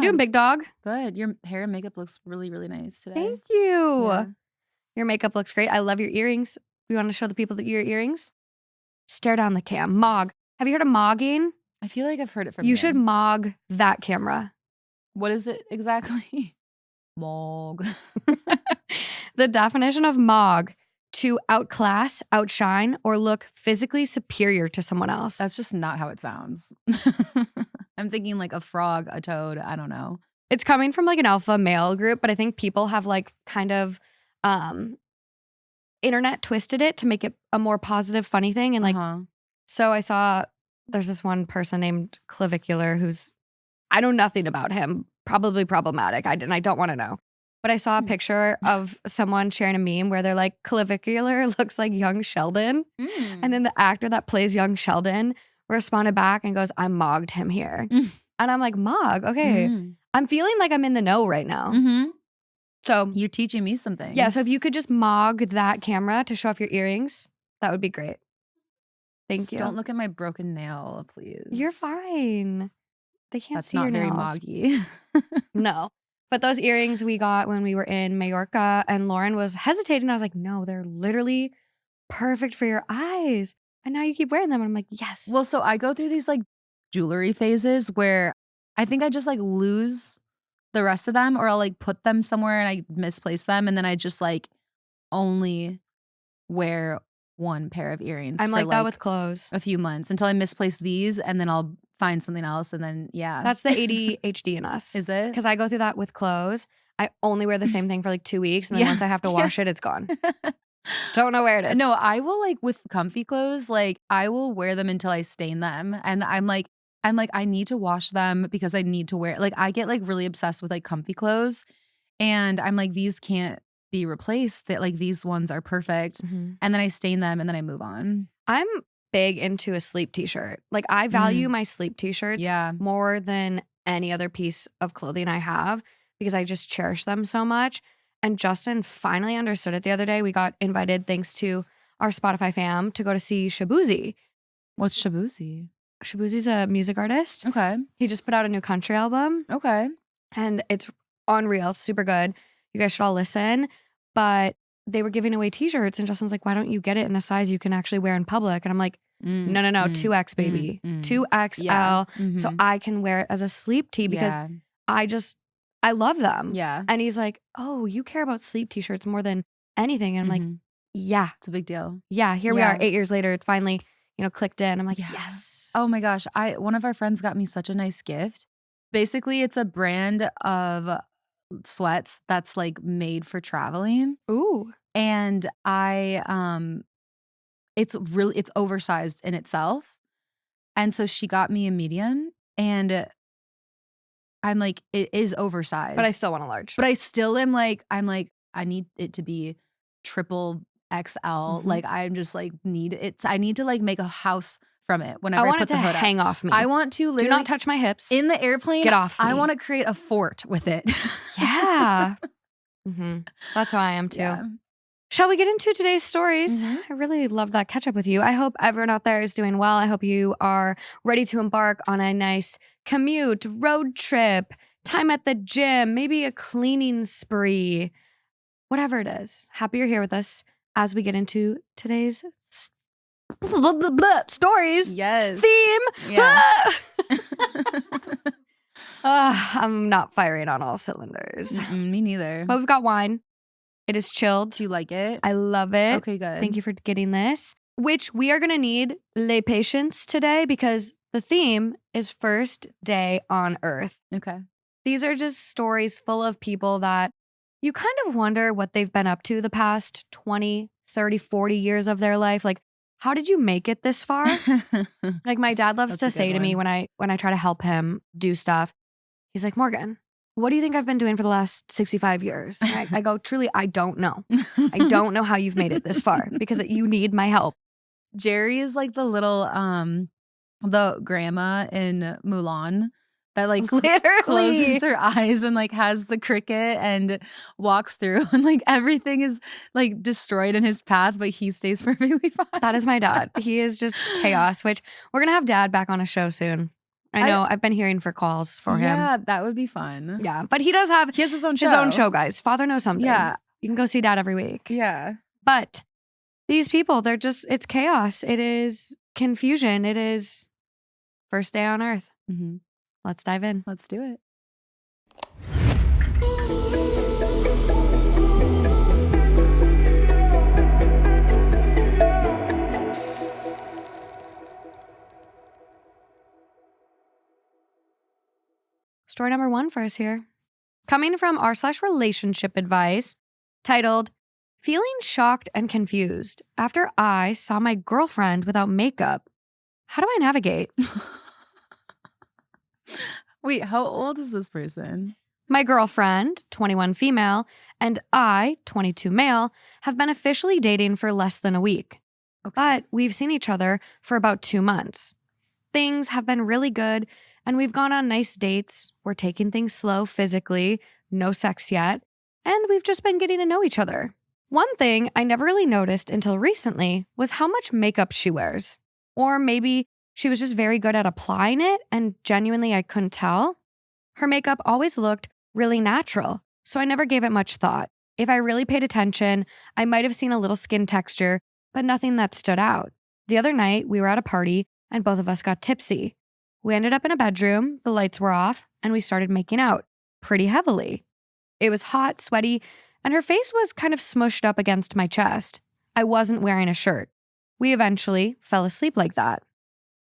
Doing big dog. Good. Your hair and makeup looks really, really nice today. Thank you. Yeah. Your makeup looks great. I love your earrings. You want to show the people your earrings? Stare down the cam. Mog. Have you heard of mogging? I feel like I've heard it from You should mog that camera. What is it exactly? Mog. The definition of mog: to outclass, outshine, or look physically superior to someone else. That's just not how it sounds. I'm thinking like a frog, a toad. I don't know. It's coming from like an alpha male group, but I think people have like kind of internet twisted it to make it a more positive, funny thing. And like, so I saw there's this one person named Clavicular who's, I know nothing about him, probably problematic. I don't want to know. But I saw a picture of someone sharing a meme where they're like, Clavicular looks like young Sheldon. And then the actor that plays young Sheldon responded back and goes, I mogged him here. And I'm like, mog? Okay. I'm feeling like I'm in the know right now. So you're teaching me some things. Yeah, so if you could just mog that camera to show off your earrings, that would be great. Thank you. Don't look at my broken nail, please. You're fine. They can't see your nails. That's not very moggy. No. But those earrings we got when we were in Mallorca, and Lauren was hesitating. I was like, no, they're literally perfect for your eyes. And now you keep wearing them. And I'm like, yes. Well, so I go through these like jewelry phases where I think I just like lose the rest of them, or I'll like put them somewhere and I misplace them, and then I just like only wear one pair of earrings. I'm like that with clothes. A few months until I misplace these, and then I'll find something else, and then That's the ADHD in us. Is it? Because I go through that with clothes. I only wear the same thing for like 2 weeks, and then once I have to wash it, it's gone. Don't know where it is. No, I will like with comfy clothes, like I will wear them until I stain them, and I'm like, I need to wash them because I need to wear, like I get like really obsessed with like comfy clothes, and I'm like, these can't be replaced, that like these ones are perfect. And then I stain them and then I move on. I'm big into a sleep t-shirt. Like I value my sleep t-shirts more than any other piece of clothing I have because I just cherish them so much. And Justin finally understood it the other day. We got invited, thanks to our Spotify fam, to go to see Shabuzi. What's Shabuzi? Shabuzi's a music artist. Okay. He just put out a new country album. Okay. And it's unreal, super good. You guys should all listen. But they were giving away t-shirts and Justin's like, why don't you get it in a size you can actually wear in public? And I'm like, no, 2X, baby. 2XL. So I can wear it as a sleep tee because I love them. Yeah. And he's like, oh, you care about sleep t-shirts more than anything. And I'm like, yeah. It's a big deal. Yeah. Here we are 8 years later. It finally, clicked in. I'm like, yes. Oh my gosh. One of our friends got me such a nice gift. Basically, it's a brand of sweats that's like made for traveling. Ooh. And it's oversized in itself. And so she got me a medium, and I'm like, it is oversized. But I still want a large. But I still am like, I need it to be triple XL. Like I'm just like I need to like make a house from it whenever I put the hood up. Hang off me. I want to literally. Do not touch my hips. In the airplane. Get off me. I want to create a fort with it. Yeah. That's how I am too. Yeah. Shall we get into today's stories? I really love that catch up with you. I hope everyone out there is doing well. I hope you are ready to embark on a nice commute, road trip, time at the gym, maybe a cleaning spree, whatever it is. Happy you're here with us as we get into today's stories. Yes. Theme. Yeah. I'm not firing on all cylinders. Me neither. But we've got wine. It is chilled. Do you like it? I love it. Okay, good. Thank you for getting this. Which we are going to need les patience today because the theme is first day on earth. Okay. These are just stories full of people that you kind of wonder what they've been up to the past 20, 30, 40 years of their life. Like, how did you make it this far? Like my dad loves to say to me when I try to help him do stuff, he's like, Morgan, what do you think I've been doing for the last 65 years? I go, truly, I don't know. I don't know how you've made it this far because you need my help. Jerry is like the little, the grandma in Mulan that like literally closes her eyes and like has the cricket and walks through and like everything is like destroyed in his path, but he stays perfectly fine. That is my dad. He is just chaos, which we're going to have dad back on a show soon. I know. I've been hearing for calls for him. Yeah, that would be fun. Yeah. But he has his own show. His own show, guys. Father Knows Something. Yeah. You can go see Dad every week. Yeah. But these people, it's chaos. It is confusion. It is first day on earth. Mm-hmm. Let's dive in. Let's do it. Story number 1 for us here. Coming from r/relationship advice titled, Feeling Shocked and Confused After I Saw My Girlfriend Without Makeup. How do I navigate? Wait, how old is this person? My girlfriend, 21 female, and I, 22 male, have been officially dating for less than a week. Okay. But we've seen each other for about 2 months. Things have been really good, and we've gone on nice dates. We're taking things slow physically, no sex yet, and we've just been getting to know each other. One thing I never really noticed until recently was how much makeup she wears. Or maybe she was just very good at applying it, and genuinely I couldn't tell. Her makeup always looked really natural, so I never gave it much thought. If I really paid attention, I might have seen a little skin texture, but nothing that stood out. The other night, we were at a party, and both of us got tipsy. We ended up in a bedroom, the lights were off, and we started making out, pretty heavily. It was hot, sweaty, and her face was kind of smushed up against my chest. I wasn't wearing a shirt. We eventually fell asleep like that.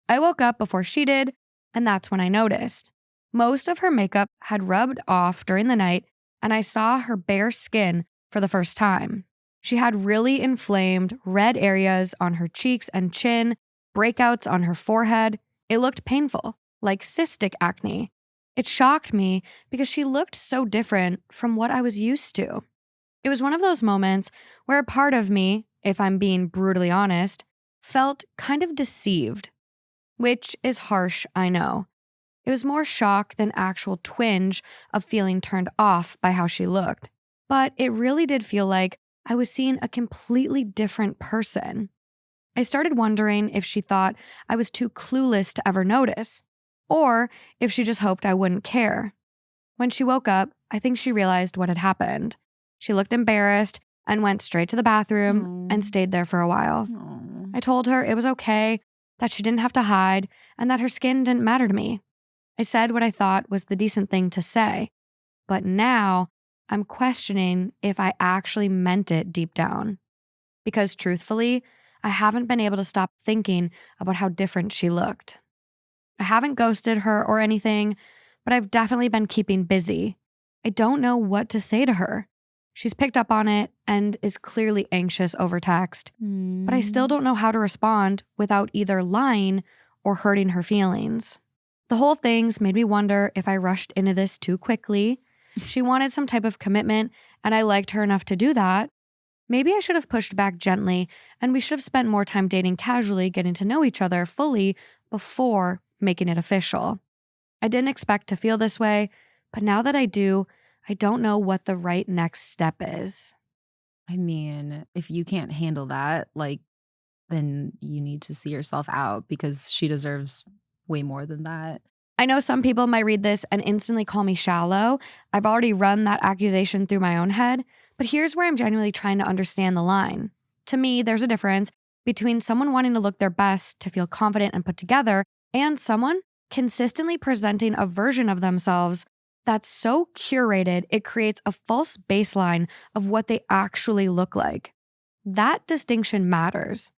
I woke up before she did, and that's when I noticed. Most of her makeup had rubbed off during the night, and I saw her bare skin for the first time. She had really inflamed red areas on her cheeks and chin, breakouts on her forehead. It looked painful, like cystic acne. It shocked me because she looked so different from what I was used to. It was one of those moments where a part of me, if I'm being brutally honest, felt kind of deceived, which is harsh, I know. It was more shock than actual twinge of feeling turned off by how she looked. But it really did feel like I was seeing a completely different person. I started wondering if she thought I was too clueless to ever notice, or if she just hoped I wouldn't care. When she woke up, I think she realized what had happened. She looked embarrassed and went straight to the bathroom and stayed there for a while. I told her it was okay, that she didn't have to hide, and that her skin didn't matter to me. I said what I thought was the decent thing to say, but now I'm questioning if I actually meant it deep down. Because truthfully, I haven't been able to stop thinking about how different she looked. I haven't ghosted her or anything, but I've definitely been keeping busy. I don't know what to say to her. She's picked up on it and is clearly anxious over text, but I still don't know how to respond without either lying or hurting her feelings. The whole thing's made me wonder if I rushed into this too quickly. She wanted some type of commitment, and I liked her enough to do that. Maybe I should have pushed back gently, and we should have spent more time dating casually, getting to know each other fully before making it official. I didn't expect to feel this way, but now that I do, I don't know what the right next step is. I mean, if you can't handle that, then you need to see yourself out because she deserves way more than that. I know some people might read this and instantly call me shallow. I've already run that accusation through my own head, but here's where I'm genuinely trying to understand the line. To me, there's a difference between someone wanting to look their best to feel confident and put together and someone consistently presenting a version of themselves that's so curated it creates a false baseline of what they actually look like. That distinction matters.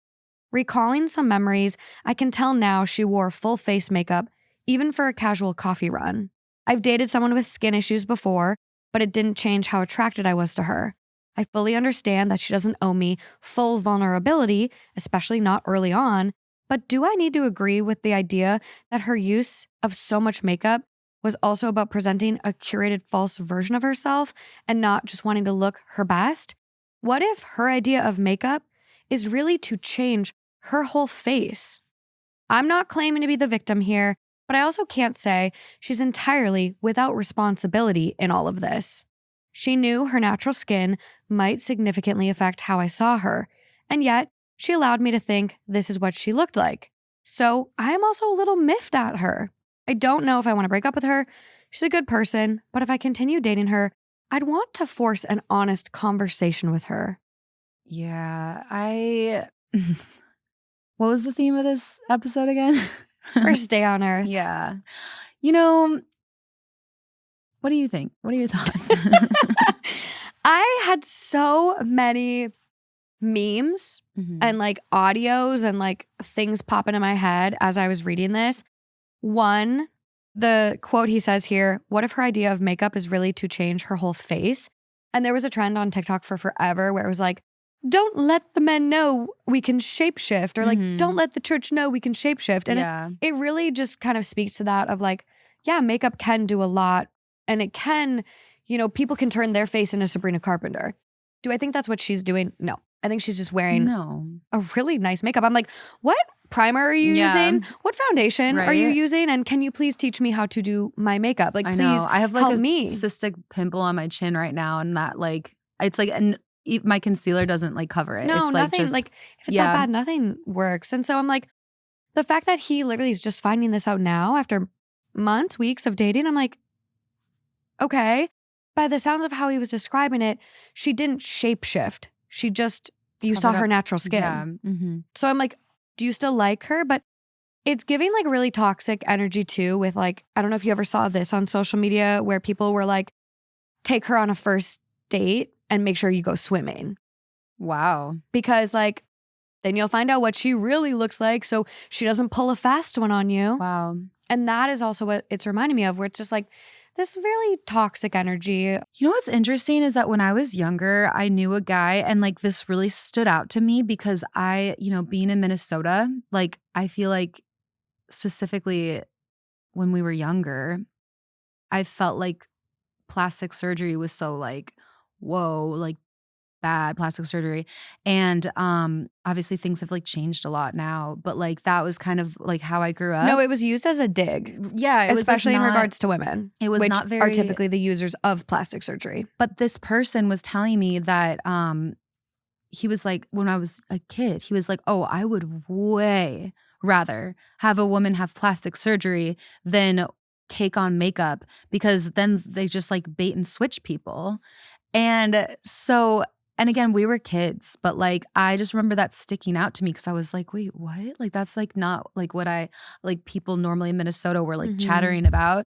Recalling some memories, I can tell now she wore full face makeup, even for a casual coffee run. I've dated someone with skin issues before, but it didn't change how attracted I was to her. I fully understand that she doesn't owe me full vulnerability, especially not early on, but do I need to agree with the idea that her use of so much makeup was also about presenting a curated false version of herself and not just wanting to look her best? What if her idea of makeup is really to change her whole face? I'm not claiming to be the victim here, but I also can't say she's entirely without responsibility in all of this. She knew her natural skin might significantly affect how I saw her, and yet she allowed me to think this is what she looked like. So I am also a little miffed at her. I don't know if I want to break up with her. She's a good person, but if I continue dating her, I'd want to force an honest conversation with her. Yeah, what was the theme of this episode again? First day on earth. Yeah. You know, what do you think? What are your thoughts? I had so many memes and like audios and like things popping in my head as I was reading this. One, the quote he says here, what if her idea of makeup is really to change her whole face? And there was a trend on TikTok for forever where it was like, don't let the men know we can shapeshift, or like, don't let the church know we can shapeshift. And it really just kind of speaks to that of like, yeah, makeup can do a lot, and it can, you know, people can turn their face into Sabrina Carpenter. Do I think that's what she's doing? No. I think she's just wearing a really nice makeup. I'm like, what primer are you using? What foundation are you using? And can you please teach me how to do my makeup? Like, please I have like help a me. cystic pimple on my chin right now, and that like, it's like, my concealer doesn't like cover it. No, it's like nothing. just, like if it's that bad, nothing works. And so I'm like, the fact that he literally is just finding this out now after months, weeks of dating, I'm like, okay. By the sounds of how he was describing it, she didn't shapeshift. She just, you saw her natural skin. Yeah. So I'm like, do you still like her? But it's giving like really toxic energy too, with like, I don't know if you ever saw this on social media where people were like, take her on a first date and make sure you go swimming. Wow. Because like, then you'll find out what she really looks like, so she doesn't pull a fast one on you. Wow. And that is also what it's reminding me of, where it's just like this really toxic energy. You know what's interesting is that when I was younger, I knew a guy, and like this really stood out to me because I, you know, being in Minnesota, like I feel like specifically when we were younger, I felt like plastic surgery was so like, whoa, like bad plastic surgery. And obviously things have like changed a lot now, but like that was kind of like how I grew up. No, it was used as a dig. Yeah, it especially was like in regards to women. It was which not very, are typically the users of plastic surgery. But this person was telling me that he was like, when I was a kid, he was like, oh, I would way rather have a woman have plastic surgery than cake on makeup, because then they just like bait and switch people. And so, and again, we were kids, but like I just remember that sticking out to me because I was like, wait, what? Like that's like not like what I like people normally in Minnesota were like chattering about.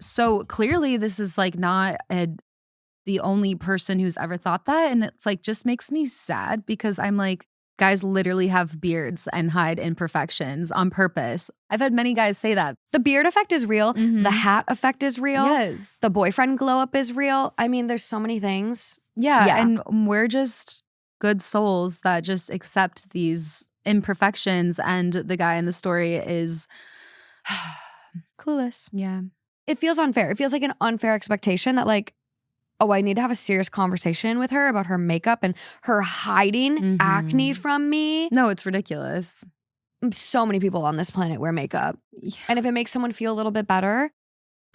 So clearly this is like not the only person who's ever thought that. And it's like just makes me sad because I'm like, guys literally have beards and hide imperfections on purpose. I've had many guys say that. The beard effect is real. The hat effect is real. Yes. The boyfriend glow up is real. I mean, there's so many things. Yeah. And we're just good souls that just accept these imperfections. And the guy in the story is clueless. Yeah. It feels unfair. It feels like an unfair expectation that like, oh, I need to have a serious conversation with her about her makeup and her hiding acne from me. No, it's ridiculous. So many people on this planet wear makeup. Yeah. And if it makes someone feel a little bit better,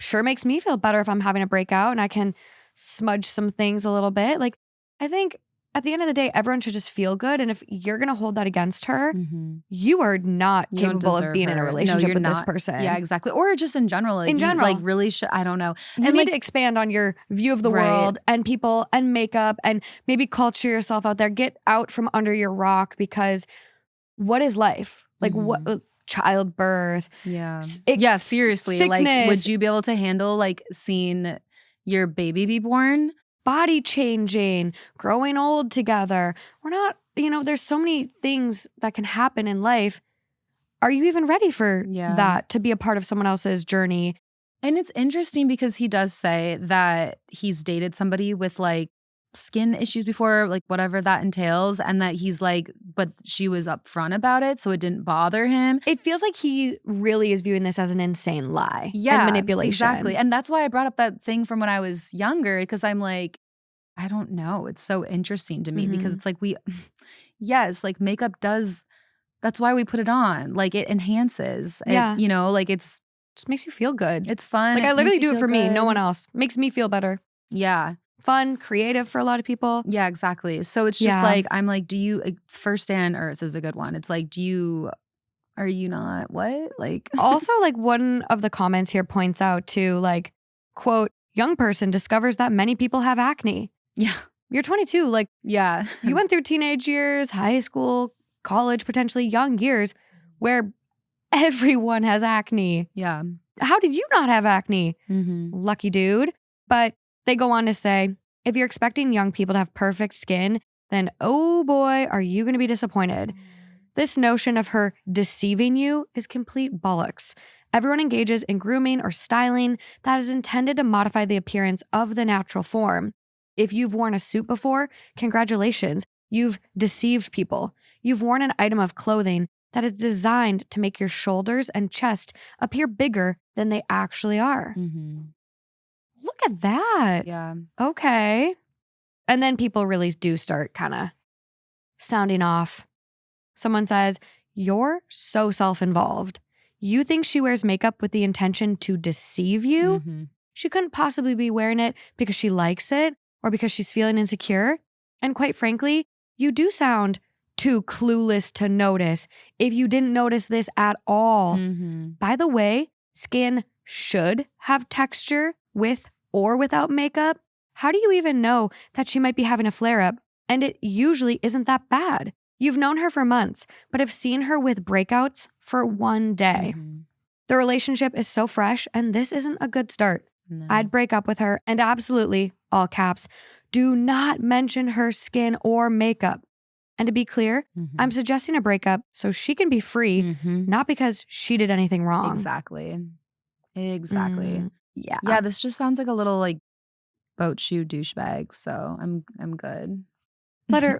sure makes me feel better if I'm having a breakout and I can smudge some things a little bit. Like, I think at the end of the day, everyone should just feel good. And if you're going to hold that against her, you are not capable of being in a relationship with this person. Yeah, exactly. Or just in general. Like, in general. Like really should, I don't know. You need to expand on your view of the world and people and makeup, and maybe culture yourself out there. Get out from under your rock, because what is life? Like what childbirth? Yeah. Yeah, seriously. Sickness. Like, would you be able to handle like seeing your baby be born? Body changing, growing old together. We're not, you know, there's so many things that can happen in life. Are you even ready for that, to be a part of someone else's journey? And it's interesting because he does say that he's dated somebody with like skin issues before, like whatever that entails, and that he's like, but she was upfront about it, so it didn't bother him. It feels like he really is viewing this as an insane lie and manipulation. Exactly. And that's why I brought up that thing from when I was younger, because I'm like, I don't know. It's so interesting to me because it's like yes, like makeup does, that's why we put it on. Like it enhances. It, you know, like it's just makes you feel good. It's fun. Like I literally do it for me, no one else. Makes me feel better. Yeah. Fun, creative for a lot of people. Yeah, exactly. So it's just like, I'm like, do you, first day on earth is a good one. It's like, are you not what? Like Also, like one of the comments here points out to like, quote, young person discovers that many people have acne. Yeah. You're 22. Like, yeah. you went through teenage years, high school, college, potentially young years where everyone has acne. Yeah. How did you not have acne? Mm-hmm. Lucky dude. But they go on to say, if you're expecting young people to have perfect skin, then oh boy, are you going to be disappointed. This notion of her deceiving you is complete bollocks. Everyone engages in grooming or styling that is intended to modify the appearance of the natural form. If you've worn a suit before, congratulations, you've deceived people. You've worn an item of clothing that is designed to make your shoulders and chest appear bigger than they actually are. Mm-hmm. Look at that. Yeah. Okay. And then people really do start kind of sounding off. Someone says, you're so self-involved. You think she wears makeup with the intention to deceive you? Mm-hmm. She couldn't possibly be wearing it because she likes it or because she's feeling insecure. And quite frankly, you do sound too clueless to notice if you didn't notice this at all. Mm-hmm. By the way, skin should have texture with or without makeup. How do you even know that she might be having a flare-up? And it usually isn't that bad. You've known her for months, but have seen her with breakouts for one day. Mm-hmm. The relationship is so fresh, and this isn't a good start. No. I'd break up with her, and absolutely, all caps, do not mention her skin or makeup. And to be clear, Mm-hmm. I'm suggesting a breakup so she can be free, Mm-hmm. not because she did anything wrong. Exactly. Yeah. Yeah, this just sounds like a little like boat shoe douchebag, so I'm good. Let her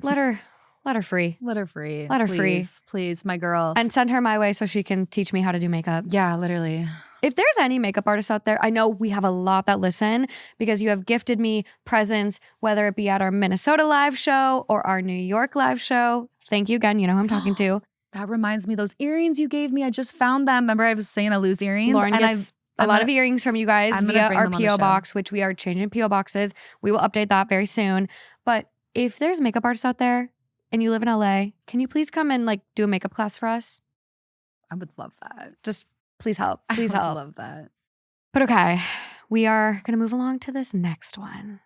free. Let her free. Let her free. Please, my girl. And send her my way so she can teach me how to do makeup. Yeah, literally. If there's any makeup artists out there, I know we have a lot that listen because you have gifted me presents, whether it be at our Minnesota live show or our New York live show. Thank you again. You know who I'm talking to. That reminds me, those earrings you gave me, I just found them. Remember I was saying I lose earrings? Lauren and gets a lot of earrings from you guys I'm gonna via bring our them on the P.O. show. box, which we are changing P.O. boxes. We will update that very soon. But if there's makeup artists out there and you live in LA, can you please come and like do a makeup class for us? I would love that. Just please help. Please I would help. love that. But okay, we are going to move along to this next one.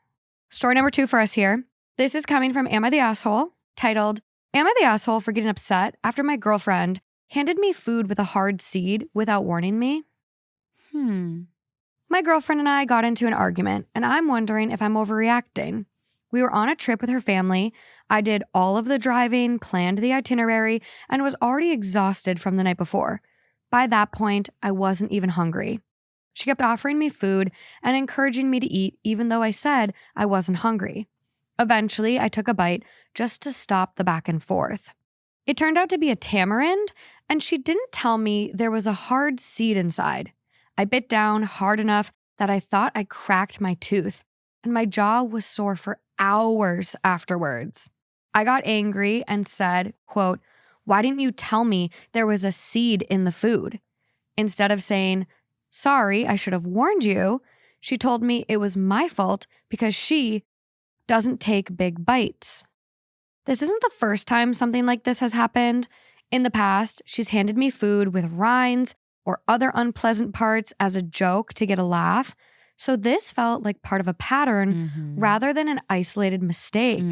Story number 2 for us here. This is coming from Am I the Asshole? Titled, Am I the Asshole for getting upset after my girlfriend handed me food with a hard seed without warning me? My girlfriend and I got into an argument, and I'm wondering if I'm overreacting. We were on a trip with her family. I did all of the driving, planned the itinerary, and was already exhausted from the night before. By that point, I wasn't even hungry. She kept offering me food and encouraging me to eat, even though I said I wasn't hungry. Eventually, I took a bite just to stop the back and forth. It turned out to be a tamarind, and she didn't tell me there was a hard seed inside. I bit down hard enough that I thought I cracked my tooth, and my jaw was sore for hours afterwards. I got angry and said, quote, "Why didn't you tell me there was a seed in the food?" Instead of saying, "Sorry, I should have warned you," she told me it was my fault because she doesn't take big bites. This isn't the first time something like this has happened. In the past, she's handed me food with rinds or other unpleasant parts as a joke to get a laugh. So this felt like part of a pattern rather than an isolated mistake.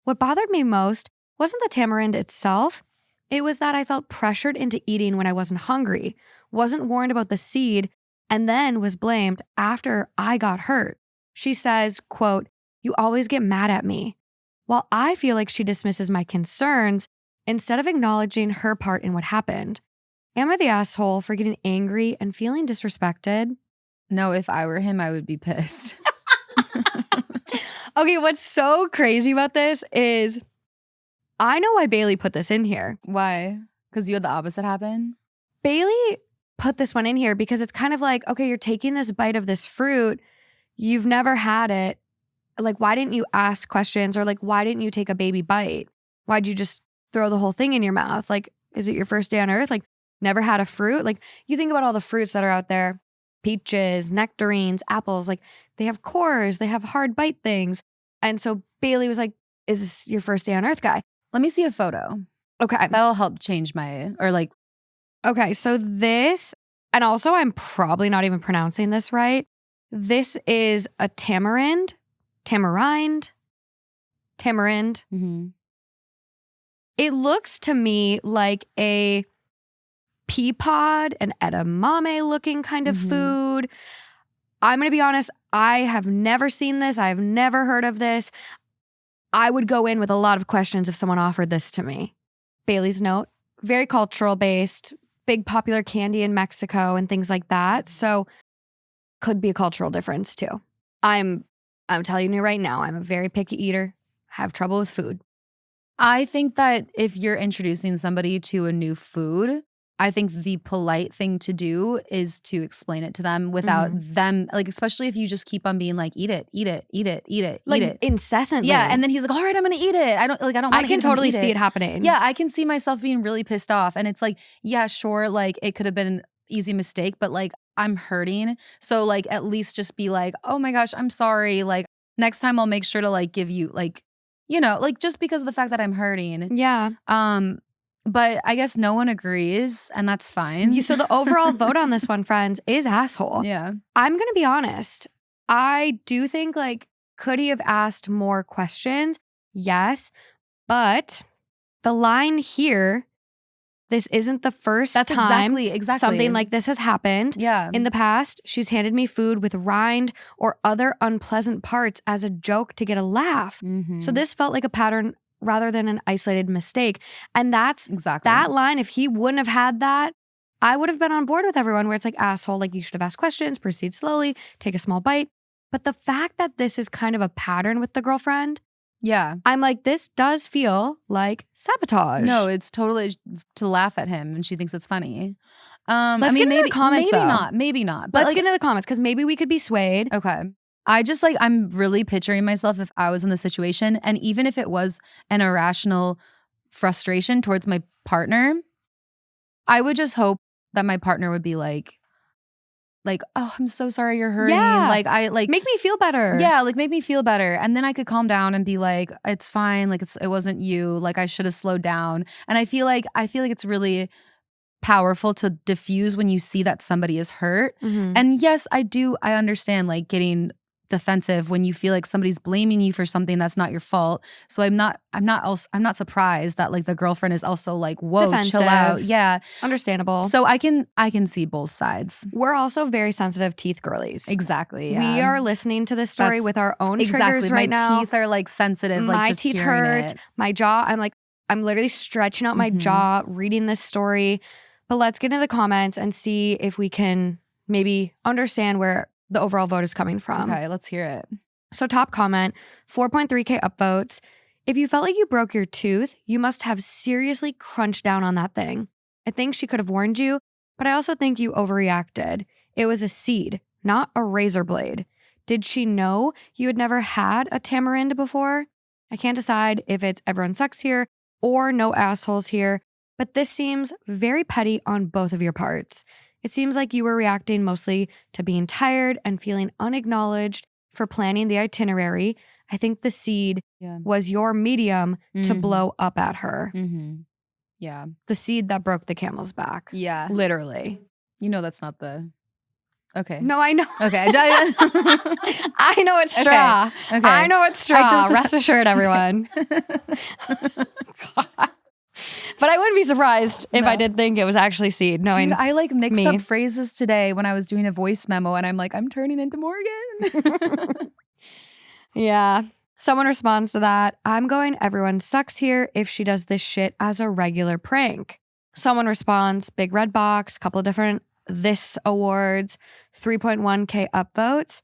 What bothered me most wasn't the tamarind itself. It was that I felt pressured into eating when I wasn't hungry, wasn't warned about the seed, and then was blamed after I got hurt. She says, quote, "You always get mad at me." While I feel like she dismisses my concerns instead of acknowledging her part in what happened. Am I the asshole for getting angry and feeling disrespected? No, if I were him, I would be pissed. Okay, what's so crazy about this is I know why Bailey put this in here. Why? Because you had the opposite happen? Bailey put this one in here because it's kind of like, okay, you're taking this bite of this fruit. You've never had it. Like, why didn't you ask questions? Or like, why didn't you take a baby bite? Why'd you just throw the whole thing in your mouth? Like, is it your first day on earth? Like, never had a fruit? Like, you think about all the fruits that are out there. Peaches, nectarines, apples. Like, they have cores. They have hard bite things. And so Bailey was like, is this your first day on earth, guy? Let me see a photo. Okay. That'll help change my, or like Okay, so this, and also I'm probably not even pronouncing this right. This is a tamarind. Mm-hmm. It looks to me like a pea pod, an edamame looking kind of food. I'm going to be honest, I have never seen this. I have never heard of this. I would go in with a lot of questions if someone offered this to me. Bailey's note, very cultural based, big popular candy in Mexico and things like that. So could be a cultural difference too. I'm telling you right now, I'm a very picky eater. Have trouble with food. I think that if you're introducing somebody to a new food, I think the polite thing to do is to explain it to them without them, like, especially if you just keep on being like, eat it, Like eat it. incessantly. Yeah, and then he's like, all right, I'm gonna eat it. I don't want to. I can totally see it happening. Yeah, I can see myself being really pissed off. And it's like, yeah, sure, like it could have been an easy mistake, but like I'm hurting. So like at least just be like, oh my gosh, I'm sorry. Like next time I'll make sure to like give you like, like just because of the fact that I'm hurting. Yeah. But I guess no one agrees, and that's fine. So the overall vote on this one, friends, is asshole. Yeah. I'm going to be honest. I do think, like, could he have asked more questions? Yes. But the line here, this isn't the first time exactly something like this has happened. Yeah. In the past, she's handed me food with rind or other unpleasant parts as a joke to get a laugh. So this felt like a pattern rather than an isolated mistake. And that's that line. If he wouldn't have had that, I would have been on board with everyone where it's like, asshole, like you should have asked questions, proceed slowly, take a small bite. But the fact that this is kind of a pattern with the girlfriend, yeah, I'm like, this does feel like sabotage. No, it's totally to laugh at him, and she thinks it's funny. Let's get into the comments, maybe not. But let's get into the comments because maybe we could be swayed. Okay. I just like, I'm really picturing myself if I was in the situation, and even if it was an irrational frustration towards my partner, I would just hope that my partner would be like, oh, I'm so sorry you're hurting. Yeah. Like, make me feel better. Yeah, like make me feel better. And then I could calm down and be like, it's fine. Like it wasn't you. Like I should have slowed down. And I feel like it's really powerful to diffuse when you see that somebody is hurt. And yes, I understand like getting defensive when you feel like somebody's blaming you for something that's not your fault. So I'm not surprised that like the girlfriend is also like, whoa, defensive. Chill out. Yeah. Understandable. So I can see both sides. We're also very sensitive teeth girlies. Exactly. Yeah. We are listening to this story with our own triggers right now. My teeth are like sensitive. Like my just teeth hurt. It. My jaw, I'm literally stretching out my jaw reading this story. But let's get into the comments and see if we can maybe understand where the overall vote is coming from. Okay, let's hear it. So top comment, 4.3K upvotes. If you felt like you broke your tooth, you must have seriously crunched down on that thing. I think she could have warned you, but I also think you overreacted. It was a seed, not a razor blade. Did she know you had never had a tamarind before? I can't decide if it's everyone sucks here or no assholes here, but this seems very petty on both of your parts. It seems like you were reacting mostly to being tired and feeling unacknowledged for planning the itinerary. I think the seed was your medium to blow up at her. Yeah. The seed that broke the camel's back. Yeah. Literally. You know that's not the... Okay. No, I know. Okay. I know it's straw. Okay. I know it's straw. Rest assured, everyone. God. But I wouldn't be surprised if I did think it was actually seed. Dude, I like mixed up phrases today when I was doing a voice memo and I'm like, I'm turning into Morgan. Yeah. Someone responds to that. I'm going, everyone sucks here if she does this shit as a regular prank. Someone responds, big red box, couple of different this awards, 3.1K upvotes.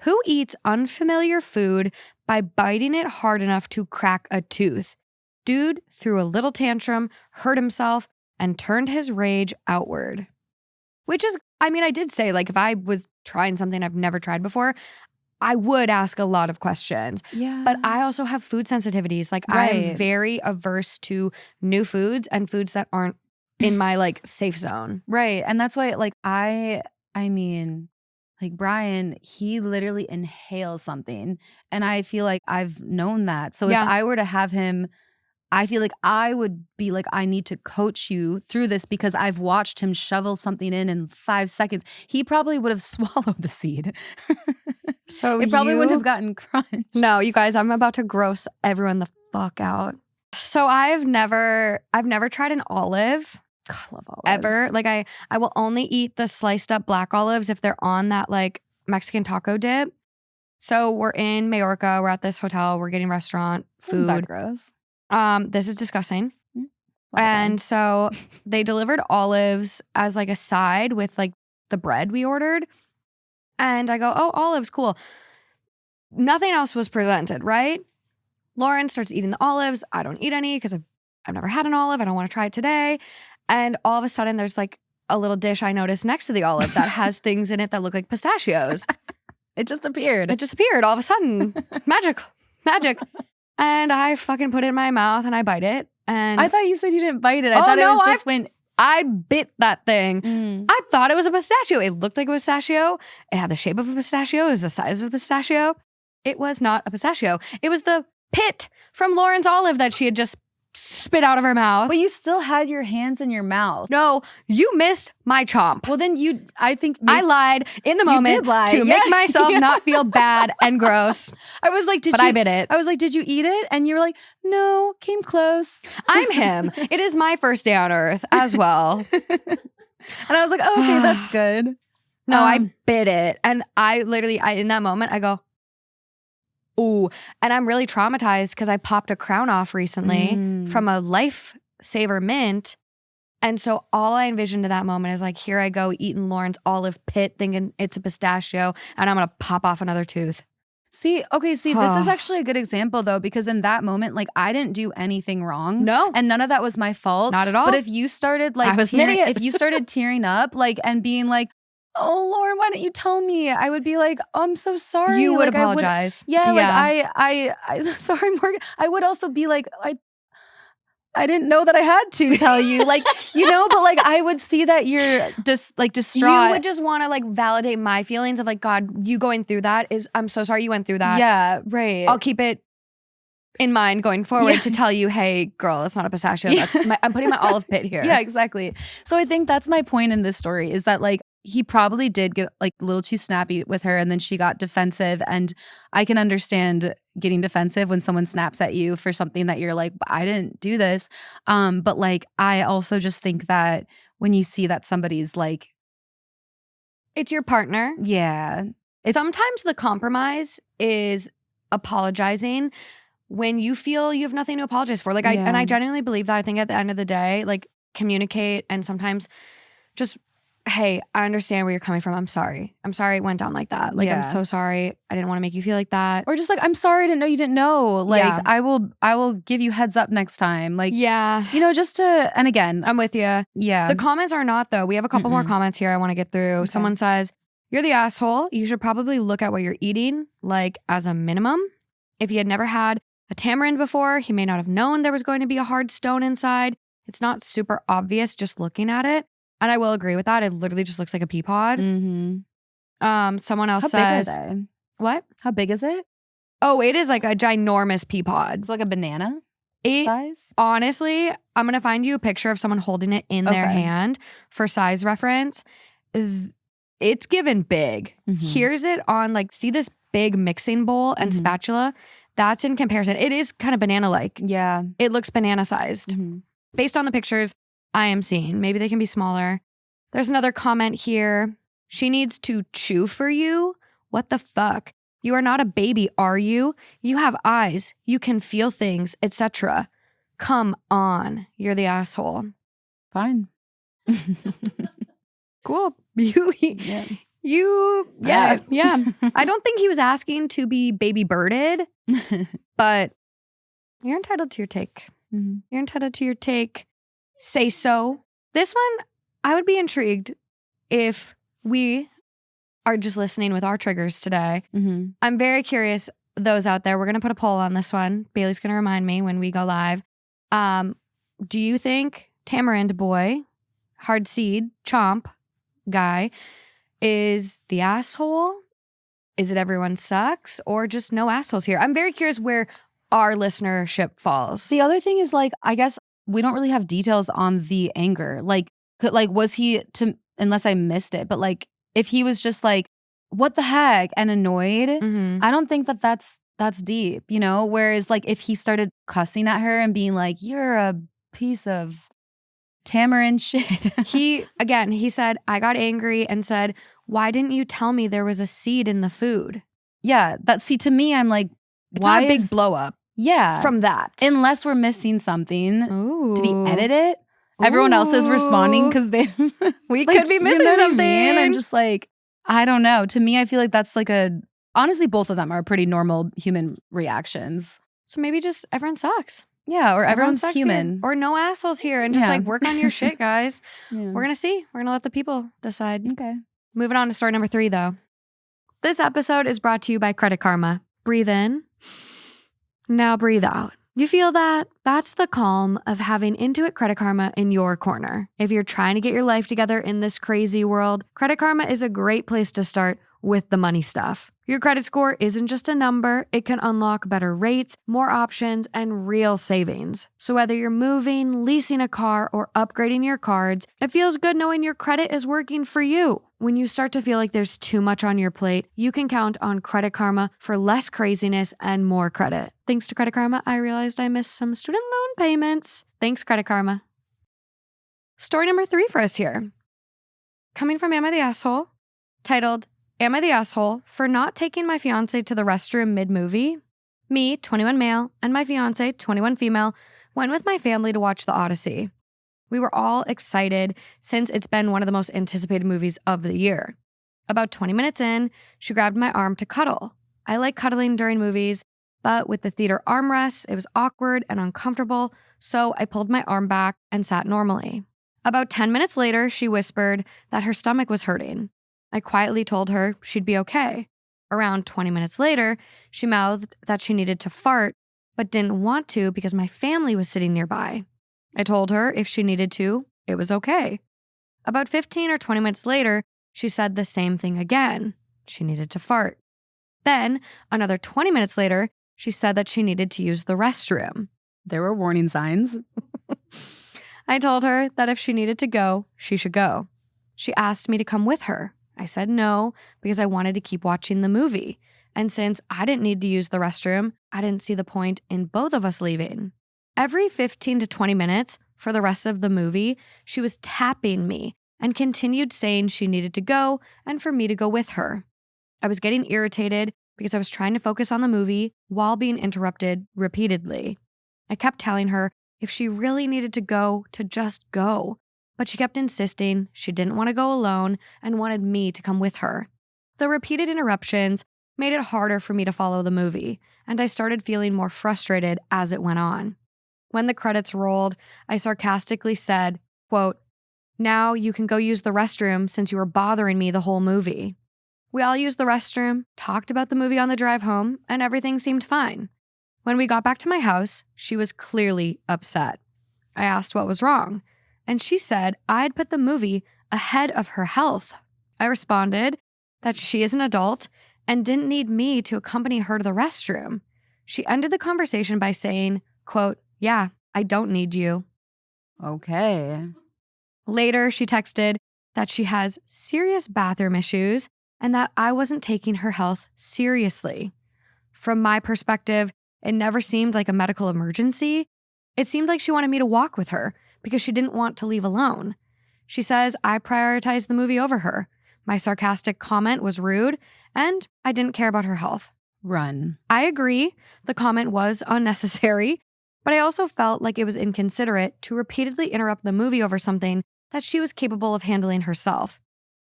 Who eats unfamiliar food by biting it hard enough to crack a tooth? Dude threw a little tantrum, hurt himself, and turned his rage outward. Which is, I mean, I did say, like, if I was trying something I've never tried before, I would ask a lot of questions. Yeah. But I also have food sensitivities. Like, I am very averse to new foods and foods that aren't in my, like, safe zone. Right. And that's why, like, I mean, like Brian, he literally inhales something. And I feel like I've known that. So if I were to have him I feel like I would be like, I need to coach you through this because I've watched him shovel something in 5 seconds. He probably would have swallowed the seed. So it probably wouldn't have gotten crunched. No, you guys, I'm about to gross everyone the fuck out. So I've never tried an olive. God, I love olives. Ever. Like I will only eat the sliced up black olives if they're on that like Mexican taco dip. So we're in Majorca. We're at this hotel. We're getting restaurant food. Isn't that gross? This is disgusting. And so they delivered olives as like a side with like the bread we ordered. And I go, oh, olives, cool. Nothing else was presented, right? Lauren starts eating the olives. I don't eat any because I've never had an olive. I don't want to try it today. And all of a sudden there's like a little dish I noticed next to the olive that has things in it that look like pistachios. It just appeared. It just appeared all of a sudden. Magic. And I fucking put it in my mouth and I bite it. And I thought you said you didn't bite it. I thought it was just I bit that thing. I thought it was a pistachio. It looked like a pistachio. It had the shape of a pistachio. It was the size of a pistachio. It was not a pistachio. It was the pit from Lauren's olive that she had just spit out of her mouth. But you still had your hands in your mouth. No, you missed my chomp. Well, then I think I lied in the moment to make myself not feel bad and gross. I was like, I bit it. I was like, did you eat it? And you were like, no, came close. I'm him. It is my first day on earth as well. And I was like, oh, okay, that's good. No, I bit it. And I literally, in that moment, I go, ooh. And I'm really traumatized because I popped a crown off recently from a Lifesaver mint. And so all I envisioned in that moment is like, here I go eating Lauren's olive pit thinking it's a pistachio and I'm going to pop off another tooth. See, this is actually a good example though, because in that moment, like I didn't do anything wrong. No. And none of that was my fault. Not at all. But if you started like, if you started tearing up like and being like, oh, Lauren, why didn't you tell me? I would be like, oh, I'm so sorry. You would like, apologize. I sorry, Morgan. I would also be like, I didn't know that I had to tell you, like, but like I would see that you're just like distraught. You would just want to like validate my feelings of like, God, you going through that I'm so sorry you went through that. Yeah, right. I'll keep it in mind going forward to tell you, hey, girl, it's not a pistachio. I'm putting my olive pit here. Yeah, exactly. So I think that's my point in this story is that like he probably did get like a little too snappy with her and then she got defensive. And I can understand getting defensive when someone snaps at you for something that you're like, I didn't do this. But like, I also just think that when you see that somebody's like, it's your partner. Yeah. Sometimes the compromise is apologizing when you feel you have nothing to apologize for. Like I genuinely believe that. I think at the end of the day, like communicate and sometimes just, hey, I understand where you're coming from. I'm sorry. I'm sorry it went down like that. Like, I'm so sorry. I didn't want to make you feel like that. Or just like, I'm sorry I didn't know you didn't know. Like, I will give you heads up next time. Like, just to, and again, I'm with you. Yeah. The comments are not though. We have a couple more comments here I want to get through. Okay. Someone says, you're the asshole. You should probably look at what you're eating, like as a minimum. If he had never had a tamarind before, he may not have known there was going to be a hard stone inside. It's not super obvious just looking at it. And I will agree with that. It literally just looks like a pea pod. Someone else says, how big are they? What? How big is it? Oh, it is like a ginormous pea pod. It's like a banana size? Honestly, I'm going to find you a picture of someone holding it in their hand for size reference. It's given big. Here's it on like, see this big mixing bowl and spatula? That's in comparison. It is kind of banana-like. Yeah. It looks banana-sized. Based on the pictures I am seeing. Maybe they can be smaller. There's another comment here. She needs to chew for you? What the fuck? You are not a baby, are you? You have eyes. You can feel things, etc. Come on. You're the asshole. Fine. Cool. Yeah. I don't think he was asking to be baby birded, but you're entitled to your take. You're entitled to your take. Say so. This one, I would be intrigued if we are just listening with our triggers today. I'm very curious, those out there. We're going to put a poll on this one. Bailey's going to remind me when we go live. Do you think Tamarind Boy, hard seed, chomp guy is the asshole? Is it everyone sucks or just no assholes here? I'm very curious where our listenership falls. The other thing is like, I guess we don't really have details on the anger. Like was he unless I missed it, but like if he was just like, what the heck, and annoyed, I don't think that's deep, you know? Whereas like if he started cussing at her and being like, you're a piece of tamarind shit. He said, I got angry and said, why didn't you tell me there was a seed in the food? Yeah, to me, I'm like, it's not a big blow up. Yeah. From that. Unless we're missing something. Ooh. Did he edit it? Everyone else is responding because they we could be missing something. I mean? I'm just like, I don't know. To me, I feel like that's like honestly, both of them are pretty normal human reactions. So maybe just everyone sucks. Yeah, or everyone's human. Here. Or no assholes here and just like work on your shit, guys. We're going to see. We're going to let the people decide. Okay. Moving on to story number 3, though. This episode is brought to you by Credit Karma. Breathe in. Now breathe out. You feel that? That's the calm of having Intuit Credit Karma in your corner. If you're trying to get your life together in this crazy world, Credit Karma is a great place to start with the money stuff. Your credit score isn't just a number. It can unlock better rates, more options, and real savings. So whether you're moving, leasing a car, or upgrading your cards, it feels good knowing your credit is working for you. When you start to feel like there's too much on your plate, you can count on Credit Karma for less craziness and more credit. Thanks to Credit Karma, I realized I missed some student loan payments. Thanks, Credit Karma. Story number 3 for us here. Coming from Am I the Asshole? Titled, Am I the Asshole for not taking my fiancé to the restroom mid-movie? Me, 21 male, and my fiancé, 21 female, went with my family to watch The Odyssey. We were all excited since it's been one of the most anticipated movies of the year. About 20 minutes in, she grabbed my arm to cuddle. I like cuddling during movies, but with the theater armrests, it was awkward and uncomfortable, so I pulled my arm back and sat normally. About 10 minutes later, she whispered that her stomach was hurting. I quietly told her she'd be okay. Around 20 minutes later, she mouthed that she needed to fart, but didn't want to because my family was sitting nearby. I told her if she needed to, it was okay. About 15 or 20 minutes later, she said the same thing again. She needed to fart. Then, another 20 minutes later, she said that she needed to use the restroom. There were warning signs. I told her that if she needed to go, she should go. She asked me to come with her. I said no because I wanted to keep watching the movie. And since I didn't need to use the restroom, I didn't see the point in both of us leaving. Every 15 to 20 minutes for the rest of the movie, she was tapping me and continued saying she needed to go and for me to go with her. I was getting irritated because I was trying to focus on the movie while being interrupted repeatedly. I kept telling her if she really needed to just go. But she kept insisting she didn't want to go alone and wanted me to come with her. The repeated interruptions made it harder for me to follow the movie, and I started feeling more frustrated as it went on. When the credits rolled, I sarcastically said, quote, "Now you can go use the restroom since you were bothering me the whole movie." We all used the restroom, talked about the movie on the drive home, and everything seemed fine. When we got back to my house, she was clearly upset. I asked what was wrong, and she said I'd put the movie ahead of her health. I responded that she is an adult and didn't need me to accompany her to the restroom. She ended the conversation by saying, quote, "Yeah, I don't need you." Okay. Later, she texted that she has serious bathroom issues and that I wasn't taking her health seriously. From my perspective, it never seemed like a medical emergency. It seemed like she wanted me to walk with her because she didn't want to leave alone. She says I prioritized the movie over her. My sarcastic comment was rude, and I didn't care about her health. Run. I agree, the comment was unnecessary, but I also felt like it was inconsiderate to repeatedly interrupt the movie over something that she was capable of handling herself.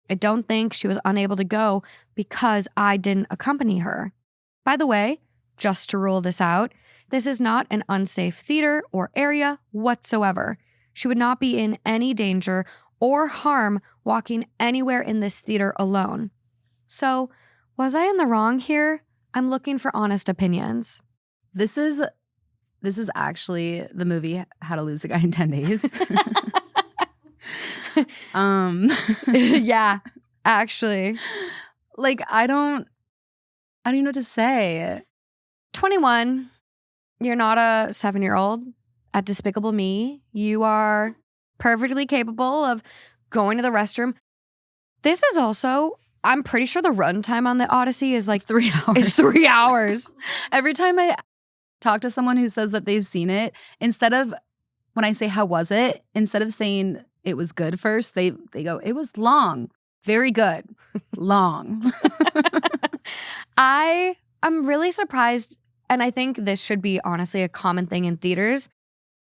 I don't think she was unable to go because I didn't accompany her. By the way, just to rule this out, this is not an unsafe theater or area whatsoever. She would not be in any danger or harm walking anywhere in this theater alone. So, was I in the wrong here? I'm looking for honest opinions. This is actually the movie How to Lose a Guy in 10 Days. Yeah, actually. Like, I don't even know what to say. 21, You're not a 7-year-old at Despicable Me. You are perfectly capable of going to the restroom. This is also, I'm pretty sure the runtime on the Odyssey is like 3 hours. It's 3 hours. Every time I talk to someone who says that they've seen it, instead of when I say how was it, instead of saying it was good first, they go, it was long. Very good. Long. I'm really surprised, and I think this should be honestly a common thing in theaters.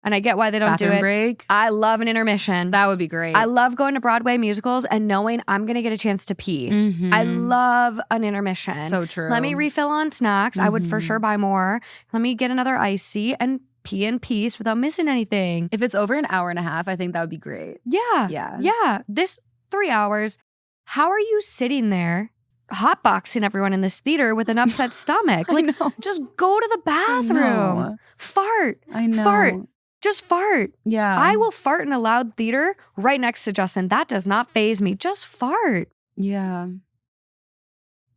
And I get why they don't do Bathroom it. break. I love an intermission. That would be great. I love going to Broadway musicals and knowing I'm going to get a chance to pee. Mhm. I love an intermission. So true. Let me refill on snacks. I would for sure buy more. Let me get another icy and pee in peace without missing anything. If it's over an hour and a half, I think that would be great. Yeah. Yeah. Yeah. This 3 hours, how are you sitting there hotboxing everyone in this theater with an upset stomach? I Like, know. just go to the bathroom. know. Fart. I know. Fart. Just fart. Yeah. I will fart in a loud theater right next to Justin. That does not faze me. Just fart. Yeah.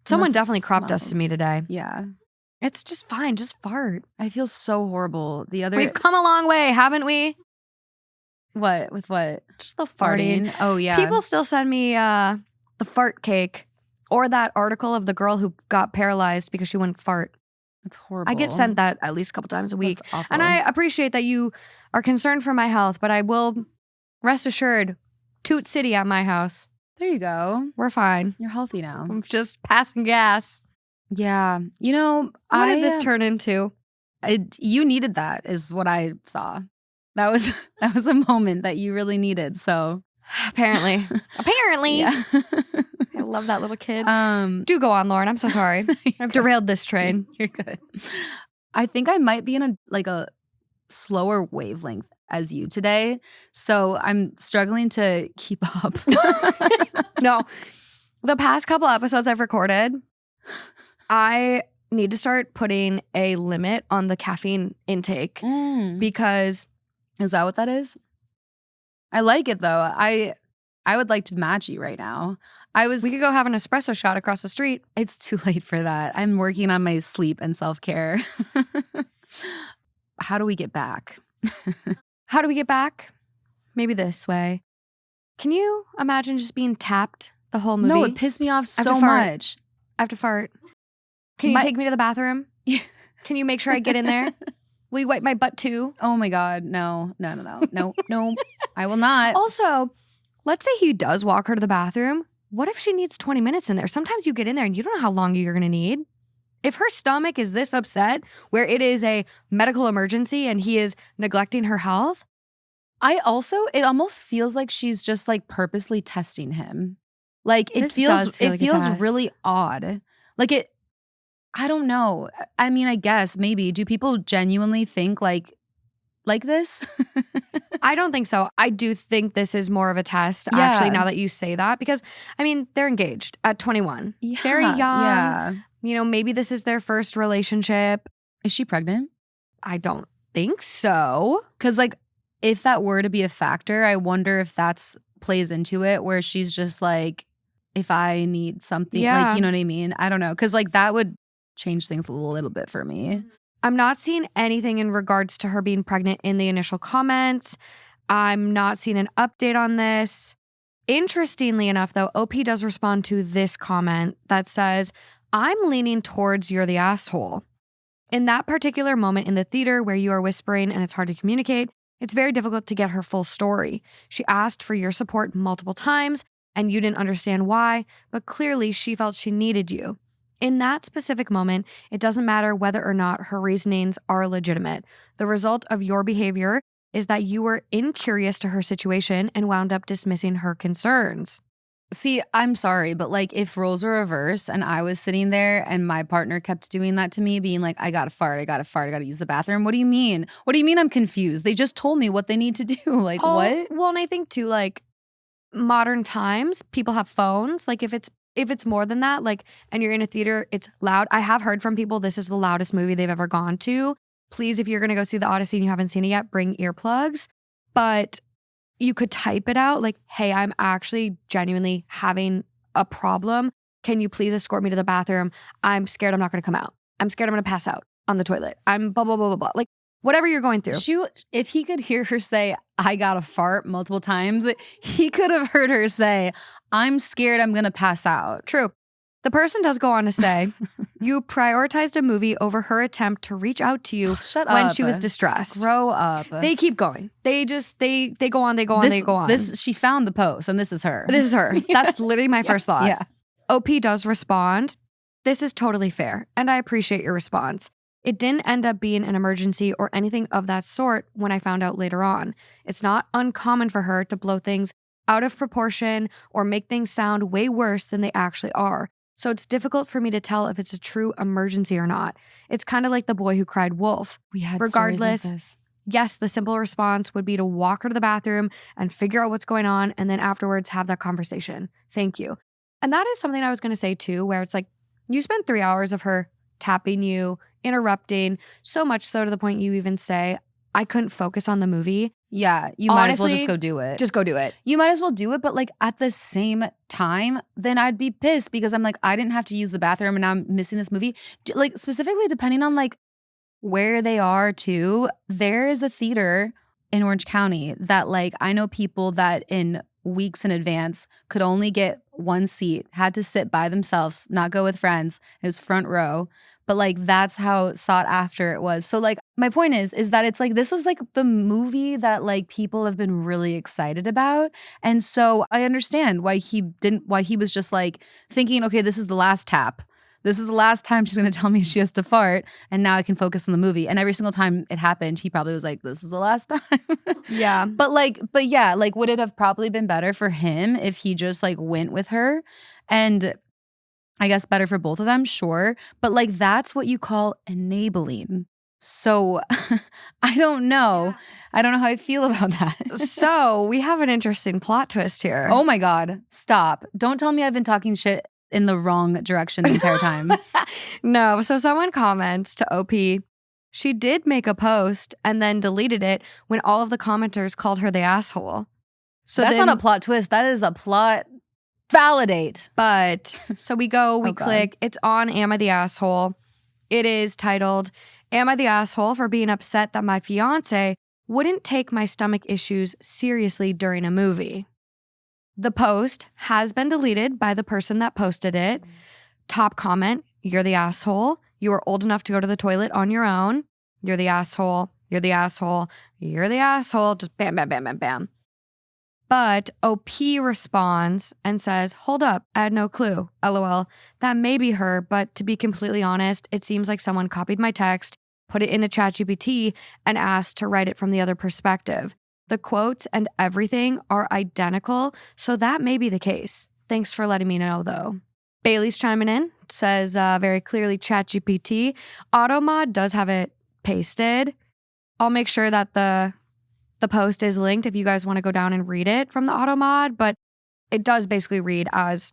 Someone Unless it definitely crop dusted me smells. today. Yeah. It's just fine. Just fart. I feel so horrible. The other We've come a long way, haven't we? what? With what? Just the farting. Oh yeah. People still send me the fart cake or that article of the girl who got paralyzed because she wouldn't fart. That's horrible. I get sent that at least a couple times a week. That's awful. And I appreciate that you are concerned for my health, but I will rest assured, Toot City at my house. There you go. We're fine. You're healthy now. I'm just passing gas. Yeah. You know, What did this turn into? you needed that is what I saw. That was a moment that you really needed. So Apparently. Apparently. yeah. I love that little kid. um Do go on, Lauren. I'm so sorry. I've derailed this train. You're good. I think I might be in a slower wavelength as you today. So I'm struggling to keep up. No. The past couple episodes I've recorded, I need to start putting a limit on the caffeine intake because Is that what that is? I like it though. I would like to match you right now. we could go have an espresso shot across the street. It's too late for that. I'm working on my sleep and self-care. How do we get back? How do we get back? Maybe this way. Can you imagine just being tapped the whole movie? No, it pissed me off I have so to fart. much. I have to fart. Can you take me to the bathroom? Can you make sure I get in there? Will you wipe my butt too? Oh my God. No. I will not. Also, let's say he does walk her to the bathroom. What if she needs 20 minutes in there? Sometimes you get in there and you don't know how long you're going to need. If her stomach is this upset where it is a medical emergency and he is neglecting her health. It almost feels like she's just like purposely testing him. Like it This does feel like a feels test. really odd. I don't know. I mean, I guess maybe. Do people genuinely think like this? I don't think so. I do think this is more of a test, Yeah. actually, now that you say that. Because, I mean, they're engaged at 21. Yeah, Very young. Yeah. You know, maybe this is their first relationship. Is she pregnant? I don't think so. Because like, if that were to be a factor, I wonder if that's plays into it where she's just like, if I need something, Yeah. like, you know what I mean? I don't know. Because like that would change things a little bit for me. I'm not seeing anything in regards to her being pregnant in the initial comments. I'm not seeing an update on this. Interestingly enough, though, OP does respond to this comment that says, I'm leaning towards you're the asshole. In that particular moment in the theater where you are whispering and it's hard to communicate, it's very difficult to get her full story. She asked for your support multiple times and you didn't understand why, but clearly she felt she needed you. In that specific moment, it doesn't matter whether or not her reasonings are legitimate. The result of your behavior is that you were incurious to her situation and wound up dismissing her concerns. See, I'm sorry, but like if roles were reversed and I was sitting there and my partner kept doing that to me, being like, I gotta fart, I gotta use the bathroom. What do you mean? What do you mean I'm confused? They just told me what they need to do. Like, what? Well, and I think too, like modern times, people have phones. Like if it's more than that, like, and you're in a theater, it's loud. I have heard from people, this is the loudest movie they've ever gone to. Please, if you're gonna go see the Odyssey and you haven't seen it yet, bring earplugs. But you could type it out like, hey, I'm actually genuinely having a problem. Can you please escort me to the bathroom? I'm scared I'm not gonna come out. I'm scared I'm gonna pass out. on the toilet. I'm blah, blah, blah, blah, blah. Like, whatever you're going through. If he could hear her say, I got a fart multiple times, he could have heard her say, I'm scared I'm going to pass out. True. The person does go on to say, you prioritized a movie over her attempt to reach out to you when she was distressed. Grow up. They keep going. They go on, they go on. She found the post, and this is her. This is her. That's literally my first thought. Yeah. OP does respond, this is totally fair, and I appreciate your response. It didn't end up being an emergency or anything of that sort when I found out later on. It's not uncommon for her to blow things out of proportion or make things sound way worse than they actually are. So it's difficult for me to tell if it's a true emergency or not. It's kind of like the boy who cried wolf. We had Regardless, stories like this. Yes, the simple response would be to walk her to the bathroom and figure out what's going on and then afterwards have that conversation. Thank you. And that is something I was going to say too, where it's like you spent 3 hours of her tapping you, interrupting, so much so to the point you even say, I couldn't focus on the movie. Yeah, you might as well just go do it. Just go do it. You might as well do it, but like at the same time, then I'd be pissed because I'm like, I didn't have to use the bathroom and now I'm missing this movie. Like specifically depending on like where they are too, there is a theater in Orange County that like I know people that in weeks in advance could only get one seat, had to sit by themselves, not go with friends. It was front row. But like that's how sought after it was. So like my point is that it's like this was like the movie that like people have been really excited about. And so I understand why he was just like thinking, okay, this is the last tap. This is the last time she's gonna tell me she has to fart, and now I can focus on the movie. And every single time it happened, he probably was like, this is the last time. Yeah. But yeah, like would it have probably been better for him if he just like went with her? And I guess better for both of them, sure. But like that's what you call enabling. So I don't know. Yeah. I don't know how I feel about that. So we have an interesting plot twist here. Oh my God. Stop. Don't tell me I've been talking shit in the wrong direction the entire time. No. So someone comments to OP, she did make a post and then deleted it when all of the commenters called her the asshole. So that's not a plot twist. That is a plot validate. But so we click, it's on Am I the Asshole? It is titled, Am I the Asshole for being upset that my fiancé wouldn't take my stomach issues seriously during a movie? The post has been deleted by the person that posted it. Top comment, you're the asshole. You were old enough to go to the toilet on your own. You're the asshole. You're the asshole. You're the asshole. Just bam, bam, bam, bam, bam. But OP responds and says, hold up, I had no clue. LOL. That may be her, but to be completely honest, it seems like someone copied my text, put it into ChatGPT, and asked to write it from the other perspective. The quotes and everything are identical, so that may be the case. Thanks for letting me know, though. Bailey's chiming in, says very clearly ChatGPT. AutoMod does have it pasted. I'll make sure that the post is linked if you guys want to go down and read it from the AutoMod, but it does basically read as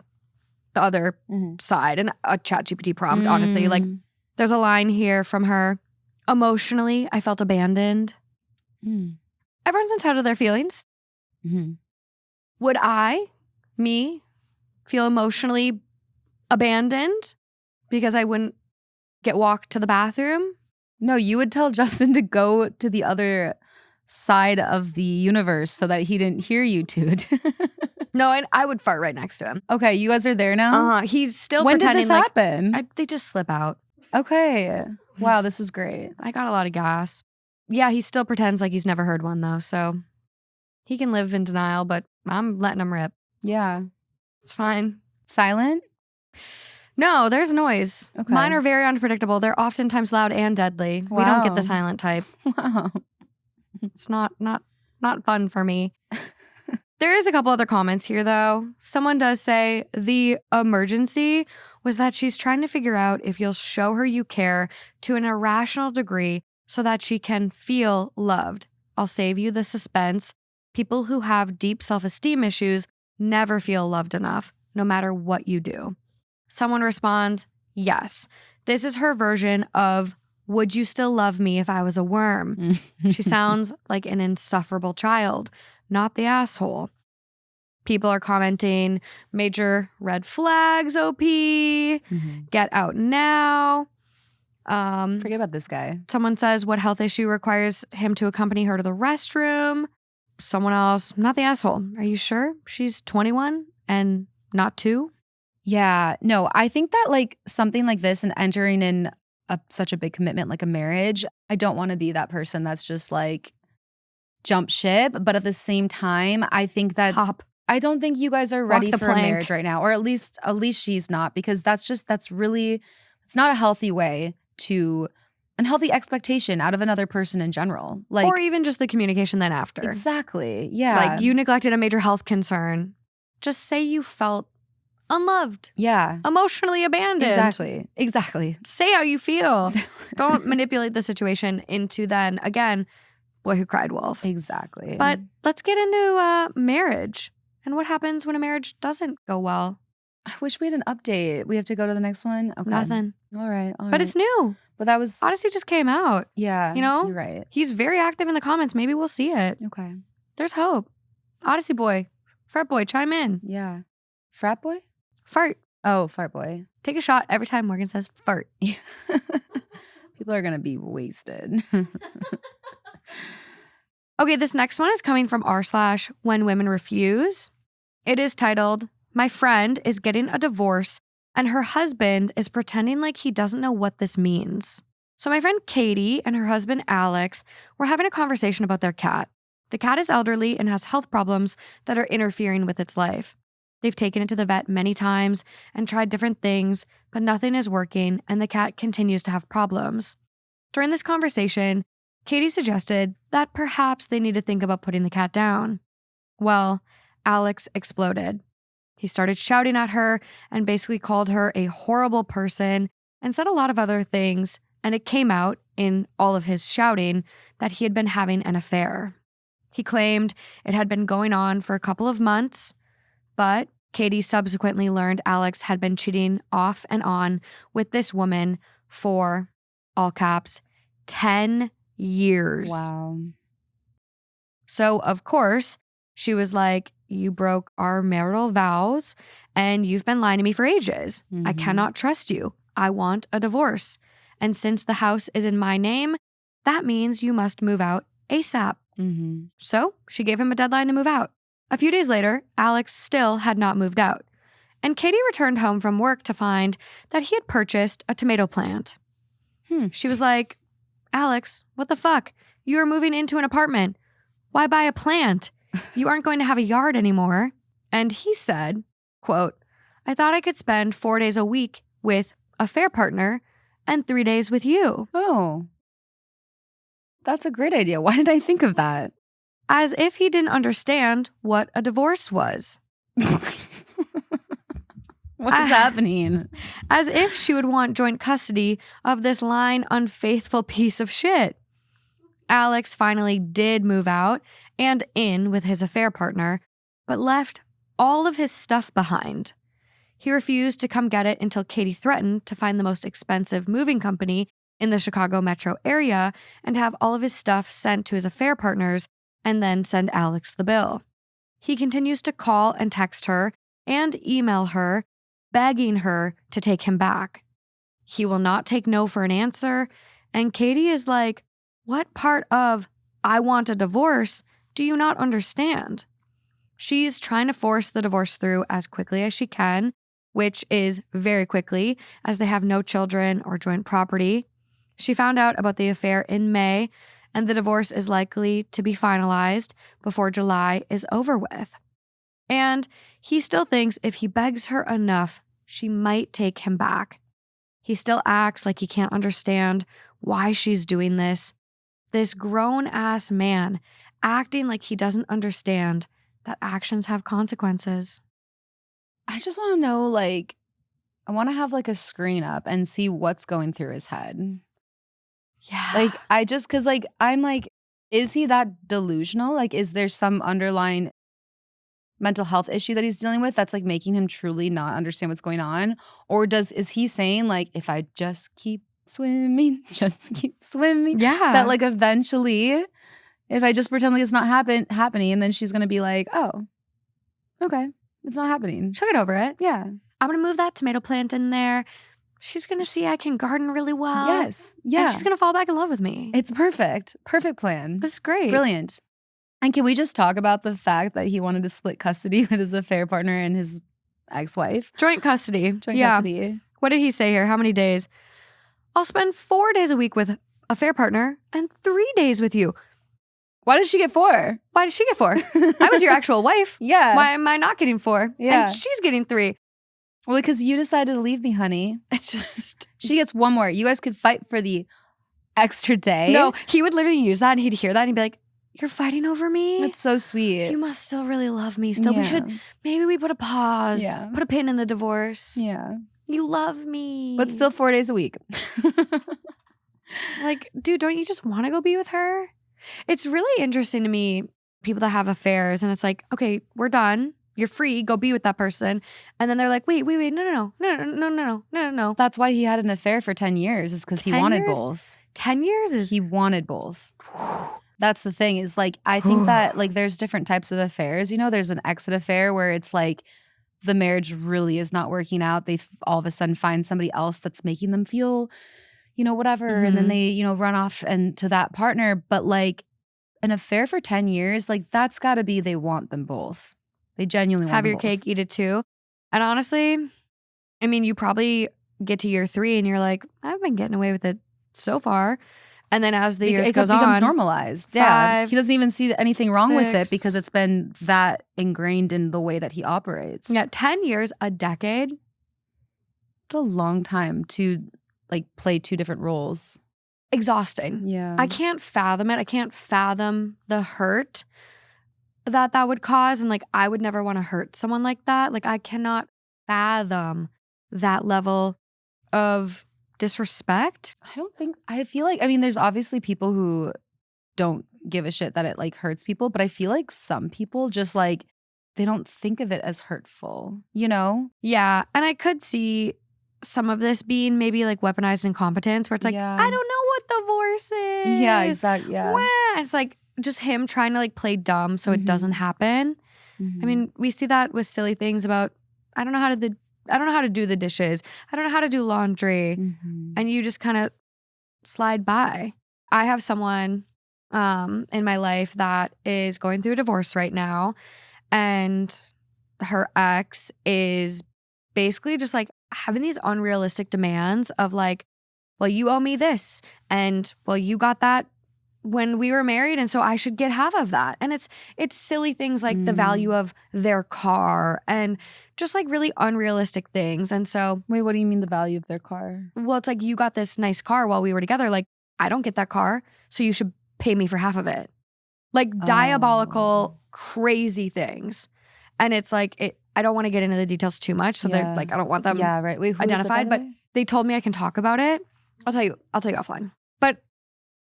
the other side and a ChatGPT prompt, honestly. Like, there's a line here from her. Emotionally, I felt abandoned. Everyone's entitled to their feelings. Would me, feel emotionally abandoned because I wouldn't get walked to the bathroom? No, you would tell Justin to go to the other side of the universe so that he didn't hear you toot. No, I would fart right next to him. Okay, you guys are there now? He's still when pretending did this happen? They just slip out. Okay. Wow, this is great. I got a lot of gas. Yeah, he still pretends like he's never heard one though, so he can live in denial, but I'm letting him rip. Yeah. It's fine. Silent? No, there's noise. Okay. Mine are very unpredictable. They're oftentimes loud and deadly. Wow. We don't get the silent type. Wow. It's not fun for me. There is a couple other comments here, though. Someone does say the emergency was that she's trying to figure out if you'll show her you care to an irrational degree so that she can feel loved. I'll save you the suspense. People who have deep self-esteem issues never feel loved enough, no matter what you do. Someone responds, yes. This is her version of, would you still love me if I was a worm? She sounds like an insufferable child, not the asshole. People are commenting, major red flags, OP, get out now. Forget about this guy. Someone says, what health issue requires him to accompany her to the restroom? Someone else, not the asshole. Are you sure she's 21 and not 2? Yeah. No, I think that like something like this and entering in such a big commitment like a marriage, I don't want to be that person that's just like jump ship. But at the same time, I think that I don't think you guys are ready for a marriage right now, or at least she's not, because it's not a healthy way to unhealthy expectation out of another person in general. Like, or even just the communication then after. Exactly. Yeah. Like you neglected a major health concern. Just say you felt unloved. Yeah. Emotionally abandoned. Exactly. Say how you feel. Don't manipulate the situation into then, again, boy who cried wolf. Exactly. But let's get into marriage and what happens when a marriage doesn't go well. I wish we had an update. We have to go to the next one? Okay. Nothing. All right. But it's new. But that was... Odyssey just came out. Yeah. You know? You're right. He's very active in the comments. Maybe we'll see it. Okay. There's hope. Odyssey boy. Fart boy, chime in. Yeah. Frat boy? Fart. Oh, fart boy. Take a shot every time Morgan says fart. People are going to be wasted. Okay, this next one is coming from r/When Women Refuse. It is titled, My friend is getting a divorce and her husband is pretending like he doesn't know what this means. So my friend Katie and her husband Alex were having a conversation about their cat. The cat is elderly and has health problems that are interfering with its life. They've taken it to the vet many times and tried different things, but nothing is working and the cat continues to have problems. During this conversation, Katie suggested that perhaps they need to think about putting the cat down. Well, Alex exploded. He started shouting at her and basically called her a horrible person and said a lot of other things, and it came out in all of his shouting that he had been having an affair. He claimed it had been going on for a couple of months, but Katie subsequently learned Alex had been cheating off and on with this woman for, all caps, 10 years. Wow. So, of course, she was like, you broke our marital vows and you've been lying to me for ages. Mm-hmm. I cannot trust you. I want a divorce. And since the house is in my name, that means you must move out ASAP. Mm-hmm. So she gave him a deadline to move out. A few days later, Alex still had not moved out. And Katie returned home from work to find that he had purchased a tomato plant. She was like, Alex, what the fuck? You are moving into an apartment. Why buy a plant? You aren't going to have a yard anymore. And he said, quote, I thought I could spend 4 days a week with a fair partner and 3 days with you. Oh, that's a great idea. Why did I think of that? As if he didn't understand what a divorce was. What is happening? As if she would want joint custody of this lying, unfaithful piece of shit. Alex finally did move out and in with his affair partner, but left all of his stuff behind. He refused to come get it until Katie threatened to find the most expensive moving company in the Chicago metro area and have all of his stuff sent to his affair partners and then send Alex the bill. He continues to call and text her and email her, begging her to take him back. He will not take no for an answer, and Katie is like, what part of I want a divorce do you not understand? She's trying to force the divorce through as quickly as she can, which is very quickly, as they have no children or joint property. She found out about the affair in May, and the divorce is likely to be finalized before July is over with. And he still thinks if he begs her enough, she might take him back. He still acts like he can't understand why she's doing this. This grown-ass man acting like he doesn't understand that actions have consequences. I just want to know, like, I want to have like a screen up and see what's going through his head. Yeah. Like, because like, I'm like, is he that delusional? Like, is there some underlying mental health issue that he's dealing with that's like making him truly not understand what's going on? Or is he saying like, if I just keep swimming, Yeah. that like eventually, if I just pretend like it's not happening, and then she's going to be like, oh, okay, it's not happening. She'll get over it. Yeah. I'm going to move that tomato plant in there. She's going to see I can garden really well. Yes. Yeah. And she's going to fall back in love with me. It's perfect. Perfect plan. This is great. Brilliant. And can we just talk about the fact that he wanted to split custody with his affair partner and his ex-wife? Joint custody. Joint custody. What did he say here? How many days? I'll spend 4 days a week with a fair partner and 3 days with you. Why did she get 4? Why did she get 4? I was your actual wife. Yeah. Why am I not getting 4? Yeah. And she's getting 3. Well, because you decided to leave me, honey. It's just... She gets 1 more. You guys could fight for the extra day. No, he would literally use that and he'd hear that and he'd be like, you're fighting over me? That's so sweet. You must still really love me. Still, we should... Maybe we put a pause. Yeah. Put a pin in the divorce. Yeah. You love me. But still 4 days a week. Like, dude, don't you just want to go be with her? It's really interesting to me, people that have affairs, and it's like, okay, we're done. You're free. Go be with that person. And then they're like, wait, no. That's why he had an affair for 10 years, is because he wanted both. 10 years is... He wanted both. That's the thing, is like, I think that like there's different types of affairs. You know, there's an exit affair where it's like the marriage really is not working out. They all of a sudden find somebody else that's making them feel, you know, whatever. Mm-hmm. And then they, you know, run off and to that partner. But like an affair for 10 years, like that's got to be they want them both. They genuinely want have them your both. cake, eat it too. And honestly, I mean, you probably get to year 3 and you're like, I've been getting away with it so far. And then as the years goes on, it becomes normalized. Yeah, he doesn't even see anything wrong with it because it's been that ingrained in the way that he operates. Yeah, 10 years, a decade. It's a long time to like play 2 different roles. Exhausting. Yeah, I can't fathom it. I can't fathom the hurt that would cause, and like I would never want to hurt someone like that. Like I cannot fathom that level of disrespect. I feel like, I mean, there's obviously people who don't give a shit that it like hurts people, but I feel like some people just like, they don't think of it as hurtful, you know? Yeah. And I could see some of this being maybe like weaponized incompetence where it's like, I don't know what divorce is. Yeah, exactly. Yeah. Wah. It's like just him trying to like play dumb so it doesn't happen. I mean, we see that with silly things about, I don't know how to do the dishes. I don't know how to do laundry. And you just kind of slide by. I have someone in my life that is going through a divorce right now. And her ex is basically just like having these unrealistic demands of like, well, you owe me this. And well, you got that when we were married, and so I should get half of that. And it's silly things like the value of their car and just like really unrealistic things. And so, wait, what do you mean the value of their car? Well, it's like, you got this nice car while we were together. Like, I don't get that car, so you should pay me for half of it. Like diabolical, crazy things. And it's like, I don't want to get into the details too much. So they're like, I don't want them Wait, identified, but they told me I can talk about it. I'll tell you offline. But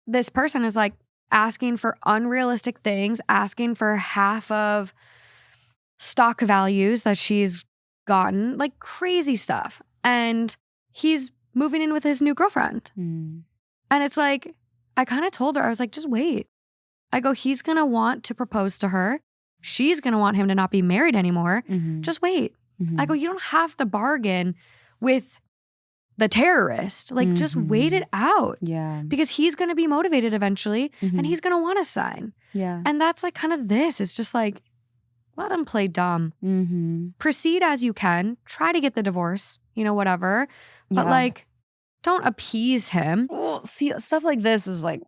this person is like asking for unrealistic things, asking for half of stock values that she's gotten, like crazy stuff. And he's moving in with his new girlfriend. And it's like, I kind of told her, I was like, just wait. I go, he's going to want to propose to her. She's going to want him to not be married anymore. Just wait. I go, you don't have to bargain with the terrorist. Like, just wait it out. Yeah. Because he's going to be motivated eventually and he's going to want to sign. Yeah. And that's like kind of this. It's just like, let him play dumb. Proceed as you can. Try to get the divorce, you know, whatever. But like, don't appease him. Well, see, stuff like this is like,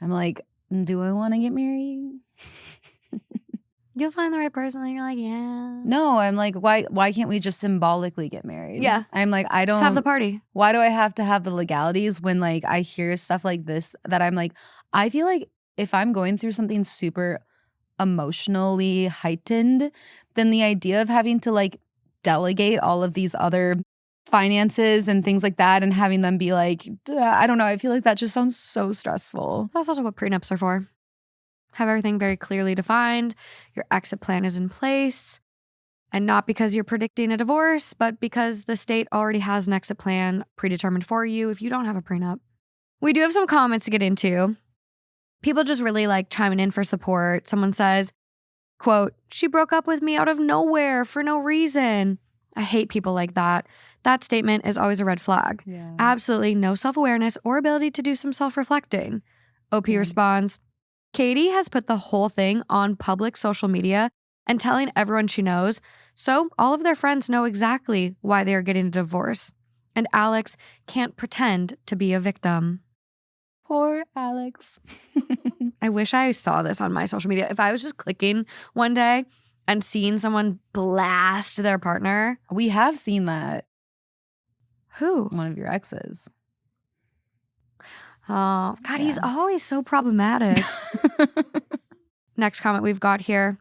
I'm like, do I want to get married? You'll find the right person and you're like, yeah. No, I'm like, why can't we just symbolically get married? Yeah. I'm like, I don't. Just have the party. Why do I have to have the legalities when like I hear stuff like this that I'm like, I feel like if I'm going through something super emotionally heightened, then the idea of having to like delegate all of these other finances and things like that and having them be like, I don't know, I feel like that just sounds so stressful. That's also what prenups are for. Have everything very clearly defined. Your exit plan is in place. And not because you're predicting a divorce, but because the state already has an exit plan predetermined for you if you don't have a prenup. We do have some comments to get into. People just really like chiming in for support. Someone says, quote, she broke up with me out of nowhere for no reason. I hate people like that. That statement is always a red flag. Yeah. Absolutely no self-awareness or ability to do some self-reflecting. OP responds, Katie has put the whole thing on public social media and telling everyone she knows, so all of their friends know exactly why they are getting a divorce. And Alex can't pretend to be a victim. Poor Alex. I wish I saw this on my social media. If I was just clicking one day and seeing someone blast their partner. We have seen that. Who? One of your exes. Oh, God, he's always so problematic. Next comment we've got here.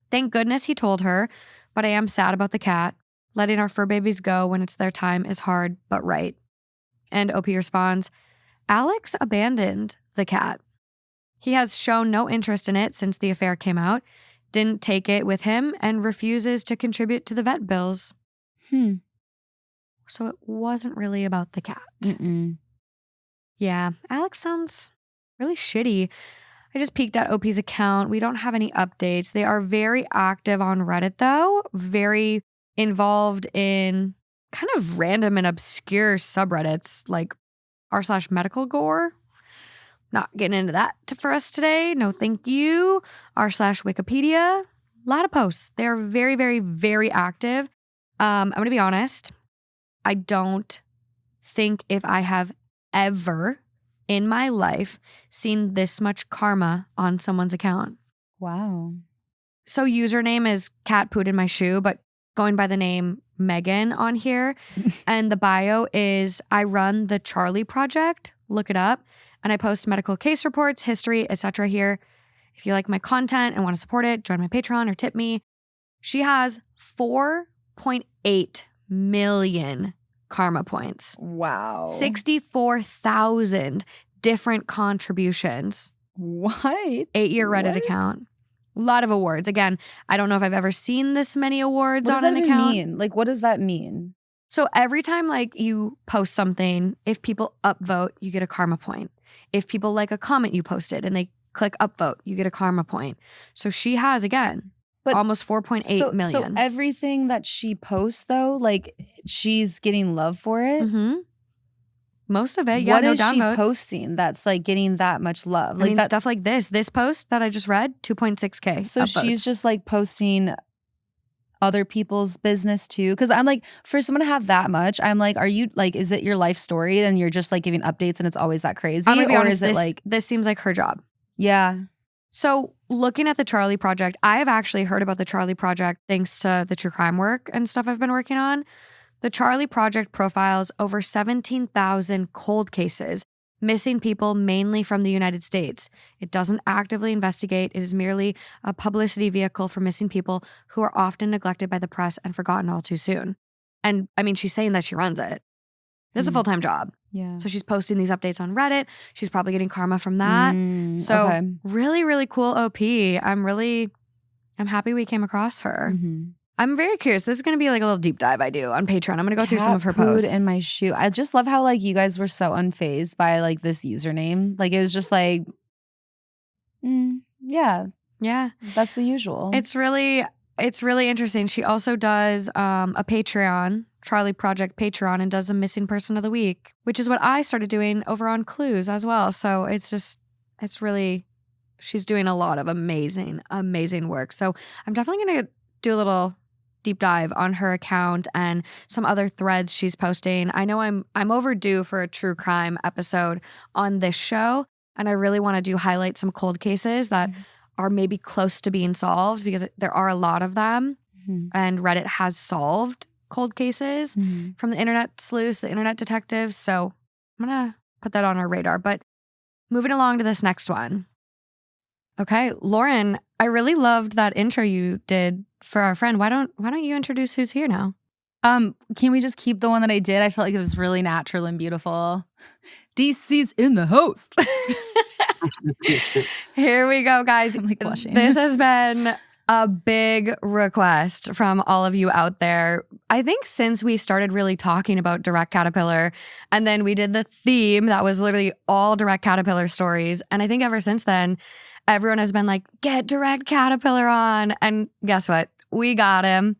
Thank goodness he told her, but I am sad about the cat. Letting our fur babies go when it's their time is hard, but right. And OP responds, Alex abandoned the cat. He has shown no interest in it since the affair came out, didn't take it with him, and refuses to contribute to the vet bills. So it wasn't really about the cat. Yeah, Alex sounds really shitty. I just peeked at OP's account. We don't have any updates. They are very active on Reddit, though. Very involved in kind of random and obscure subreddits like r/medical gore. Not getting into that for us today. No, thank you. r/Wikipedia. A lot of posts. They're very, very, very active. I'm going to be honest. I don't think if I have ever in my life seen this much karma on someone's account. Wow. So username is cat pooed in my shoe, but going by the name Megan on here. And the bio is I run the Charlie Project. Look it up. And I post medical case reports, history, etc. here. If you like my content and want to support it, join my Patreon or tip me. She has 4.8 million karma points. Wow. 64,000 different contributions. What? 8-year Reddit account. A lot of awards. Again, I don't know if I've ever seen this many awards on an account. What does that mean? Like, what does that mean? So every time like you post something, if people upvote, you get a karma point. If people like a comment you posted and they click upvote, you get a karma point. So she has, again, almost 4.8 million. So everything that she posts, though, like she's getting love for it? Most of it, yeah, what no is she downvotes. posting that's like getting that much love? Like I mean, stuff like this. This post that I just read, 2.6K. So upvotes. she's just like posting other people's business too? Because I'm like, for someone to have that much, I'm like, are you like, is it your life story and you're just like giving updates and it's always that crazy? I'm gonna be honest, is it like this seems like her job? Yeah. So looking at the Charlie Project, I have actually heard about the Charlie Project thanks to the true crime work and stuff I've been working on. The Charlie Project profiles over 17,000 cold cases, missing people mainly from the United States. It doesn't actively investigate. It is merely a publicity vehicle for missing people who are often neglected by the press and forgotten all too soon. And I mean, she's saying that she runs it. This is a full-time job. Yeah. So she's posting these updates on Reddit. She's probably getting karma from that. So really, really cool OP. I'm happy we came across her. I'm very curious. This is going to be like a little deep dive I do on Patreon. I'm going to go through some of her posts. In my shoe. I just love how like you guys were so unfazed by like this username. Like it was just like, yeah, that's the usual. It's really interesting. She also does a Patreon, Charlie Project Patreon, and does a missing person of the week, which is what I started doing over on Clues as well. So she's doing a lot of amazing, amazing work. So I'm definitely going to do a little deep dive on her account and some other threads she's posting. I know I'm overdue for a true crime episode on this show, and I really want to highlight some cold cases that are maybe close to being solved because there are a lot of them, and Reddit has solved cold cases from the internet sleuths, the internet detectives. So I'm gonna put that on our radar. But moving along to this next one. Okay, Lauren, I really loved that intro you did for our friend. Why don't you introduce who's here now? Can we just keep the one that I did? I felt like it was really natural and beautiful. DC's in the host. Here we go, guys. I'm like blushing. This has been a big request from all of you out there. I think since we started really talking about Direct Caterpillar, and then we did the theme that was literally all Direct Caterpillar stories. And I think ever since then, everyone has been like, get Direct Caterpillar on. And guess what? We got him.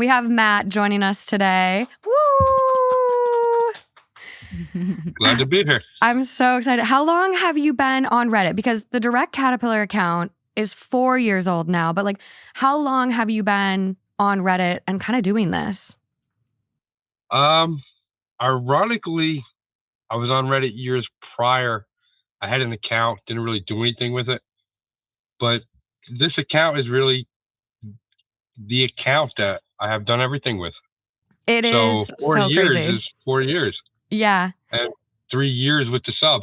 We have Matt joining us today. Woo! Glad to be here. I'm so excited. How long have you been on Reddit? Because the Direct Caterpillar account is 4 years old now, but like, how long have you been on Reddit and kind of doing this? Ironically, I was on Reddit years prior. I had an account, didn't really do anything with it. But this account is really the account that I have done everything with. It is So 4 so years crazy. is 4 years. Yeah. And 3 years with the sub.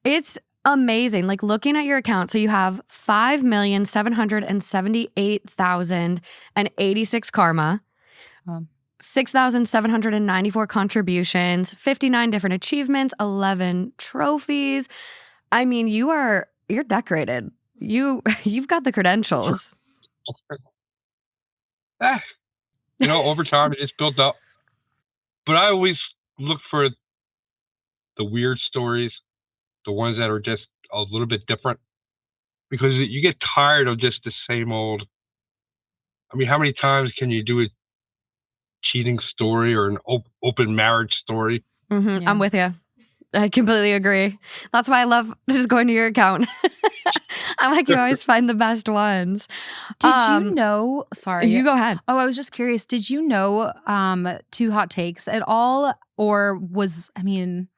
It's amazing. Like looking at your account, so you have 5,778,086 karma, 6,794 contributions, 59 different achievements, 11 trophies. I mean, you're decorated. You've got the credentials. Over time it just built up. But I always look for the weird stories, the ones that are just a little bit different, because you get tired of just the same old. I mean, how many times can you do a cheating story or an open marriage story? Mm-hmm. Yeah. I'm with you. I completely agree. That's why I love just going to your account. I'm like, you always find the best ones. Did you know? Sorry. You go ahead. Oh, I was just curious. Did you know Two Hot Takes at all? Or I'm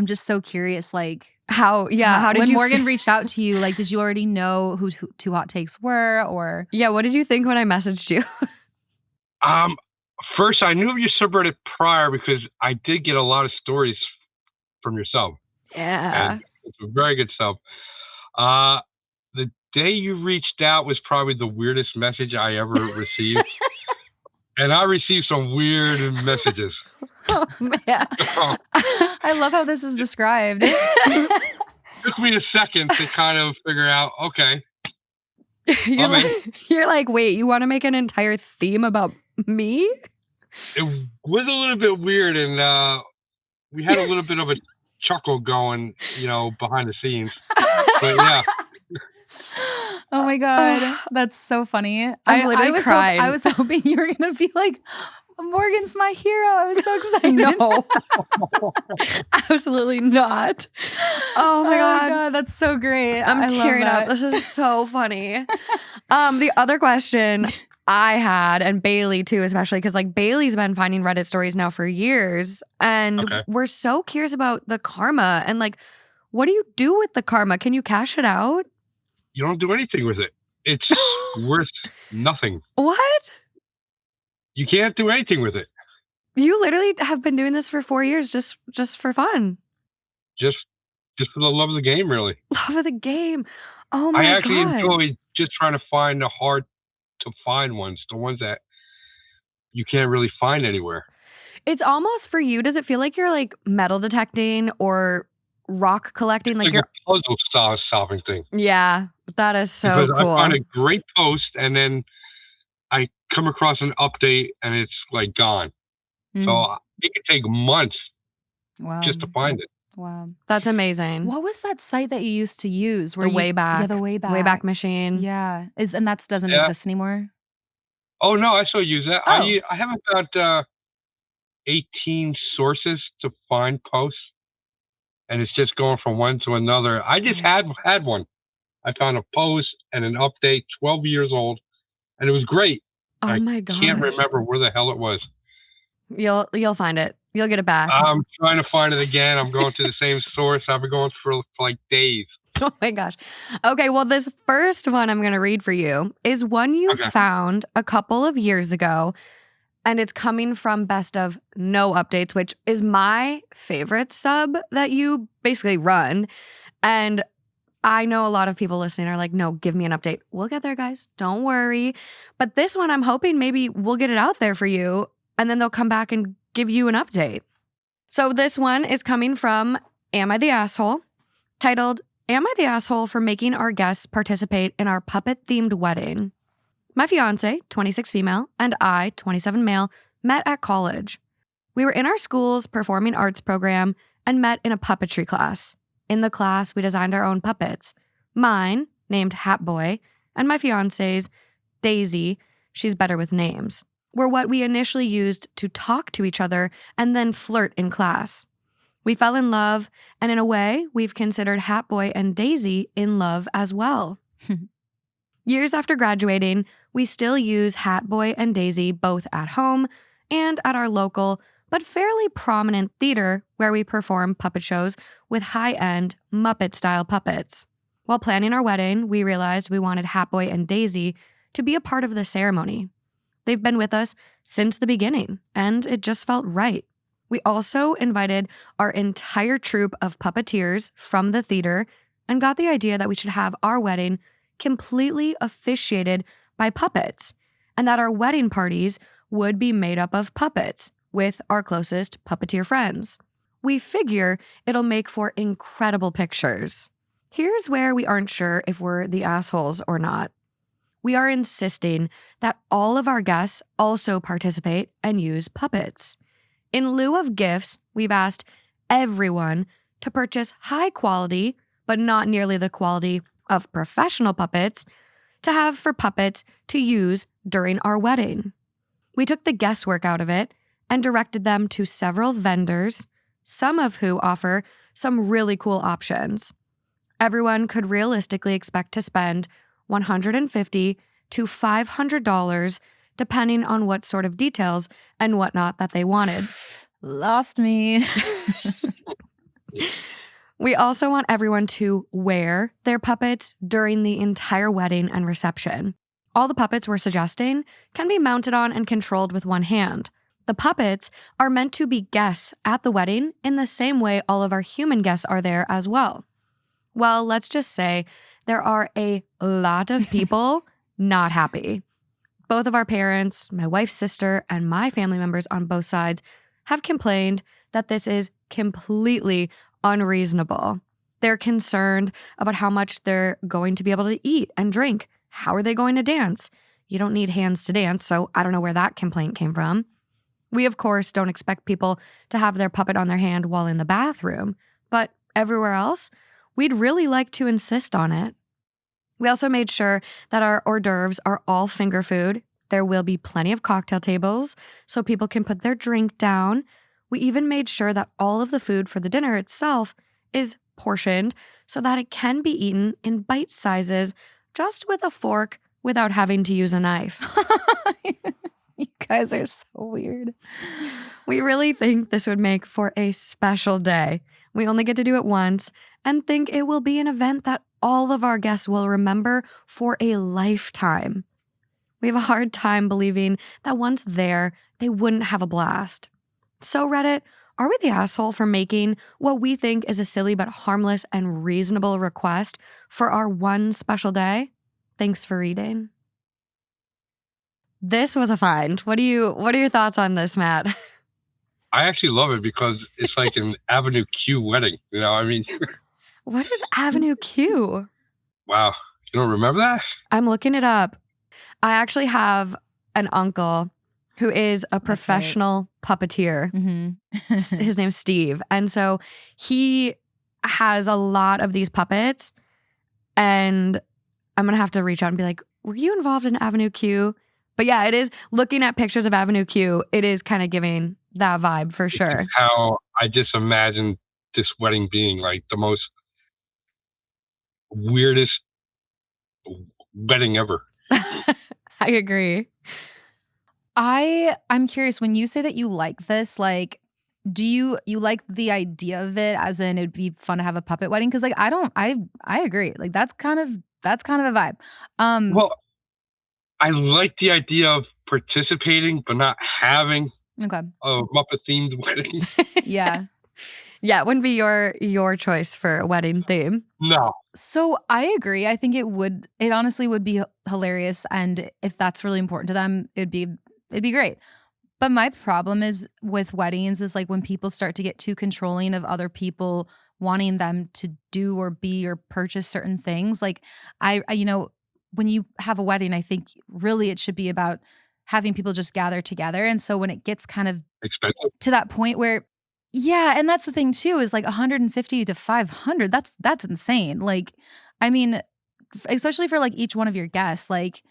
just so curious, like how did when you Morgan reached out to you, like, did you already know who Two Hot Takes were? Or what did you think when I messaged you? First, I knew of your subreddit prior because I did get a lot of stories from your sub. Yeah. And it's a very good sub. The day you reached out was probably the weirdest message I ever received. And I received some weird messages. Oh, man. I love how this is described. It took me a second to kind of figure out, okay. You're like, wait, you want to make an entire theme about me? It was a little bit weird, and we had a little bit of a chuckle going, behind the scenes. But yeah. Oh my God. That's so funny. I literally cried. I was hoping you were going to be like, Morgan's my hero. I was so excited. No. Absolutely not. Oh my God. That's so great. I'm tearing up. This is so funny. The other question I had, and Bailey too, especially because like Bailey's been finding Reddit stories now for years, and we're so curious about the karma and like, what do you do with the karma? Can you cash it out? You don't do anything with it. It's worth nothing. What? You can't do anything with it. You literally have been doing this for 4 years just for fun. Just for the love of the game, really. Love of the game. Oh my God. I actually enjoy just trying to find the hard to find ones, the ones that you can't really find anywhere. It's almost for you. Does it feel like you're like metal detecting or rock collecting? Like you're a puzzle solving thing. Yeah, that is so because cool. I find a great post and then I come across an update and it's like gone. So it could take months just to find it. Wow. That's amazing. What was that site that you used to use? The Wayback. Yeah, the Wayback. Wayback machine. Yeah. And that doesn't exist anymore? Oh, no, I still use that. Oh. I have about 18 sources to find posts. And it's just going from one to another. I just had one. I found a post and an update, 12 years old. And it was great. Oh my gosh. I can't remember where the hell it was. You'll find it. You'll get it back. I'm trying to find it again. I'm going to the same source. I've been going for like days. Oh my gosh. Okay, well, this first one I'm going to read for you is one you found a couple of years ago, and it's coming from Best of No Updates, which is my favorite sub that you basically run. And I know a lot of people listening are like, no, give me an update. We'll get there, guys. Don't worry. But this one, I'm hoping maybe we'll get it out there for you, and then they'll come back and give you an update. So this one is coming from Am I the Asshole? Titled, Am I the Asshole for making our guests participate in our puppet-themed wedding? My fiancé, 26 female, and I, 27 male, met at college. We were in our school's performing arts program and met in a puppetry class. In the class, we designed our own puppets. Mine, named Hat Boy, and my fiancé's, Daisy, she's better with names. were what we initially used to talk to each other and then flirt in class. We fell in love, and in a way, we've considered Hat Boy and Daisy in love as well. Years after graduating, we still use Hat Boy and Daisy both at home and at our local, but fairly prominent theater where we perform puppet shows with high-end Muppet-style puppets. While planning our wedding, we realized we wanted Hat Boy and Daisy to be a part of the ceremony. They've been with us since the beginning, and it just felt right. We also invited our entire troupe of puppeteers from the theater and got the idea that we should have our wedding completely officiated by puppets, and that our wedding parties would be made up of puppets with our closest puppeteer friends. We figure it'll make for incredible pictures. Here's where we aren't sure if we're the assholes or not. We are insisting that all of our guests also participate and use puppets. In lieu of gifts, we've asked everyone to purchase high quality, but not nearly the quality of professional puppets, to have for puppets to use during our wedding. We took the guesswork out of it and directed them to several vendors, some of who offer some really cool options. Everyone could realistically expect to spend $150 to $500 depending on what sort of details and whatnot that they wanted. Lost me. We also want everyone to wear their puppets during the entire wedding and reception. All the puppets we're suggesting can be mounted on and controlled with one hand. The puppets are meant to be guests at the wedding in the same way all of our human guests are there as well. Well, let's just say there are a lot of people not happy. Both of our parents, my wife's sister, and my family members on both sides have complained that this is completely unreasonable. They're concerned about how much they're going to be able to eat and drink. How are they going to dance? You don't need hands to dance, so I don't know where that complaint came from. We, of course, don't expect people to have their puppet on their hand while in the bathroom, but everywhere else, we'd really like to insist on it. We also made sure that our hors d'oeuvres are all finger food. There will be plenty of cocktail tables so people can put their drink down. We even made sure that all of the food for the dinner itself is portioned so that it can be eaten in bite sizes just with a fork without having to use a knife. You guys are so weird. We really think this would make for a special day. We only get to do it once and think it will be an event that all of our guests will remember for a lifetime. We have a hard time believing that once there, they wouldn't have a blast. So Reddit, are we the asshole for making what we think is a silly but harmless and reasonable request for our one special day? Thanks for reading. This was a find. What are your thoughts on this, Matt? I actually love it because it's like an Avenue Q wedding. You know, I mean, What is Avenue Q? wow. You don't remember that? I'm looking it up. I actually have an uncle who is a professional puppeteer. Mm-hmm. His name's Steve. And so he has a lot of these puppets. And I'm going to have to reach out and be like, were you involved in Avenue Q? But yeah, it is, looking at pictures of Avenue Q, it is kind of giving that vibe for sure. How I just imagined this wedding being like the most weirdest wedding ever. I agree. I'm curious, when you say that you like this, like, do you like the idea of it, as in it'd be fun to have a puppet wedding? Because like I agree. Like that's kind of a vibe. Well, I like the idea of participating but not having a Muppet themed wedding. Yeah. Yeah, it wouldn't be your choice for a wedding theme. No. So I agree. I think it honestly would be hilarious, and if that's really important to them, it'd be great. But my problem is with weddings is like when people start to get too controlling of other people wanting them to do or be or purchase certain things. Like I when you have a wedding, I think really it should be about having people just gather together. And so when it gets kind of Expensive. to that point where, yeah, and that's the thing too, is like 150 to 500. That's insane. Like, I mean, especially for like each one of your guests, like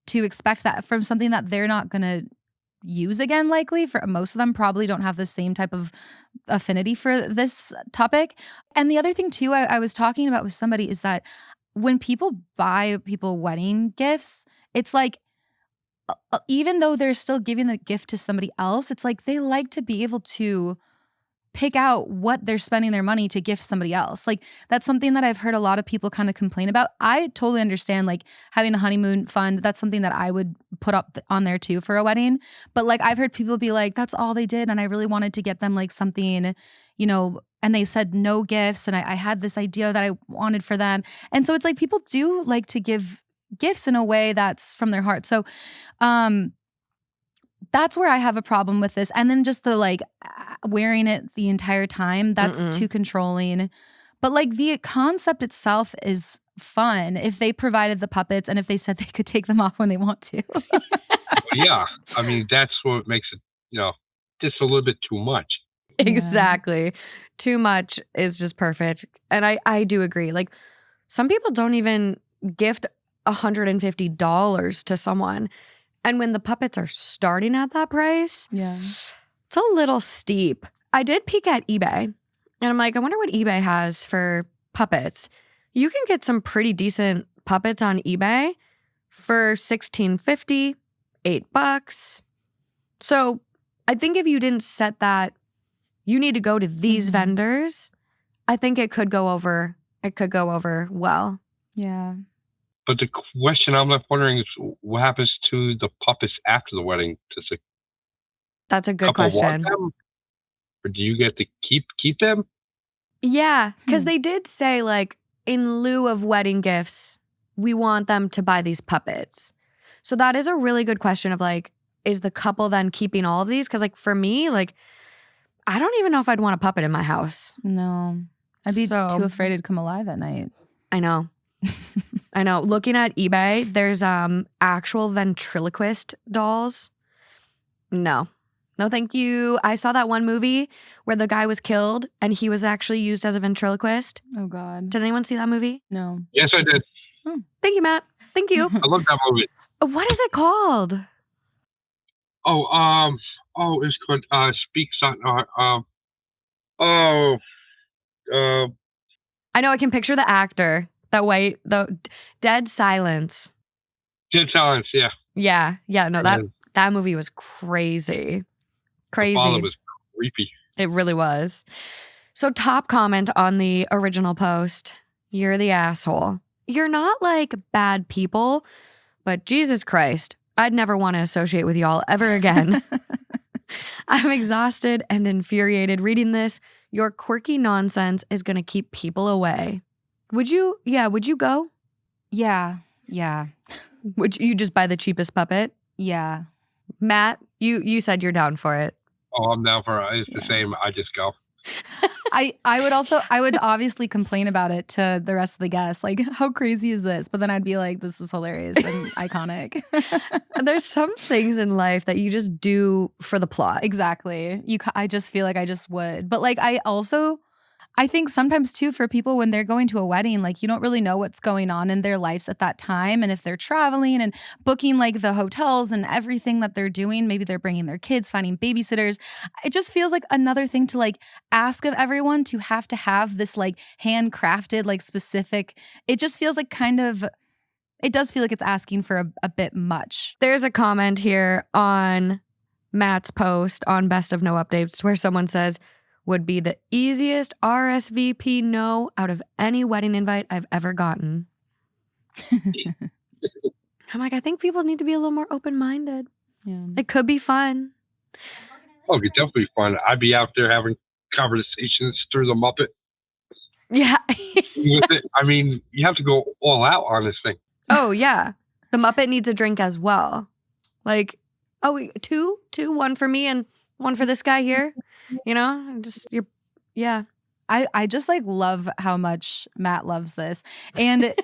to expect that from something that they're not gonna use again, likely. For most of them probably don't have the same type of affinity for this topic. And the other thing too, I was talking about with somebody is that when people buy people wedding gifts, it's like, even though they're still giving the gift to somebody else, it's like they like to be able to pick out what they're spending their money to gift somebody else. Like that's something that I've heard a lot of people kind of complain about. I totally understand like having a honeymoon fund. That's something that I would put up on there too for a wedding. But like I've heard people be like, that's all they did. And I really wanted to get them like something, you know, and they said no gifts. And I had this idea that I wanted for them. And so it's like people do like to give gifts in a way that's from their heart. So that's where I have a problem with this. And then just the like wearing it the entire time, that's too controlling. But like the concept itself is fun if they provided the puppets and if they said they could take them off when they want to. Yeah. I mean, that's what makes it, you know, just a little bit too much. Exactly. Too much is just perfect. And I do agree. Like some people don't even gift $150 to someone. And when the puppets are starting at that price, it's a little steep. I did peek at eBay and I'm like, I wonder what eBay has for puppets. You can get some pretty decent puppets on eBay for $16.50, $8. So I think if you didn't set that, you need to go to these vendors, I think it could go over. It could go over well. Yeah. But the question I'm left wondering is what happens to the puppets after the wedding? Does a That's a good couple want question. them? Or do you get to keep them? Yeah, because they did say like in lieu of wedding gifts, we want them to buy these puppets. So that is a really good question of like, is the couple then keeping all of these? Because like for me, like I don't even know if I'd want a puppet in my house. No. I'd be too afraid it'd come alive at night. I know. I know. Looking at eBay, there's actual ventriloquist dolls. No, thank you. I saw that one movie where the guy was killed and he was actually used as a ventriloquist. Oh God. Did anyone see that movie? No. Yes, I did. Thank you, Matt. Thank you. I love that movie. What is it called? It's called Speak Son. I know. I can picture the actor. The Dead Silence. Dead Silence. Yeah. Yeah. No, that movie was crazy. The father was creepy. It really was. So top comment on the original post. You're the asshole. You're not like bad people, but Jesus Christ, I'd never want to associate with y'all ever again. I'm exhausted and infuriated reading this. Your quirky nonsense is going to keep people away. Would you go? Yeah. Would you just buy the cheapest puppet? Yeah. Matt, you said you're down for it. Oh, I'm down for it. It's the same. I just go. I would obviously complain about it to the rest of the guests. Like, how crazy is this? But then I'd be like, this is hilarious and iconic. There's some things in life that you just do for the plot. Exactly. I just feel like I just would. But like, I think sometimes too for people when they're going to a wedding, like you don't really know what's going on in their lives at that time. And if they're traveling and booking like the hotels and everything that they're doing, maybe they're bringing their kids, finding babysitters. It just feels like another thing to like ask of everyone to have this like handcrafted, like specific, it just feels like it does feel like it's asking for a bit much. There's a comment here on Matt's post on Best of No Updates where someone says, would be the easiest RSVP no out of any wedding invite I've ever gotten. I'm like, I think people need to be a little more open-minded. Yeah. It could be fun. Oh, it'd definitely fun. I'd be out there having conversations through the Muppet. Yeah. With it. I mean, you have to go all out on this thing. Oh, yeah. The Muppet needs a drink as well. Like, two, one for me and one for this guy here. You know, yeah. I just like love how much Matt loves this. And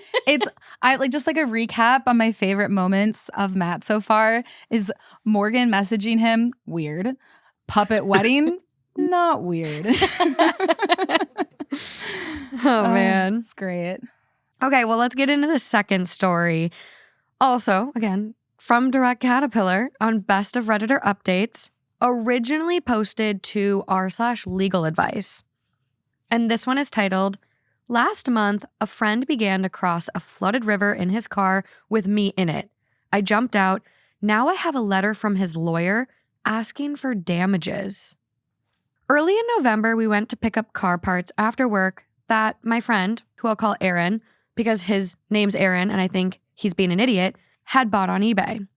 I like just like a recap on my favorite moments of Matt so far is Morgan messaging him, weird. Puppet wedding, not weird. Oh man. It's great. Okay, well, let's get into the second story. Also, again, from Direct Caterpillar on Best of Redditor Updates, originally posted to r/legal advice. And this one is titled, Last month, a friend began to cross a flooded river in his car with me in it. I jumped out. Now I have a letter from his lawyer asking for damages. Early in November, we went to pick up car parts after work that my friend, who I'll call Aaron, because his name's Aaron and I think he's being an idiot, had bought on eBay.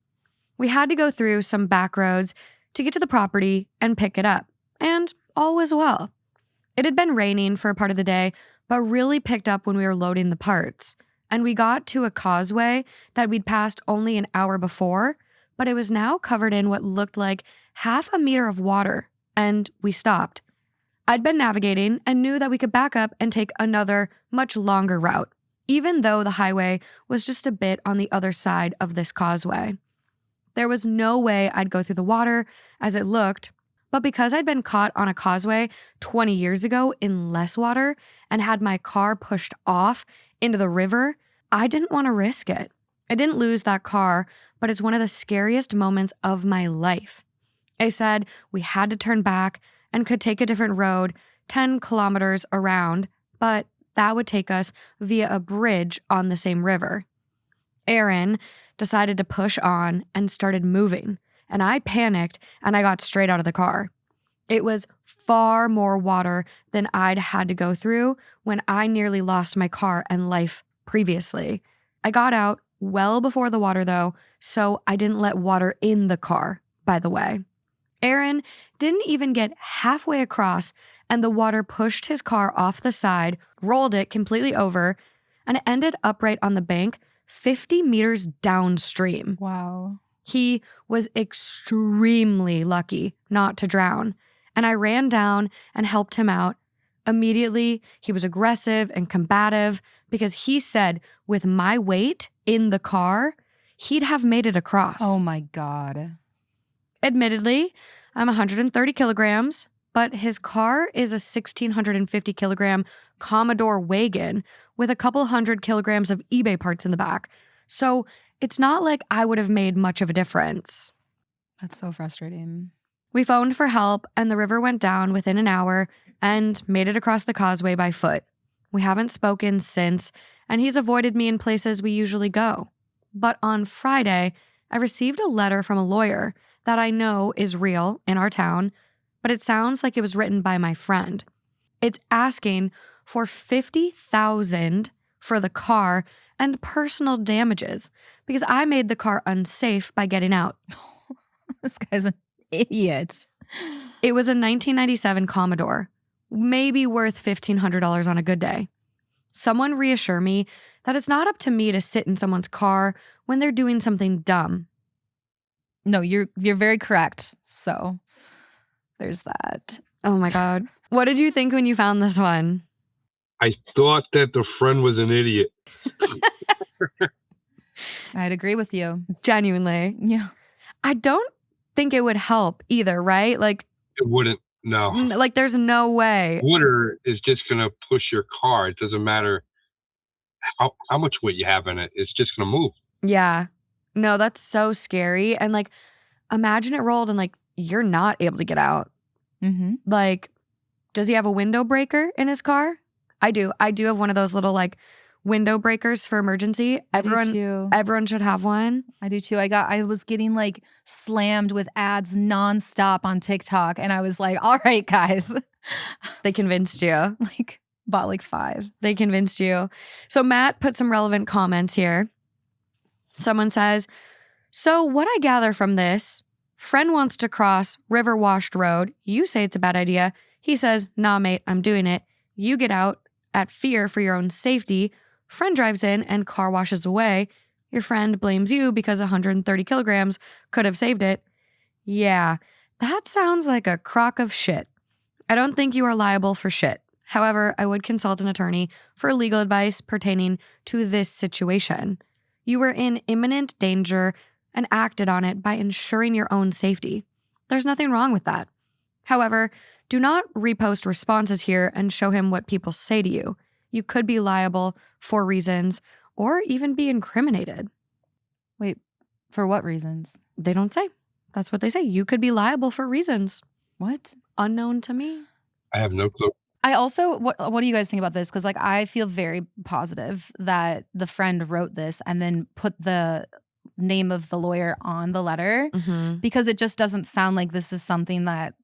We had to go through some back roads to get to the property and pick it up, and all was well. It had been raining for a part of the day, but really picked up when we were loading the parts, and we got to a causeway that we'd passed only an hour before, but it was now covered in what looked like half a meter of water, and we stopped. I'd been navigating and knew that we could back up and take another, much longer route, even though the highway was just a bit on the other side of this causeway. There was no way I'd go through the water as it looked, but because I'd been caught on a causeway 20 years ago in less water and had my car pushed off into the river, I didn't want to risk it. I didn't lose that car, but it's one of the scariest moments of my life. I said we had to turn back and could take a different road 10 kilometers around, but that would take us via a bridge on the same river. Aaron decided to push on and started moving, and I panicked and I got straight out of the car. It was far more water than I'd had to go through when I nearly lost my car and life previously. I got out well before the water though, so I didn't let water in the car, by the way. Aaron didn't even get halfway across and the water pushed his car off the side, rolled it completely over, and it ended upright on the bank 50 meters downstream. Wow. He was extremely lucky not to drown, and I ran down and helped him out. Immediately, he was aggressive and combative because he said with my weight in the car, he'd have made it across. Oh my God. Admittedly, I'm 130 kilograms, but his car is a 1,650 kilogram Commodore wagon with a couple hundred kilograms of eBay parts in the back. So it's not like I would have made much of a difference. That's so frustrating. We phoned for help and the river went down within an hour and made it across the causeway by foot. We haven't spoken since, and he's avoided me in places we usually go. But on Friday, I received a letter from a lawyer that I know is real in our town, but it sounds like it was written by my friend. It's asking for $50,000 for the car and personal damages because I made the car unsafe by getting out. This guy's an idiot. It was a 1997 Commodore, maybe worth $1,500 on a good day. Someone reassure me that it's not up to me to sit in someone's car when they're doing something dumb. No, you're very correct. So there's that. Oh my God. What did you think when you found this one? I thought that the friend was an idiot. I'd agree with you. Genuinely. Yeah. I don't think it would help either, right? Like, It wouldn't. No. like there's no way. Water is just going to push your car. It doesn't matter how much weight you have in it. It's just going to move. Yeah. No, that's so scary. And like, imagine it rolled and like, you're not able to get out. Mm-hmm. Like, does he have a window breaker in his car? I do. I do have one of those little like window breakers for emergency. Everyone should have one. I do too. I was getting like slammed with ads nonstop on TikTok, and I was like, all right, guys. They convinced you. Like, bought like 5. They convinced you. So Matt put some relevant comments here. Someone says, so what I gather from this, friend wants to cross river washed road. You say it's a bad idea. He says, nah, mate, I'm doing it. You get out at fear for your own safety. Friend drives in and car washes away. Your friend blames you because 130 kilograms could have saved it. Yeah, that sounds like a crock of shit. I don't think you are liable for shit. However, I would consult an attorney for legal advice pertaining to this situation. You were in imminent danger and acted on it by ensuring your own safety. There's nothing wrong with that. However, do not repost responses here and show him what people say to you. You could be liable for reasons or even be incriminated. Wait, For what reasons? They don't say. That's what they say. You could be liable for reasons What? unknown to me. I have no clue. I also, what do you guys think about this? Because like I feel very positive that the friend wrote this and then put the name of the lawyer on the letter because it just doesn't sound like this is something that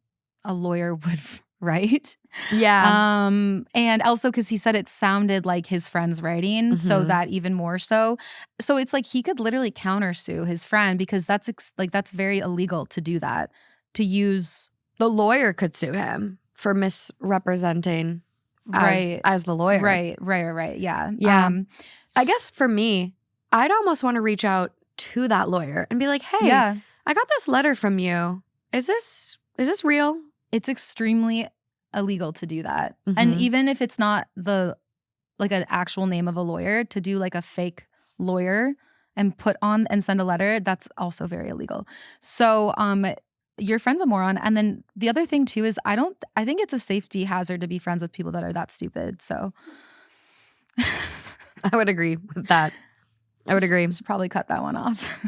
a lawyer would write. Yeah. And also because he said it sounded like his friend's writing, so that even more so. So it's like he could literally countersue his friend because that's that's very illegal to do that. To use The lawyer could sue him for misrepresenting as the lawyer. Right. Yeah. Yeah. I guess for me, I'd almost want to reach out to that lawyer and be like, hey, I got this letter from you. Is this real? It's extremely illegal to do that. And even if it's not an actual name of a lawyer, to do like a fake lawyer and put on and send a letter, that's also very illegal. So your friend's a moron. And then the other thing too is I think it's a safety hazard to be friends with people that are that stupid. So I would agree with that. I would agree. Should probably cut that one off.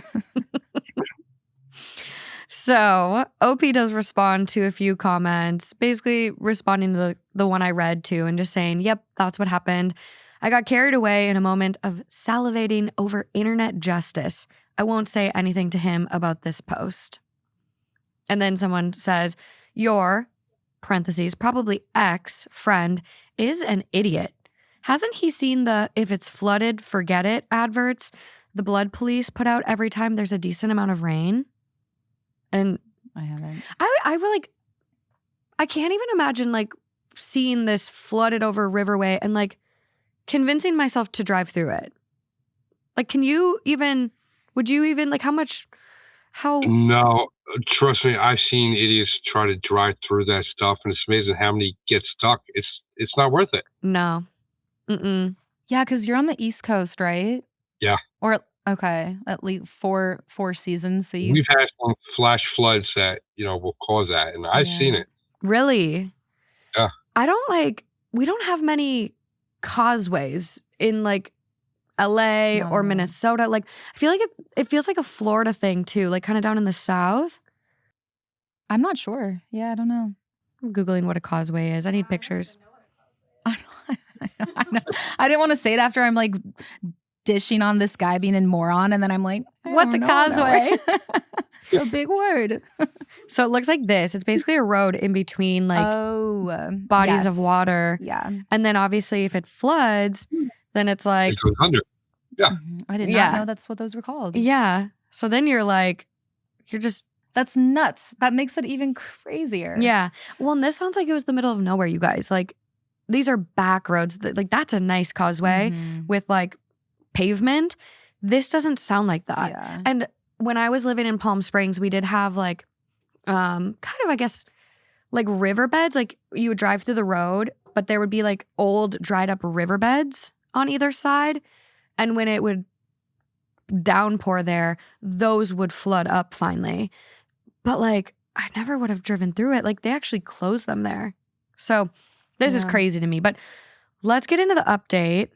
So OP does respond to a few comments, basically responding to the one I read to and just saying, yep, that's what happened. I got carried away in a moment of salivating over internet justice. I won't say anything to him about this post. And then someone says, your, parentheses, probably ex-friend, is an idiot. Hasn't he seen the if it's flooded, forget it adverts the blood police put out every time there's a decent amount of rain? And I haven't. I feel like I can't even imagine like seeing this flooded over Riverway and like convincing myself to drive through it. Like, would you even like how? No, trust me, I've seen idiots try to drive through that stuff, and it's amazing how many get stuck. It's not worth it. No. Mm-mm. Yeah, because you're on the East Coast, right? Yeah. Or okay, at least four seasons. So We've had some flash floods that will cause that, and I've seen it. Really? Yeah. We don't have many causeways in like LA or Minnesota. Like I feel like it feels like a Florida thing too, like kind of down in the South. I'm not sure. Yeah, I don't know. I'm Googling what a causeway is. I need pictures. I know. I didn't want to say it after I'm like dishing on this guy being a moron, and then I'm like, what's a causeway? It's a big word. So it looks like this. It's basically a road in between like bodies of water. Yeah. And then obviously if it floods, then it's like it goes under. Yeah. I did not know that's what those were called. Yeah. So then that's nuts. That makes it even crazier. Yeah. Well, and this sounds like it was the middle of nowhere, you guys. Like these are back roads. Like that's a nice causeway with like pavement. This doesn't sound like that. Yeah. And when I was living in Palm Springs, we did have like kind of, I guess, like riverbeds. Like you would drive through the road, but there would be like old dried up riverbeds on either side. And when it would downpour there, those would flood up finally. But like I never would have driven through it. Like they actually closed them there. So this is crazy to me. But let's get into the update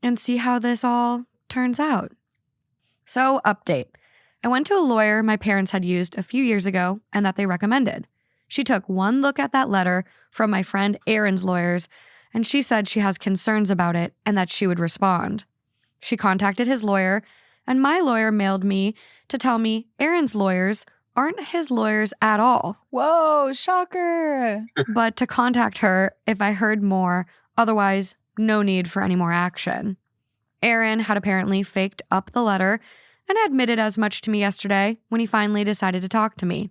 and see how this all turns out. So update. I went to a lawyer my parents had used a few years ago and that they recommended. She took one look at that letter from my friend Aaron's lawyers, and she said she has concerns about it and that she would respond. She contacted his lawyer, and my lawyer mailed me to tell me Aaron's lawyers aren't his lawyers at all. Whoa, shocker. But to contact her if I heard more, otherwise no need for any more action. Aaron had apparently faked up the letter and admitted as much to me yesterday when he finally decided to talk to me.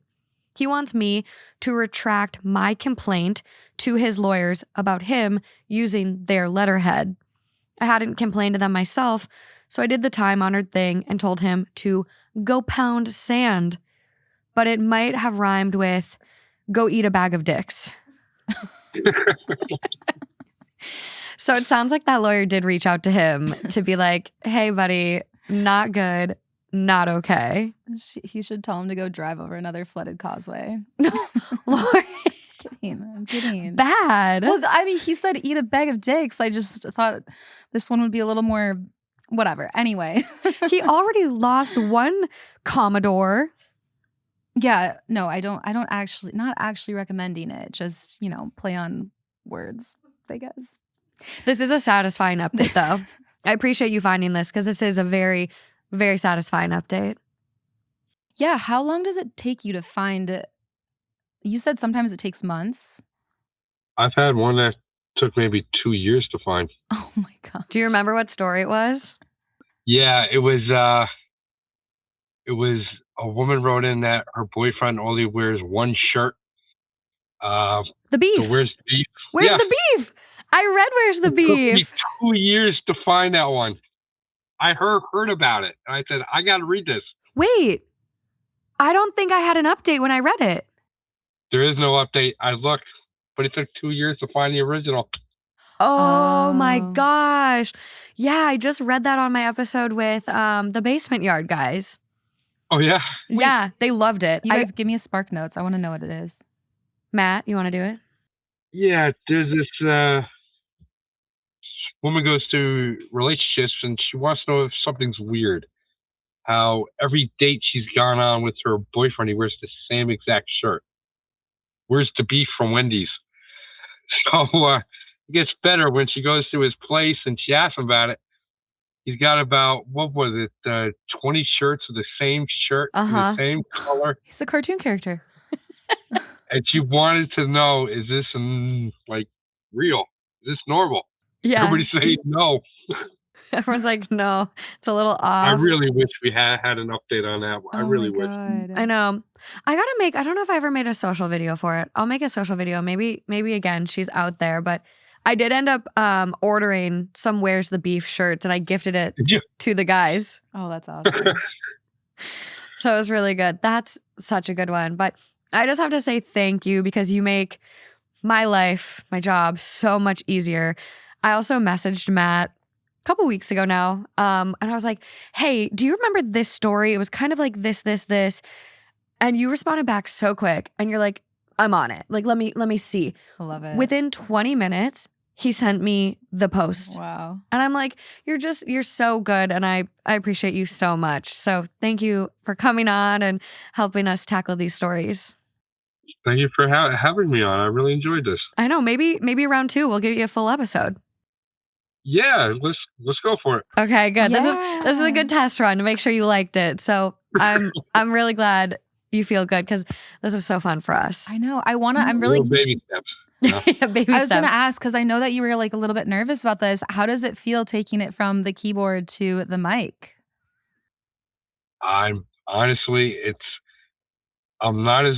He wants me to retract my complaint to his lawyers about him using their letterhead. I hadn't complained to them myself, so I did the time-honored thing and told him to go pound sand. But it might have rhymed with go eat a bag of dicks. So it sounds like that lawyer did reach out to him to be like, hey, buddy, not good, not okay. He should tell him to go drive over another flooded causeway. Lord. I'm kidding. Bad. Well, I mean, he said eat a bag of dicks. I just thought this one would be a little more whatever. Anyway. He already lost one Commodore. Yeah, no, I don't actually, not actually recommending it. Just, play on words, I guess. This is a satisfying update, though. I appreciate you finding this because this is a very, very satisfying update. Yeah, how long does it take you to find it? You said sometimes it takes months. I've had one that took maybe 2 years to find. Oh my God. Do you remember what story it was? Yeah, it was a woman wrote in that her boyfriend only wears one shirt. The beef. So where's the beef? Where's the beef? I read Where's the It took me beef. 2 years to find that one. I heard about it. And I said, I got to read this. Wait, I don't think I had an update when I read it. There is no update. I looked, but it took 2 years to find the original. Oh my Oh. gosh. Yeah, I just read that on my episode with the Basement Yard guys. Oh, yeah? Yeah, they loved it. You guys give me a Spark Notes. I want to know what it is. Matt, you want to do it? Yeah, there's this woman goes to relationships and she wants to know if something's weird. How every date she's gone on with her boyfriend, he wears the same exact shirt. Where's the beef from Wendy's? So it gets better when she goes to his place and she asks him about it. He's got about, 20 shirts of the same shirt, in the same color. He's a cartoon character. And she wanted to know, is this real? Is this normal? Yeah. Everybody say no. Everyone's like, no, it's a little off. I really wish we had an update on that one. I really wish. I know. I don't know if I ever made a social video for it. I'll make a social video. Maybe again, she's out there, but I did end up ordering some Where's the Beef shirts and I gifted it to the guys. Oh, that's awesome. So it was really good. That's such a good one. But I just have to say thank you because you make my life, my job so much easier. I also messaged Matt a couple weeks ago now. And I was like, hey, do you remember this story? It was kind of like this. And you responded back so quick. And you're like, I'm on it. Like, let me see. I love it. Within 20 minutes, he sent me the post. Wow. And I'm like, you're so good. And I appreciate you so much. So thank you for coming on and helping us tackle these stories. Thank you for having me on. I really enjoyed this. I know. Maybe round 2, we'll give you a full episode. Yeah, let's go for it. Okay, good. Yeah. This is a good test run to make sure you liked it. So I'm really glad you feel good because this was so fun for us. I know. I'm really Little baby steps. Yeah, baby I was steps. going to ask because I know that you were like a little bit nervous about this. How does it feel taking it from the keyboard to the mic? I'm not as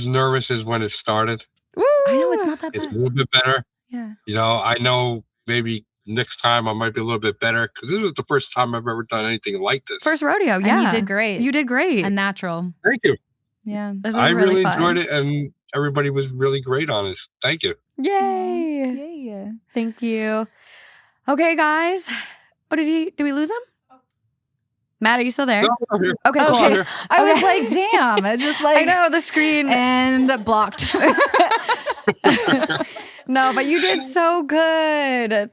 nervous as when it started. Woo! I know it's not that It's a bad. little bit better. Yeah. I know maybe next time I might be a little bit better because this was the first time I've ever done anything like this. First rodeo, yeah. And you did great. You did great. And natural. Thank you. Yeah. This was I really fun. enjoyed it, and everybody was really great on this. Thank you. Yay. Yeah. Thank you. Okay, guys. Oh, did we lose him? Matt, are you still there? No, I'm here. Okay, cool. I'm here. I was like, damn. I just like. I know the screen. And blocked. No, but you did so good.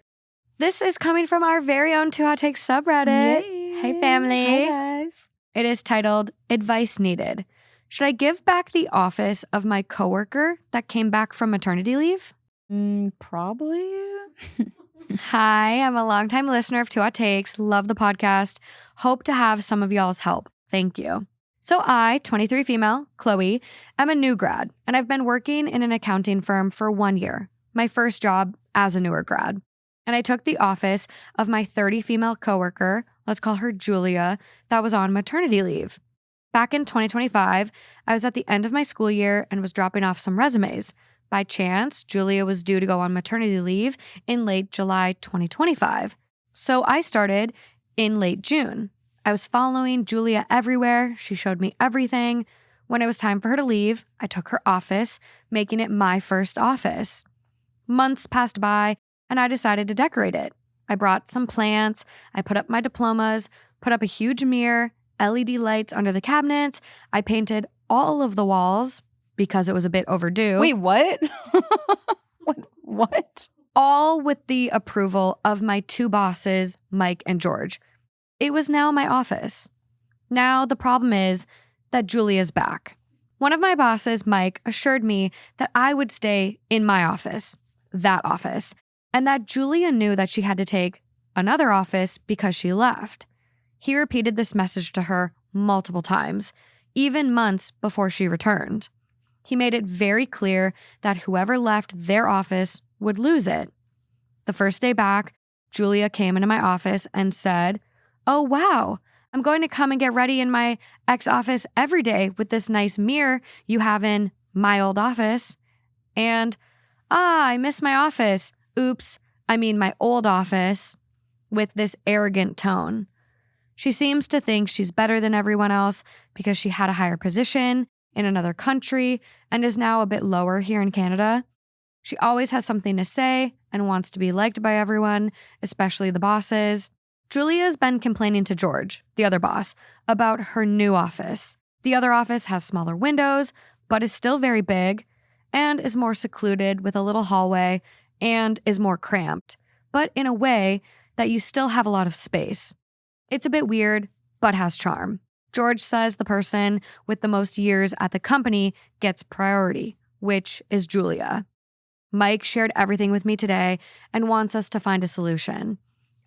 This is coming from our very own Two Hot Takes subreddit. Yay. Hey, family. Hi, guys. It is titled Advice Needed. Should I give back the office of my coworker that came back from maternity leave? Probably. Hi, I'm a longtime listener of Two Hot Takes. Love the podcast. Hope to have some of y'all's help. Thank you. So I, 23 female, Chloe, am a new grad, and I've been working in an accounting firm for 1 year, my first job as a newer grad. And I took the office of my 30 female coworker, let's call her Julia, that was on maternity leave. Back in 2025, I was at the end of my school year and was dropping off some resumes. By chance, Julia was due to go on maternity leave in late July 2025. So I started in late June. I was following Julia everywhere. She showed me everything. When it was time for her to leave, I took her office, making it my first office. Months passed by, and I decided to decorate it. I brought some plants, I put up my diplomas, put up a huge mirror, LED lights under the cabinets. I painted all of the walls because it was a bit overdue. Wait, what? What? All with the approval of my two bosses, Mike and George. It was now my office. Now the problem is that Julia's back. One of my bosses, Mike, assured me that I would stay in my office, that office, and that Julia knew that she had to take another office because she left. He repeated this message to her multiple times, even months before she returned. He made it very clear that whoever left their office would lose it. The first day back, Julia came into my office and said, "Oh, wow, I'm going to come and get ready in my ex-office every day with this nice mirror you have in my old office." And, I miss my office. Oops, I mean my old office, with this arrogant tone. She seems to think she's better than everyone else because she had a higher position in another country and is now a bit lower here in Canada. She always has something to say and wants to be liked by everyone, especially the bosses. Julia's been complaining to George, the other boss, about her new office. The other office has smaller windows, but is still very big and is more secluded with a little hallway and is more cramped, but in a way that you still have a lot of space. It's a bit weird, but has charm. George says the person with the most years at the company gets priority, which is Julia. Mike shared everything with me today and wants us to find a solution.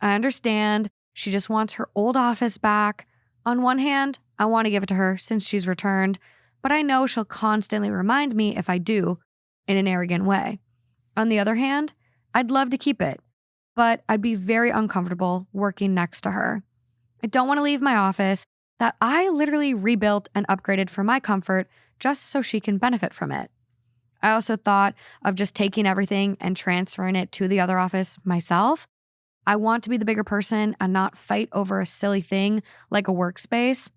I understand she just wants her old office back. On one hand, I want to give it to her since she's returned, but I know she'll constantly remind me if I do, in an arrogant way. On the other hand, I'd love to keep it, but I'd be very uncomfortable working next to her. I don't want to leave my office that I literally rebuilt and upgraded for my comfort just so she can benefit from it. I also thought of just taking everything and transferring it to the other office myself. I want to be the bigger person and not fight over a silly thing like a workspace.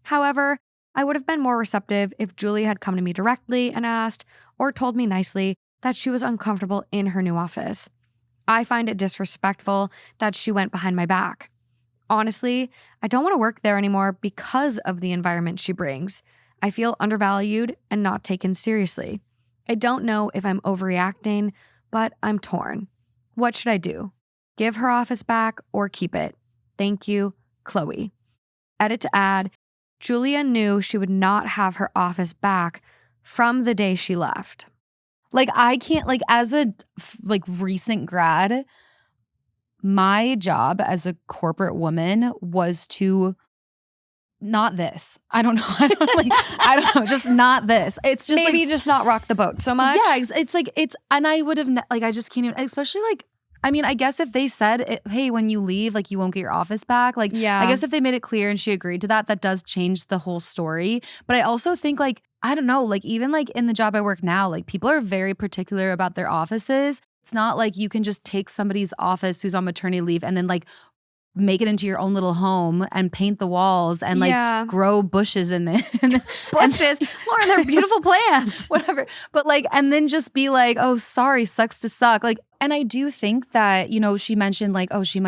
However, I would have been more receptive if Julie had come to me directly and asked, or told me nicely, that she was uncomfortable in her new office. I find it disrespectful that she went behind my back. Honestly, I don't want to work there anymore because of the environment she brings. I feel undervalued and not taken seriously. I don't know if I'm overreacting, but I'm torn. What should I do? Give her office back or keep it? Thank you, Chloe. Edit to add, Julia knew she would not have her office back from the day she left. Like, I can't, like, as a recent grad, my job as a corporate woman was to not this. I don't know. I don't know. Just not this. It's just maybe like, just not rock the boat so much. Yeah, it's like, and I would have, I just can't even, especially like, I mean, I guess if they said, hey, when you leave, like, you won't get your office back. Like, yeah. I guess if they made it clear and she agreed to that, that does change the whole story. But I also think, like, I don't know, like, even like in the job I work now, like, people are very particular about their offices. It's not like you can just take somebody's office who's on maternity leave and then like make it into your own little home and paint the walls and like grow bushes in it. Bushes? Lauren, they're beautiful plants. Whatever. But like, and then just be like, oh, sorry, sucks to suck. Like, and I do think that, you know, she mentioned like, oh, she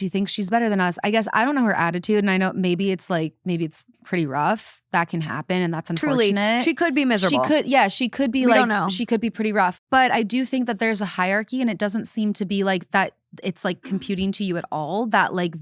thinks she's better than us. I guess I don't know her attitude. And I know maybe it's pretty rough. That can happen. And that's unfortunate. Truly, she could be miserable. She could be we don't know. She could be pretty rough. But I do think that there's a hierarchy and it doesn't seem to be like that. It's like computing to you at all that like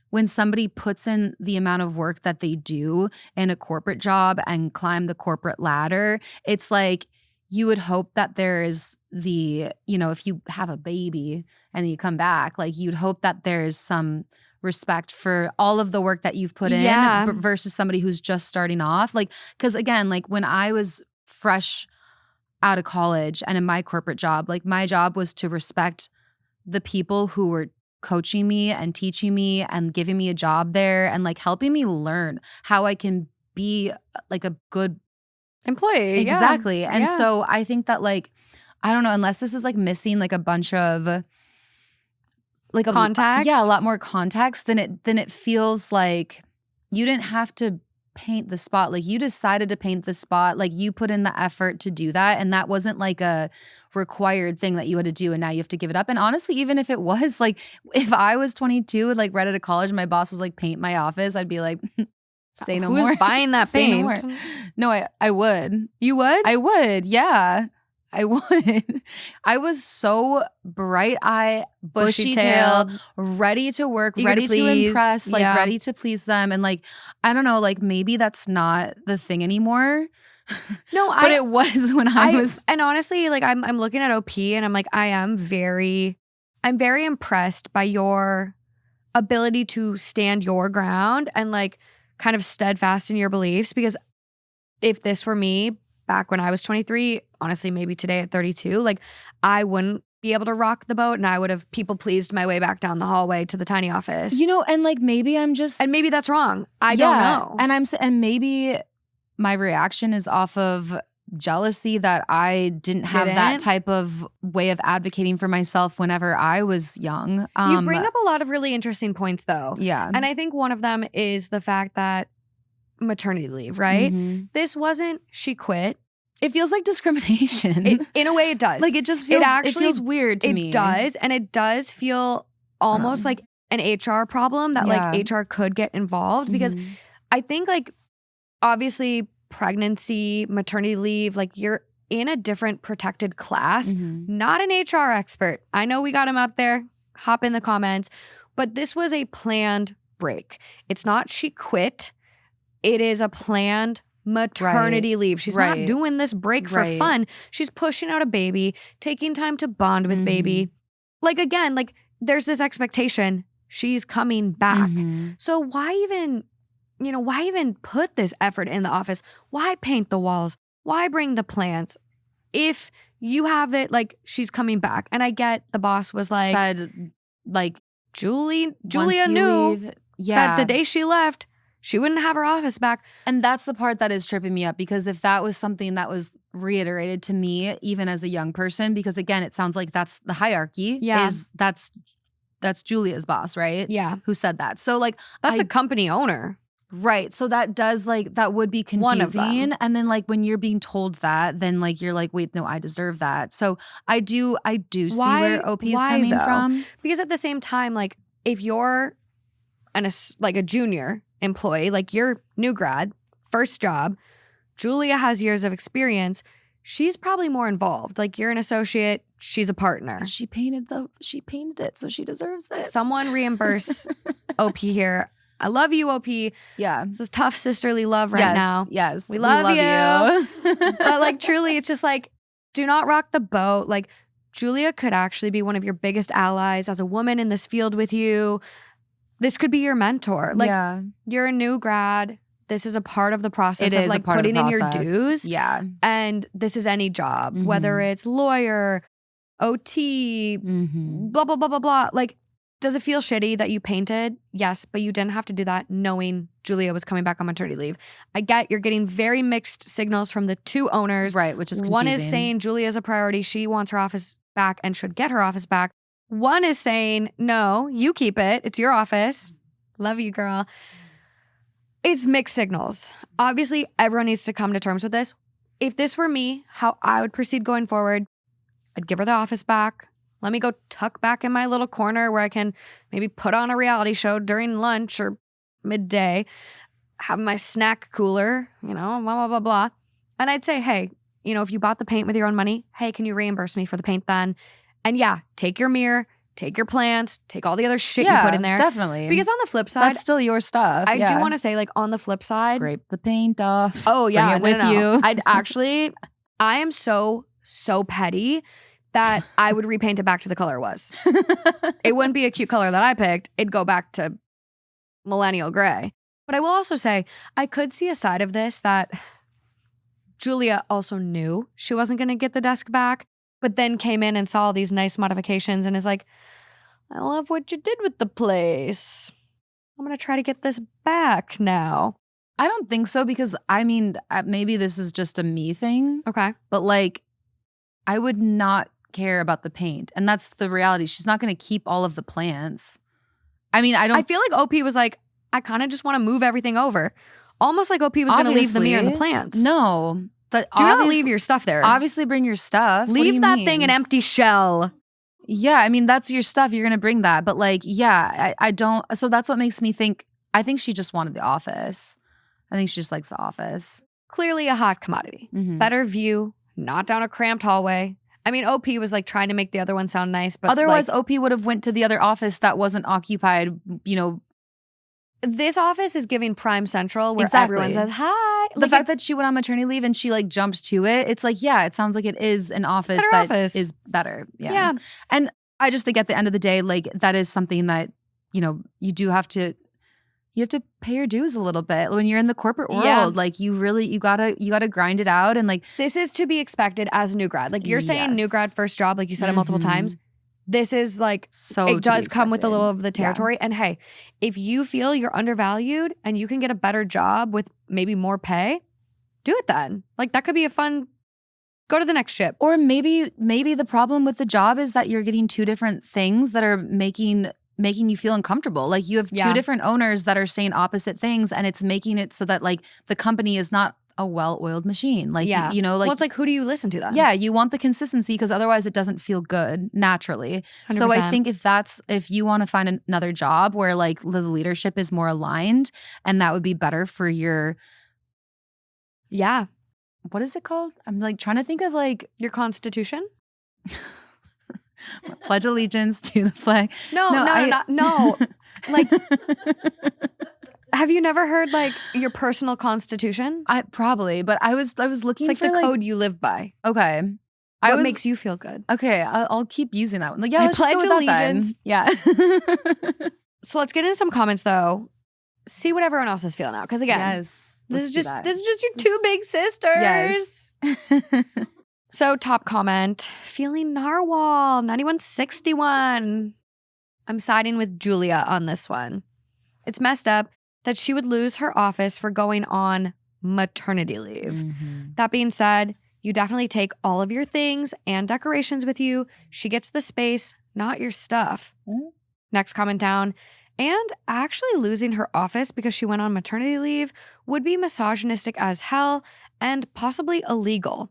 when somebody puts in the amount of work that they do in a corporate job and climb the corporate ladder, it's like, you would hope that there is if you have a baby and you come back, like you'd hope that there's some respect for all of the work that you've put in versus somebody who's just starting off. Like, because again, like when I was fresh out of college and in my corporate job, like my job was to respect the people who were coaching me and teaching me and giving me a job there and like helping me learn how I can be like a good employee. Exactly. And so I think that like, I don't know, unless this is like missing like a bunch of like context. A lot more context, then it feels like you didn't have to paint the spot. Like you decided to paint the spot. Like you put in the effort to do that. And that wasn't like a required thing that you had to do. And now you have to give it up. And honestly, even if it was like, if I was 22 and like right out of college, my boss was like, paint my office, I'd be like, say no more. Who's buying that paint? No, I would. You would? I would, yeah. I would. I was so bright-eyed, bushy-tailed, ready to work, eager ready to impress, like Yeah. ready to please them. And like, I don't know, like maybe that's not the thing anymore. No, But it was when I was. And honestly, like I'm looking at OP and I'm like, I'm very impressed by your ability to stand your ground and like kind of steadfast in your beliefs. Because if this were me back when I was 23, honestly, maybe today at 32, like I wouldn't be able to rock the boat and I would have people pleased my way back down the hallway to the tiny office. You know, and like maybe I'm just. And maybe that's wrong. I don't know. And maybe my reaction is off of jealousy that I didn't have that type of way of advocating for myself whenever I was young. You bring up a lot of really interesting points though. Yeah. And I think one of them is the fact that maternity leave, right? Mm-hmm. This wasn't she quit. It feels like discrimination. In a way it does. Like it just feels, it feels weird to me. It does. And it does feel almost like an HR problem that like HR could get involved because I think like obviously pregnancy, maternity leave, like you're in a different protected class, not an HR expert. I know we got him out there, hop in the comments, but this was a planned break. It's not she quit. It is a planned maternity leave. She's not doing this break for fun. She's pushing out a baby, taking time to bond with baby. Like again, like there's this expectation she's coming back. So why even put this effort in the office? Why paint the walls? Why bring the plants? If you have it, like, she's coming back. And I get the boss was like, said, like, Julia knew that the day she left, she wouldn't have her office back. And that's the part that is tripping me up because if that was something that was reiterated to me, even as a young person, because again, it sounds like that's the hierarchy. Yeah. That's Julia's boss, right? Yeah. Who said that. So like that's a company owner. Right. So that does like, that would be confusing. One of them. And then like when you're being told that, then like you're like, wait, no, I deserve that. So I do see where OP is coming from. Because at the same time, like if you're a junior employee, like you're new grad, first job, Julia has years of experience. She's probably more involved. Like you're an associate, she's a partner. She painted it, so she deserves it. Someone reimburse OP here. I love you, OP. Yeah. This is tough sisterly love right now. Yes. We love you. But like truly, it's just like, do not rock the boat. Like Julia could actually be one of your biggest allies as a woman in this field with you. This could be your mentor. Like you're a new grad. This is a part of the process of like putting in your dues. Yeah. And this is any job, whether it's lawyer, OT, blah, blah, blah, blah, blah. Like, does it feel shitty that you painted? Yes, but you didn't have to do that knowing Julia was coming back on maternity leave. I get you're getting very mixed signals from the two owners. Right, which is confusing. One is saying Julia is a priority. She wants her office back and should get her office back. One is saying, no, you keep it. It's your office. Love you, girl. It's mixed signals. Obviously, everyone needs to come to terms with this. If this were me, how I would proceed going forward, I'd give her the office back. Let me go tuck back in my little corner where I can maybe put on a reality show during lunch or midday, have my snack cooler, blah, blah, blah, blah. And I'd say, hey, if you bought the paint with your own money, hey, can you reimburse me for the paint then? And yeah, take your mirror, take your plants, take all the other shit you put in there. Definitely. Because on the flip side, that's still your stuff. I do want to say, like, on the flip side, scrape the paint off. Oh, yeah. Bring it with you. I am so petty that I would repaint it back to the color it was. It wouldn't be a cute color that I picked. It'd go back to millennial gray. But I will also say, I could see a side of this that Julia also knew she wasn't going to get the desk back, but then came in and saw all these nice modifications and is like, I love what you did with the place. I'm going to try to get this back now. I don't think so because, maybe this is just a me thing. Okay. But like, I would not care about the paint. And that's the reality. She's not going to keep all of the plants. I feel like OP was like, I kind of just want to move everything over. Almost like OP was going to leave the mirror and the plants. No. But do not leave your stuff there. Obviously bring your stuff. Leave that thing an empty shell. Yeah, that's your stuff. You're going to bring that. But like, yeah, I don't. So that's what makes me think, I think she just wanted the office. I think she just likes the office. Clearly a hot commodity. Better view not down a cramped hallway. I mean, OP was like trying to make the other one sound nice, but otherwise like, OP would have went to the other office that wasn't occupied, you know. this office is giving Prime Central where Exactly. everyone says hi. The fact that she went on maternity leave and she like jumped to it, it's like, yeah, it sounds like it is an office that is better. Yeah. And I just think at the end of the day, like that is something that, you know, you have to pay your dues a little bit when you're in the corporate world. Like you gotta grind it out. And like, this is to be expected as a new grad. Like you're saying new grad first job, like you said it multiple times. This is like, so it does come with a little of the territory. And hey, if you feel you're undervalued and you can get a better job with maybe more pay, do it then. Like that could be a fun, go to the next ship. Or maybe the problem with the job is that you're getting two different things that are making you feel uncomfortable. Like you have two different owners that are saying opposite things, and it's making it so that like the company is not a well-oiled machine. Like, you know, like, well, it's like, who do you listen to then? Yeah, you want the consistency because otherwise it doesn't feel good naturally. 100%. So I think if you want to find another job where like the leadership is more aligned, and that would be better for your, what is it called? I'm like trying to think of like your constitution. Pledge allegiance to the flag. No. Like, have you never heard like your personal constitution? I probably, but I was looking it's like for the code you live by. Okay. What makes you feel good? Okay, I'll keep using that one. Like, I pledge allegiance. Yeah. So let's get into some comments though. See what everyone else is feeling out. Because again, this is just your two big sisters. Yes. So top comment, feeling narwhal, 9161. I'm siding with Julia on this one. It's messed up that she would lose her office for going on maternity leave. Mm-hmm. That being said, you definitely take all of your things and decorations with you. She gets the space, not your stuff. Mm-hmm. Next comment down. And actually losing her office because she went on maternity leave would be misogynistic as hell and possibly illegal.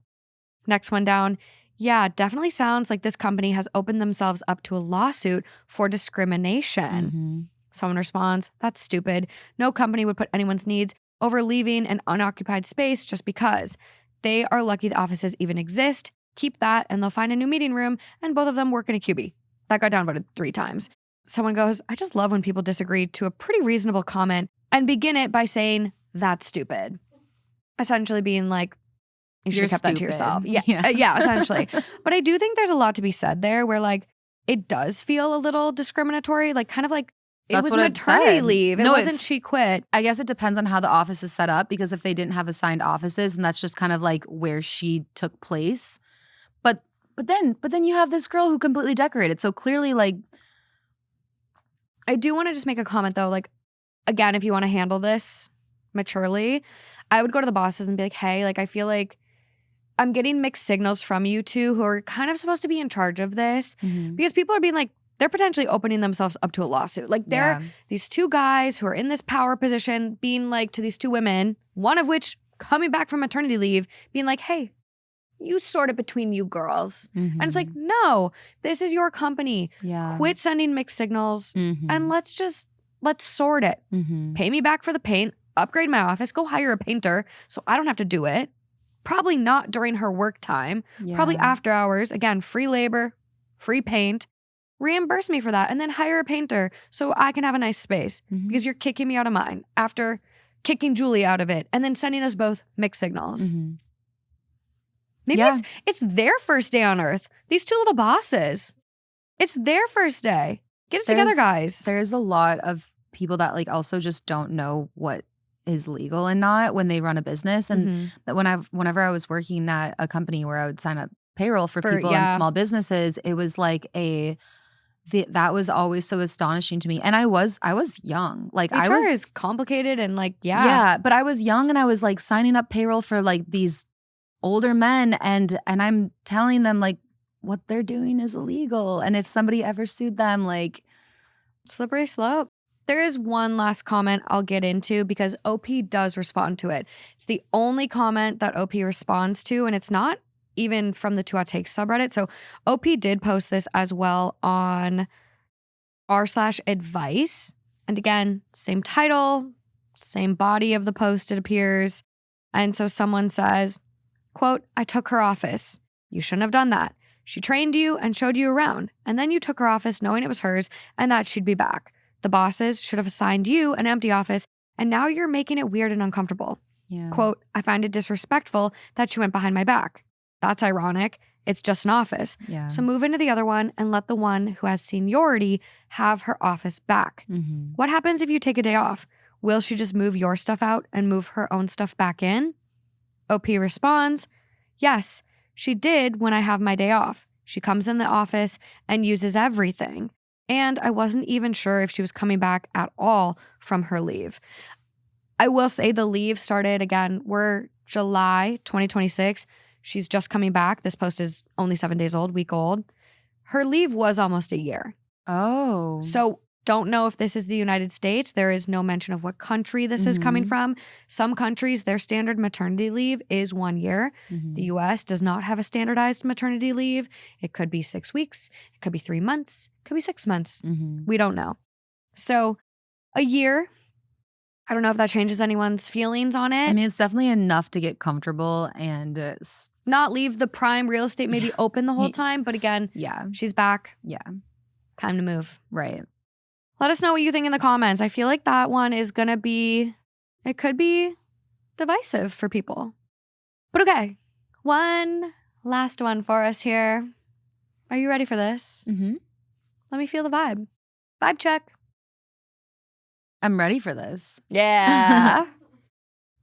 Next one down. Yeah, definitely sounds like this company has opened themselves up to a lawsuit for discrimination. Mm-hmm. Someone responds, that's stupid. No company would put anyone's needs over leaving an unoccupied space just because. They are lucky the offices even exist. Keep that and they'll find a new meeting room and both of them work in a QB. That got downvoted 3 times. Someone goes, I just love when people disagree to a pretty reasonable comment and begin it by saying, that's stupid. Essentially being like, you should have kept that to yourself. Yeah, essentially. But I do think there's a lot to be said there where like it does feel a little discriminatory, like kind of like it was maternity leave. It wasn't she quit. I guess it depends on how the office is set up because if they didn't have assigned offices and that's just kind of like where she took place. But then you have this girl who completely decorated. So clearly like I do want to just make a comment though, like again, if you want to handle this maturely, I would go to the bosses and be like, hey, like I feel like I'm getting mixed signals from you two who are kind of supposed to be in charge of this because people are being like, they're potentially opening themselves up to a lawsuit. Like they're these 2 guys who are in this power position being like to these 2 women, one of which coming back from maternity leave, being like, hey, you sort it between you girls. And it's like, no, this is your company. Yeah. Quit sending mixed signals and let's sort it. Pay me back for the paint, upgrade my office, go hire a painter so I don't have to do it. Probably not during her work time, probably after hours. Again, free labor, free paint. Reimburse me for that and then hire a painter so I can have a nice space because you're kicking me out of mine after kicking Julie out of it and then sending us both mixed signals. Maybe it's their first day on earth. These 2 little bosses. It's their first day. Get it together, guys. There's a lot of people that like also just don't know what is legal and not when they run a business. And whenever I was working at a company where I would sign up payroll for people in small businesses, it was like that was always so astonishing to me. And I was young. Like HR is complicated and like, yeah, but I was young and I was like signing up payroll for like these older men and I'm telling them like what they're doing is illegal. And if somebody ever sued them, like slippery slope. There is one last comment I'll get into because OP does respond to it. It's the only comment that OP responds to, and it's not even from the 2 Hot Takes subreddit. So OP did post this as well on r/advice. And again, same title, same body of the post, it appears. And so someone says, Quote, I took her office. You shouldn't have done that. She trained you and showed you around, and then you took her office knowing it was hers and that she'd be back. The bosses should have assigned you an empty office, and now you're making it weird and uncomfortable. Yeah. Quote, I find it disrespectful that she went behind my back. That's ironic. It's just an office. Yeah. So move into the other one and let the one who has seniority have her office back. Mm-hmm. What happens if you take a day off? Will she just move your stuff out and move her own stuff back in? OP responds, yes, she did when I have my day off. She comes in the office and uses everything. And I wasn't even sure if she was coming back at all from her leave. I will say the leave started again. We're July 2026. She's just coming back. This post is only 7 days old, week old. Her leave was almost a year. Oh. So don't know if this is the United States. There is no mention of what country this is coming from. Some countries, their standard maternity leave is 1 year. The US does not have a standardized maternity leave. It could be 6 weeks. It could be 3 months. It could be 6 months. We don't know. So a year, I don't know if that changes anyone's feelings on it. I mean, it's definitely enough to get comfortable and not leave the prime real estate maybe open the whole time. But again, yeah. she's back. Yeah. Time to move. Right. Let us know what you think in the comments. I feel like that one is going to be, it could be divisive for people. But okay, one last one for us here. Are you ready for this? Let me feel the vibe. Vibe check. I'm ready for this. Yeah.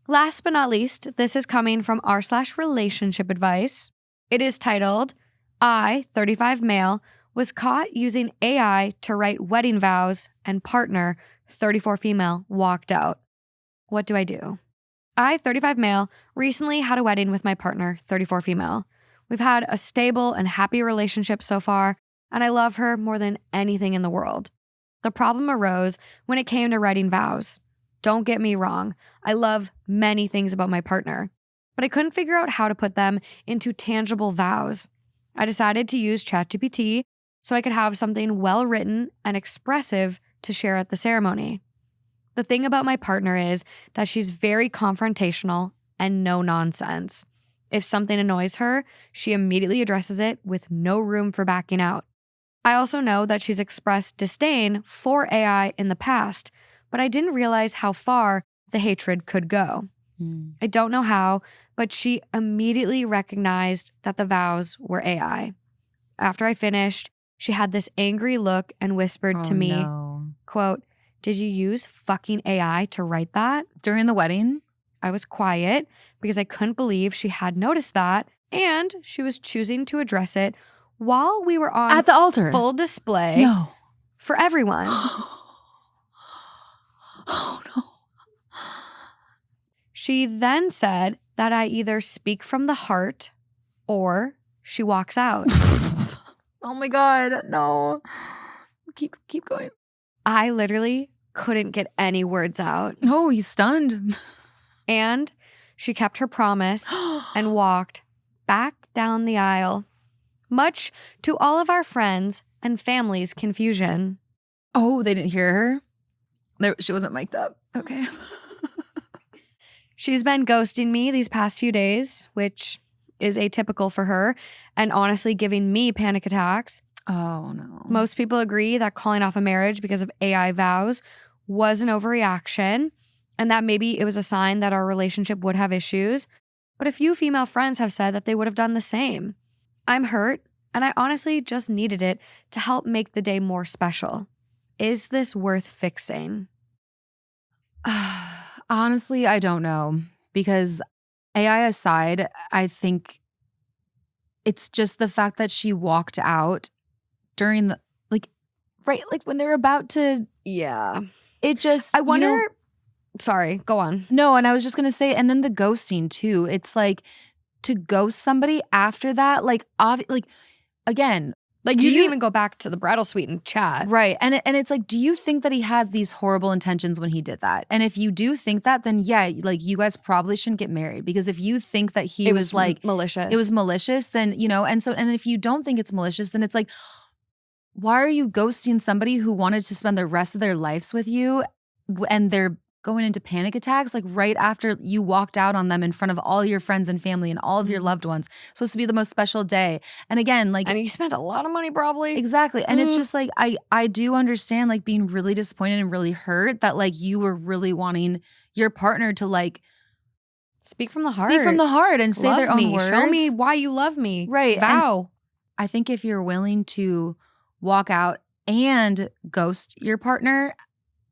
Last but not least, this is coming from r/relationship advice. It is titled, I, 35 male, was caught using AI to write wedding vows and partner, 34 female, walked out. What do I do? I, 35 male, recently had a wedding with my partner, 34 female. We've had a stable and happy relationship so far, and I love her more than anything in the world. The problem arose when it came to writing vows. Don't get me wrong, I love many things about my partner, but I couldn't figure out how to put them into tangible vows. I decided to use ChatGPT so I could have something well-written and expressive to share at the ceremony. The thing about my partner is that she's very confrontational and no nonsense. If something annoys her, she immediately addresses it with no room for backing out. I also know that she's expressed disdain for AI in the past, but I didn't realize how far the hatred could go. I don't know how, but she immediately recognized that the vows were AI. After I finished, she had this angry look and whispered to me, quote, did you use fucking AI to write that? During the wedding? I was quiet because I couldn't believe she had noticed that, and she was choosing to address it while we were on at the altar. Full display for everyone. Oh no. She then said that I either speak from the heart or she walks out. Oh my God, no. Keep going. I literally couldn't get any words out. Oh, he's stunned. And she kept her promise and walked back down the aisle, much to all of our friends and family's confusion. Oh, they didn't hear her? She wasn't mic'd up. Okay. She's been ghosting me these past few days, which is atypical for her, and honestly giving me panic attacks. Oh, no. Most people agree that calling off a marriage because of AI vows was an overreaction, and that maybe it was a sign that our relationship would have issues. But a few female friends have said that they would have done the same. I'm hurt, and I honestly just needed it to help make the day more special. Is this worth fixing? Honestly, I don't know. Because AI aside, I think it's just the fact that she walked out during the, when they're about to. Yeah. It just. I wonder. Sorry, go on. No, and I was just going to say, and then the ghosting too. It's like to ghost somebody after that, again. Like you didn't even go back to the bridal suite and chat. Right. And it's like, do you think that he had these horrible intentions when he did that? And if you do think that, then yeah, like you guys probably shouldn't get married. Because if you think that he was like malicious, it was malicious, then, and if you don't think it's malicious, then it's like, why are you ghosting somebody who wanted to spend the rest of their lives with you and they're going into panic attacks like right after you walked out on them in front of all your friends and family and all of your loved ones. It's supposed to be the most special day. And again, like, and you spent a lot of money probably. Exactly. And it's just like, I do understand like being really disappointed and really hurt that like you were really wanting your partner to like speak from the heart. Speak from the heart and say their own words. Show me why you love me. Right. Vow. And I think if you're willing to walk out and ghost your partner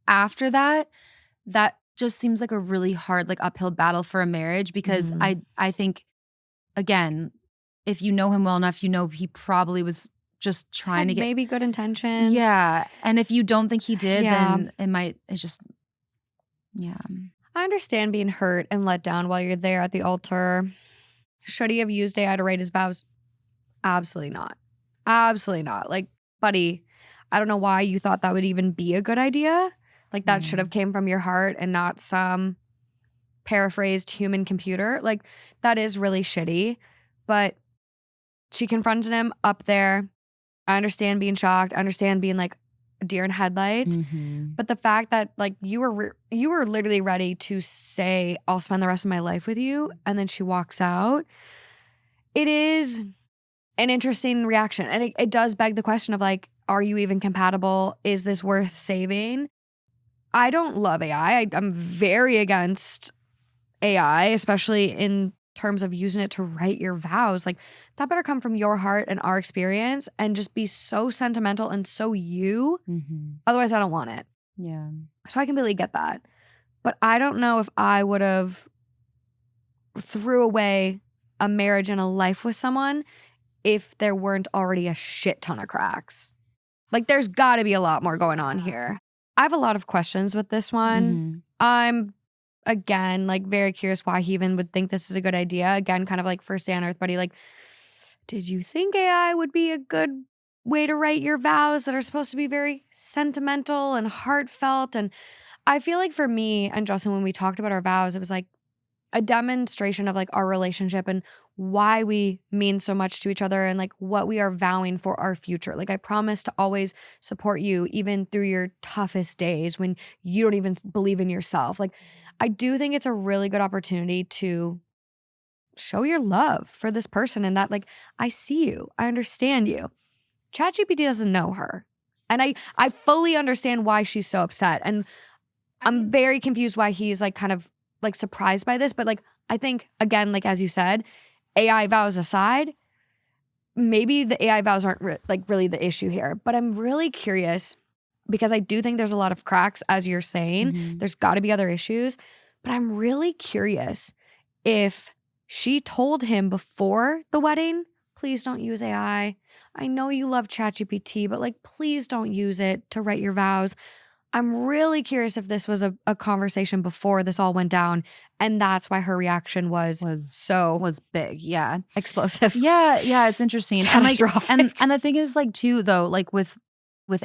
after that, that just seems like a really hard, like uphill battle for a marriage because I think, again, if you know him well enough, you know he probably was just trying to get maybe good intentions. Yeah. And if you don't think he did, then it's just, yeah. I understand being hurt and let down while you're there at the altar. Should he have used AI to write his vows? Absolutely not. Absolutely not. Like, buddy, I don't know why you thought that would even be a good idea. Like, that should have came from your heart and not some paraphrased human computer. Like, that is really shitty. But she confronted him up there. I understand being shocked. I understand being like a deer in headlights. But the fact that like you were literally ready to say, I'll spend the rest of my life with you. And then she walks out. It is an interesting reaction. And it does beg the question of like, are you even compatible? Is this worth saving? I don't love AI. I'm very against AI, especially in terms of using it to write your vows. Like, that better come from your heart and our experience and just be so sentimental and so you. Otherwise, I don't want it. Yeah. So I completely get that. But I don't know if I would have threw away a marriage and a life with someone if there weren't already a shit ton of cracks. Like, there's got to be a lot more going on here. I have a lot of questions with this one. I'm, again, like very curious why he even would think this is a good idea. Again, kind of like first day on earth, buddy. Like, did you think AI would be a good way to write your vows that are supposed to be very sentimental and heartfelt? And I feel like for me and Justin, when we talked about our vows, it was like a demonstration of like our relationship and why we mean so much to each other and like what we are vowing for our future. Like, I promise to always support you even through your toughest days when you don't even believe in yourself. Like, I do think it's a really good opportunity to show your love for this person and that like, I see you, I understand you. ChatGPT doesn't know her. And I fully understand why she's so upset. And I'm very confused why he's like kind of like surprised by this. But like, I think, again, like as you said, AI vows aside, maybe the AI vows aren't really the issue here. But I'm really curious because I do think there's a lot of cracks, as you're saying. There's got to be other issues. But I'm really curious if she told him before the wedding, please don't use AI. I know you love ChatGPT, but like, please don't use it to write your vows. I'm really curious if this was a conversation before this all went down, and that's why her reaction was big, yeah, explosive. Yeah, it's interesting. Catastrophic. And the thing is, like, too, though, like with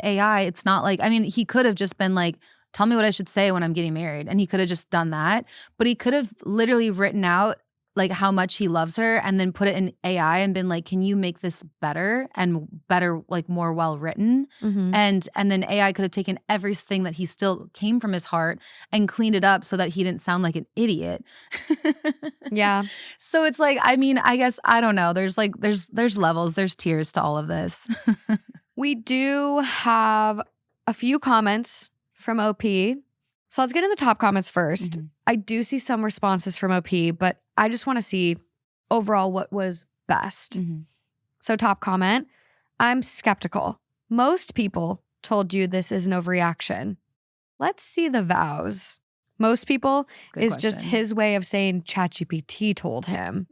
AI, it's not like, I mean, he could have just been like, tell me what I should say when I'm getting married, and he could have just done that, but he could have literally written out like how much he loves her and then put it in AI and been like, can you make this better and better, like more well written? And then AI could have taken everything that he still came from his heart and cleaned it up so that he didn't sound like an idiot. Yeah. So it's like, I mean, I guess, I don't know. There's like, there's levels, there's tiers to all of this. We do have a few comments from OP. So let's get in the top comments first. I do see some responses from OP, but I just want to see overall what was best. So top comment, I'm skeptical. Most people told you this is an overreaction. Let's see the vows. Most people Good is question. just his way of saying ChatGPT told him.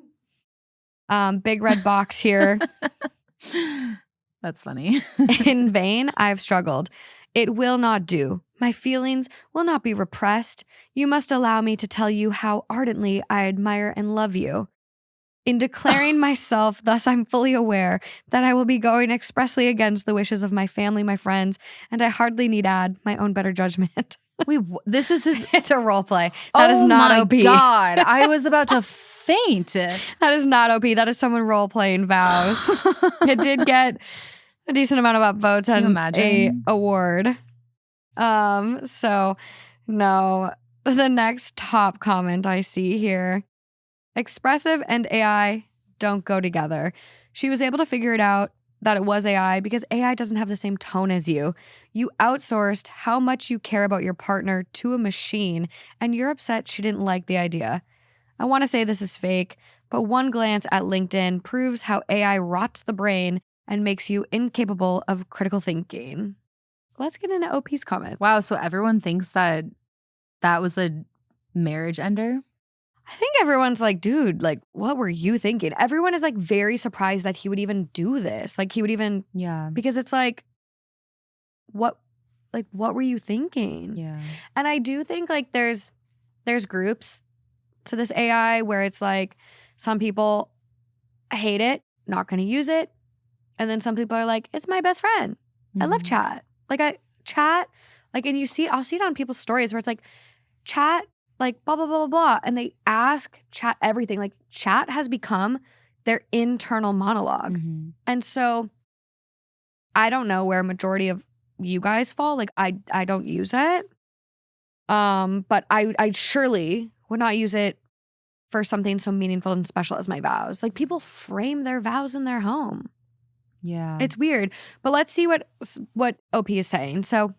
Big red box here. That's funny. In vain, I've struggled. It will not do. My feelings will not be repressed. You must allow me to tell you how ardently I admire and love you. In declaring myself, thus I'm fully aware that I will be going expressly against the wishes of my family, my friends, and I hardly need add my own better judgment. This is his. It's a role play. That is not OP. Oh my God. I was about to faint. That is not OP. That is someone role playing vows. It did get a decent amount of upvotes and a award. So no, The next top comment I see here, expressive and AI don't go together. She was able to figure it out that it was AI because AI doesn't have the same tone as you. You outsourced how much you care about your partner to a machine, and you're upset she didn't like the idea. I want to say this is fake, but one glance at LinkedIn proves how AI rots the brain and makes you incapable of critical thinking. Let's get into OP's comments. Wow, so everyone thinks that was a marriage ender? I think everyone's like, dude, like, what were you thinking? Everyone is like very surprised that he would even do this. Like he would even, because it's like, what were you thinking? Yeah. And I do think like there's groups to this AI where it's like some people hate it, not going to use it. And then some people are like, it's my best friend. I love chat. Like and I'll see it on people's stories where it's like chat, like blah, blah, blah, blah, blah. And they ask chat everything. Like chat has become their internal monologue. And so I don't know where a majority of you guys fall. Like I don't use it. But I surely would not use it for something so meaningful and special as my vows. Like people frame their vows in their home. Yeah. It's weird. But let's see what OP is saying. So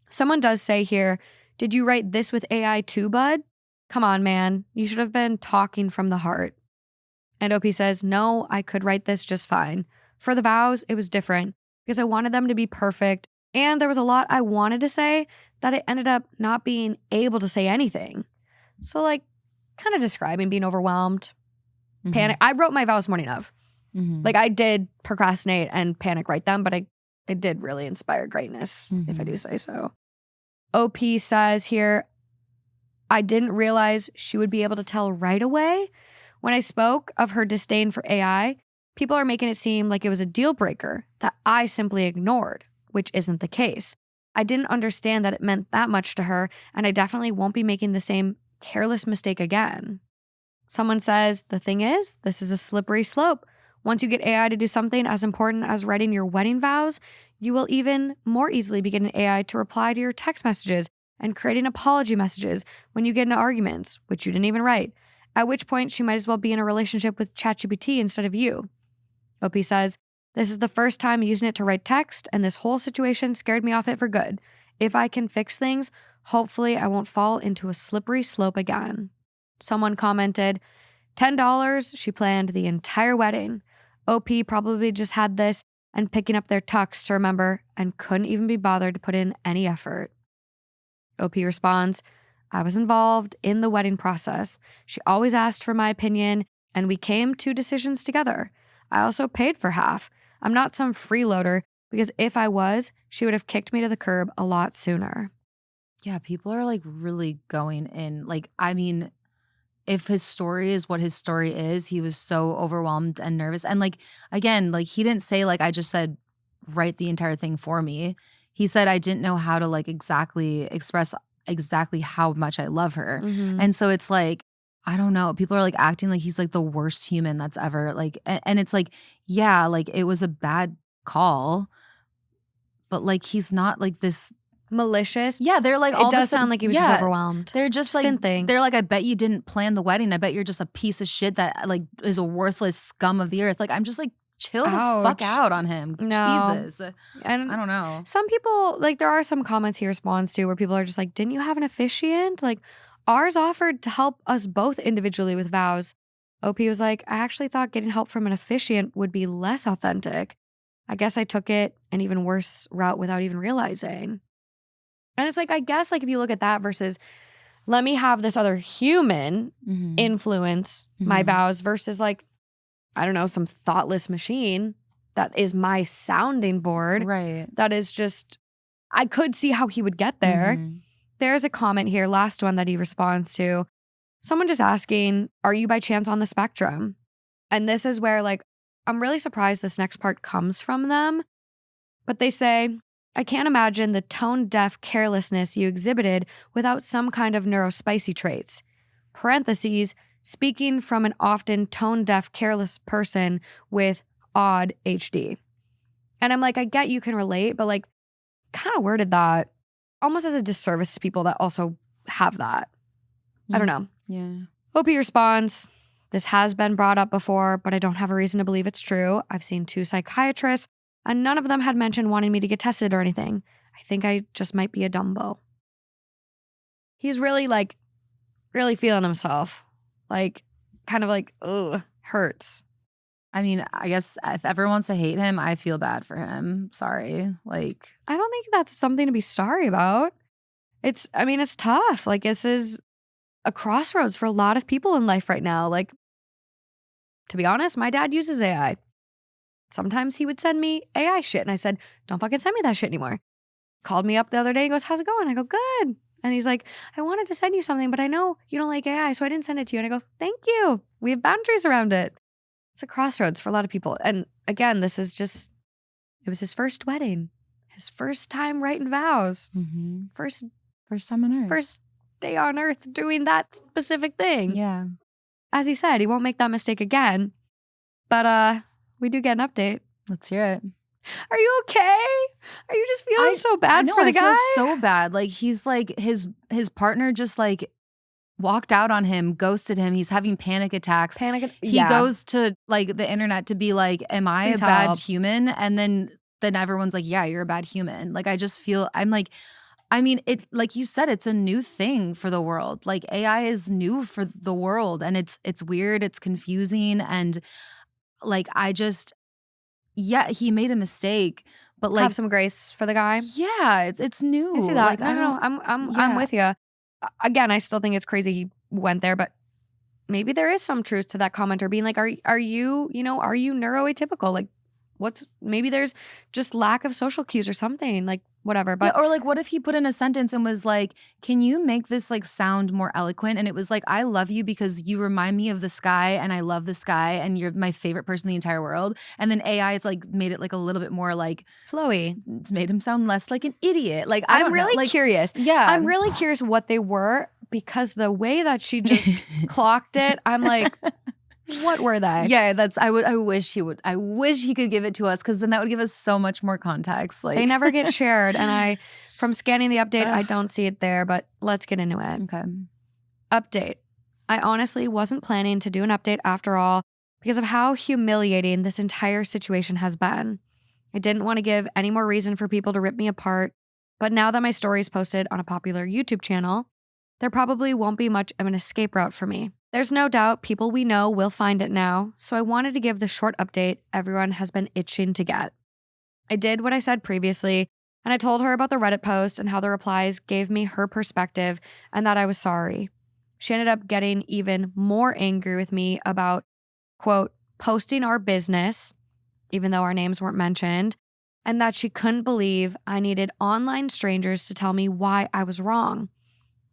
someone does say here, did you write this with AI too, bud? Come on, man. You should have been talking from the heart. And OP says, no, I could write this just fine. For the vows, it was different because I wanted them to be perfect. And there was a lot I wanted to say that I ended up not being able to say anything. So like kind of describing being overwhelmed, panic. I wrote my vows morning of. Like I did procrastinate and panic write them, but it did really inspire greatness, if I do say so. OP says here, I didn't realize she would be able to tell right away. When I spoke of her disdain for AI, people are making it seem like it was a deal breaker that I simply ignored, which isn't the case. I didn't understand that it meant that much to her, and I definitely won't be making the same careless mistake again. Someone says, the thing is, this is a slippery slope. Once you get AI to do something as important as writing your wedding vows, you will even more easily be getting AI to reply to your text messages and creating apology messages when you get into arguments, which you didn't even write, at which point she might as well be in a relationship with ChatGPT instead of you. OP says, this is the first time using it to write text, and this whole situation scared me off it for good. If I can fix things, hopefully I won't fall into a slippery slope again. Someone commented, $10, she planned the entire wedding. OP probably just had this and picking up their tux to remember and couldn't even be bothered to put in any effort. OP responds, I was involved in the wedding process. She always asked for my opinion, and we came to decisions together. I also paid for half. I'm not some freeloader because if I was, she would have kicked me to the curb a lot sooner. Yeah, people are like really going in. Like, I mean, if his story is what his story is, he was so overwhelmed and nervous. And like, again, like he didn't say like, I just said, write the entire thing for me. He said, I didn't know how to like exactly express exactly how much I love her. And so it's like, I don't know. People are like acting like he's like the worst human that's ever like, and it's like, yeah, like it was a bad call, but like, he's not like this malicious. Yeah, they're like, all it does sound like he was just overwhelmed. They're just like, they're like, I bet you didn't plan the wedding. I bet you're just a piece of shit that like is a worthless scum of the earth. Like, I'm just like, chill the fuck out on him. No. Jesus. And I don't know. Some people, like there are some comments he responds to where people are just like, didn't you have an officiant? Like ours offered to help us both individually with vows. OP was like, I actually thought getting help from an officiant would be less authentic. I guess I took it an even worse route without even realizing. And it's like, I guess like if you look at that versus let me have this other human influence my vows versus like, I don't know, some thoughtless machine that is my sounding board. Right. That is just, I could see how he would get there. There's a comment here, last one that he responds to. Someone just asking, are you by chance on the spectrum? And this is where like, I'm really surprised this next part comes from them. But they say, I can't imagine the tone-deaf carelessness you exhibited without some kind of neurospicy traits. Parentheses, speaking from an often tone-deaf careless person with odd HD. And I'm like, I get you can relate, but like kind of worded that almost as a disservice to people that also have that. I don't know. Yeah. OP responds, this has been brought up before, but I don't have a reason to believe it's true. I've seen 2 psychiatrists, and none of them had mentioned wanting me to get tested or anything. I think I just might be a Dumbo. He's really really feeling himself. Kind of ugh, hurts. I mean, I guess if everyone wants to hate him, I feel bad for him. Sorry. I don't think that's something to be sorry about. It's tough. This is a crossroads for a lot of people in life right now. To be honest, my dad uses AI. Sometimes he would send me AI shit, and I said, don't fucking send me that shit anymore. Called me up the other day and goes, how's it going? I go, good. And he's like, I wanted to send you something, but I know you don't like AI, so I didn't send it to you. And I go, thank you. We have boundaries around it. It's a crossroads for a lot of people. And again, it was his first wedding, his first time writing vows, first time on earth, first day on earth doing that specific thing. Yeah. As he said, he won't make that mistake again. But we do get an update. Let's hear it. Are you okay? Are you just feeling so bad for the guy? I feel so bad. He's his partner just walked out on him, ghosted him. He's having panic attacks. He goes to the internet to be like, am I a bad human? And then everyone's like, yeah, you're a bad human. I just feel, it, like you said, it's a new thing for the world. AI is new for the world, and it's weird. It's confusing. And he made a mistake, but have some grace for the guy. Yeah, it's new. I see that. I don't know. I'm with you. Again, I still think it's crazy he went there, but maybe there is some truth to that commenter being like, are you neuroatypical? Maybe there's just lack of social cues or something, whatever. But or what if he put in a sentence and was like, can you make this sound more eloquent? And it was I love you because you remind me of the sky, and I love the sky, and you're my favorite person in the entire world. And then AI made it a little bit more flowy. It's made him sound less like an idiot. I'm really curious. Yeah. I'm really curious what they were, because the way that she just clocked it, I'm like, what were they? Yeah, I wish he could give it to us, because then that would give us so much more context. They never get shared, and from scanning the update, I don't see it there, but let's get into it. Okay. Update. I honestly wasn't planning to do an update after all because of how humiliating this entire situation has been. I didn't want to give any more reason for people to rip me apart, but now that my story is posted on a popular YouTube channel, there probably won't be much of an escape route for me. There's no doubt people we know will find it now, so I wanted to give the short update everyone has been itching to get. I did what I said previously, and I told her about the Reddit post and how the replies gave me her perspective and that I was sorry. She ended up getting even more angry with me about, quote, posting our business, even though our names weren't mentioned, and that she couldn't believe I needed online strangers to tell me why I was wrong.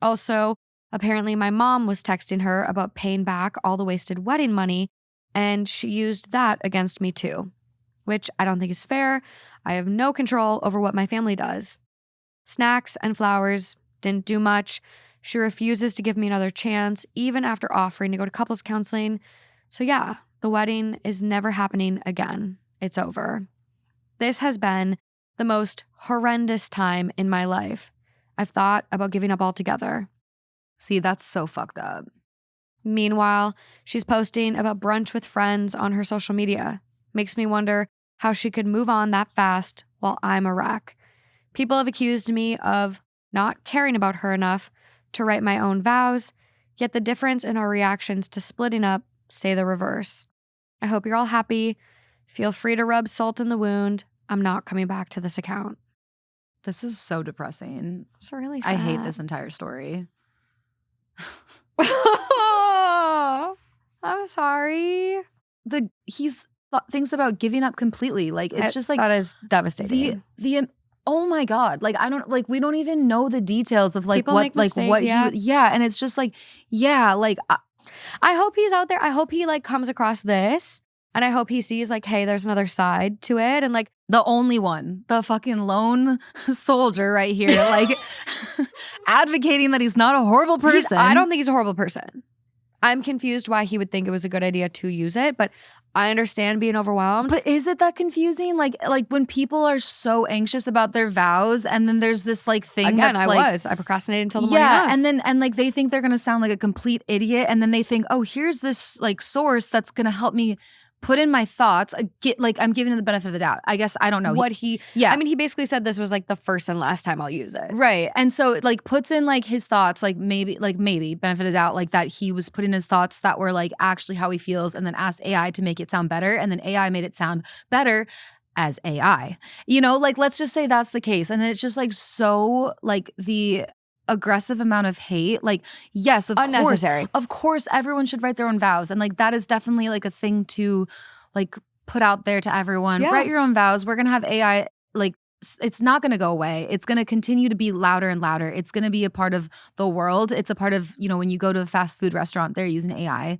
Also, apparently my mom was texting her about paying back all the wasted wedding money, and she used that against me too, which I don't think is fair. I have no control over what my family does. Snacks and flowers didn't do much. She refuses to give me another chance, even after offering to go to couples counseling. So yeah, the wedding is never happening again. It's over. This has been the most horrendous time in my life. I've thought about giving up altogether. See, that's so fucked up. Meanwhile, she's posting about brunch with friends on her social media. Makes me wonder how she could move on that fast while I'm a wreck. People have accused me of not caring about her enough to write my own vows, yet the difference in our reactions to splitting up say the reverse. I hope you're all happy. Feel free to rub salt in the wound. I'm not coming back to this account. This is so depressing. It's really sad. I hate this entire story. I'm sorry. He's thinks about giving up completely. It's just that is devastating. Oh my God. We don't even know the details of People what make mistakes, what yeah. And it's just I hope he's out there. I hope he comes across this, and I hope he sees hey, there's another side to it, and the only one, the fucking lone soldier right here, advocating that he's not a horrible person. I don't think he's a horrible person. I'm confused why he would think it was a good idea to use it, but I understand being overwhelmed. But is it that confusing? Like when people are so anxious about their vows, and then there's this like thing Again, that's like, I procrastinated until the morning of. and like they think they're gonna sound like a complete idiot, and then they think, oh, here's this like source that's gonna help me put in my thoughts. I'm giving him the benefit of the doubt. I guess I don't know I mean, he basically said this was like the first and last time I'll use it. Right. And so it like puts in like his thoughts, like maybe benefit of doubt, like that he was putting his thoughts that were like actually how he feels, and then asked AI to make it sound better. And then AI made it sound better as AI. You know, like let's just say that's the case. And then it's just like so like the aggressive amount of hate, like yes, unnecessary. Of course everyone should write their own vows, and like that is definitely like a thing to like put out there to everyone. Write your own vows. We're gonna have AI, like it's not gonna go away. It's gonna continue to be louder and louder. It's gonna be a part of the world. It's a part of, you know, when you go to a fast food restaurant, they're using AI.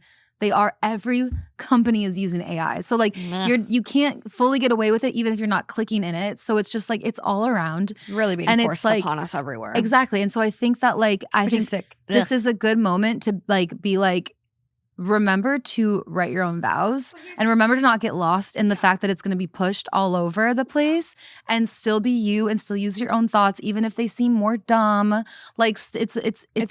Every company is using AI. So like you can't fully get away with it even if you're not clicking in it. So it's just like it's all around. It's really being forced upon us everywhere. Exactly. And so I think that like this is a good moment to like be like, remember to write your own vows, and remember to not get lost in the fact that it's going to be pushed all over the place, and still be you and still use your own thoughts, even if they seem more dumb. Like it's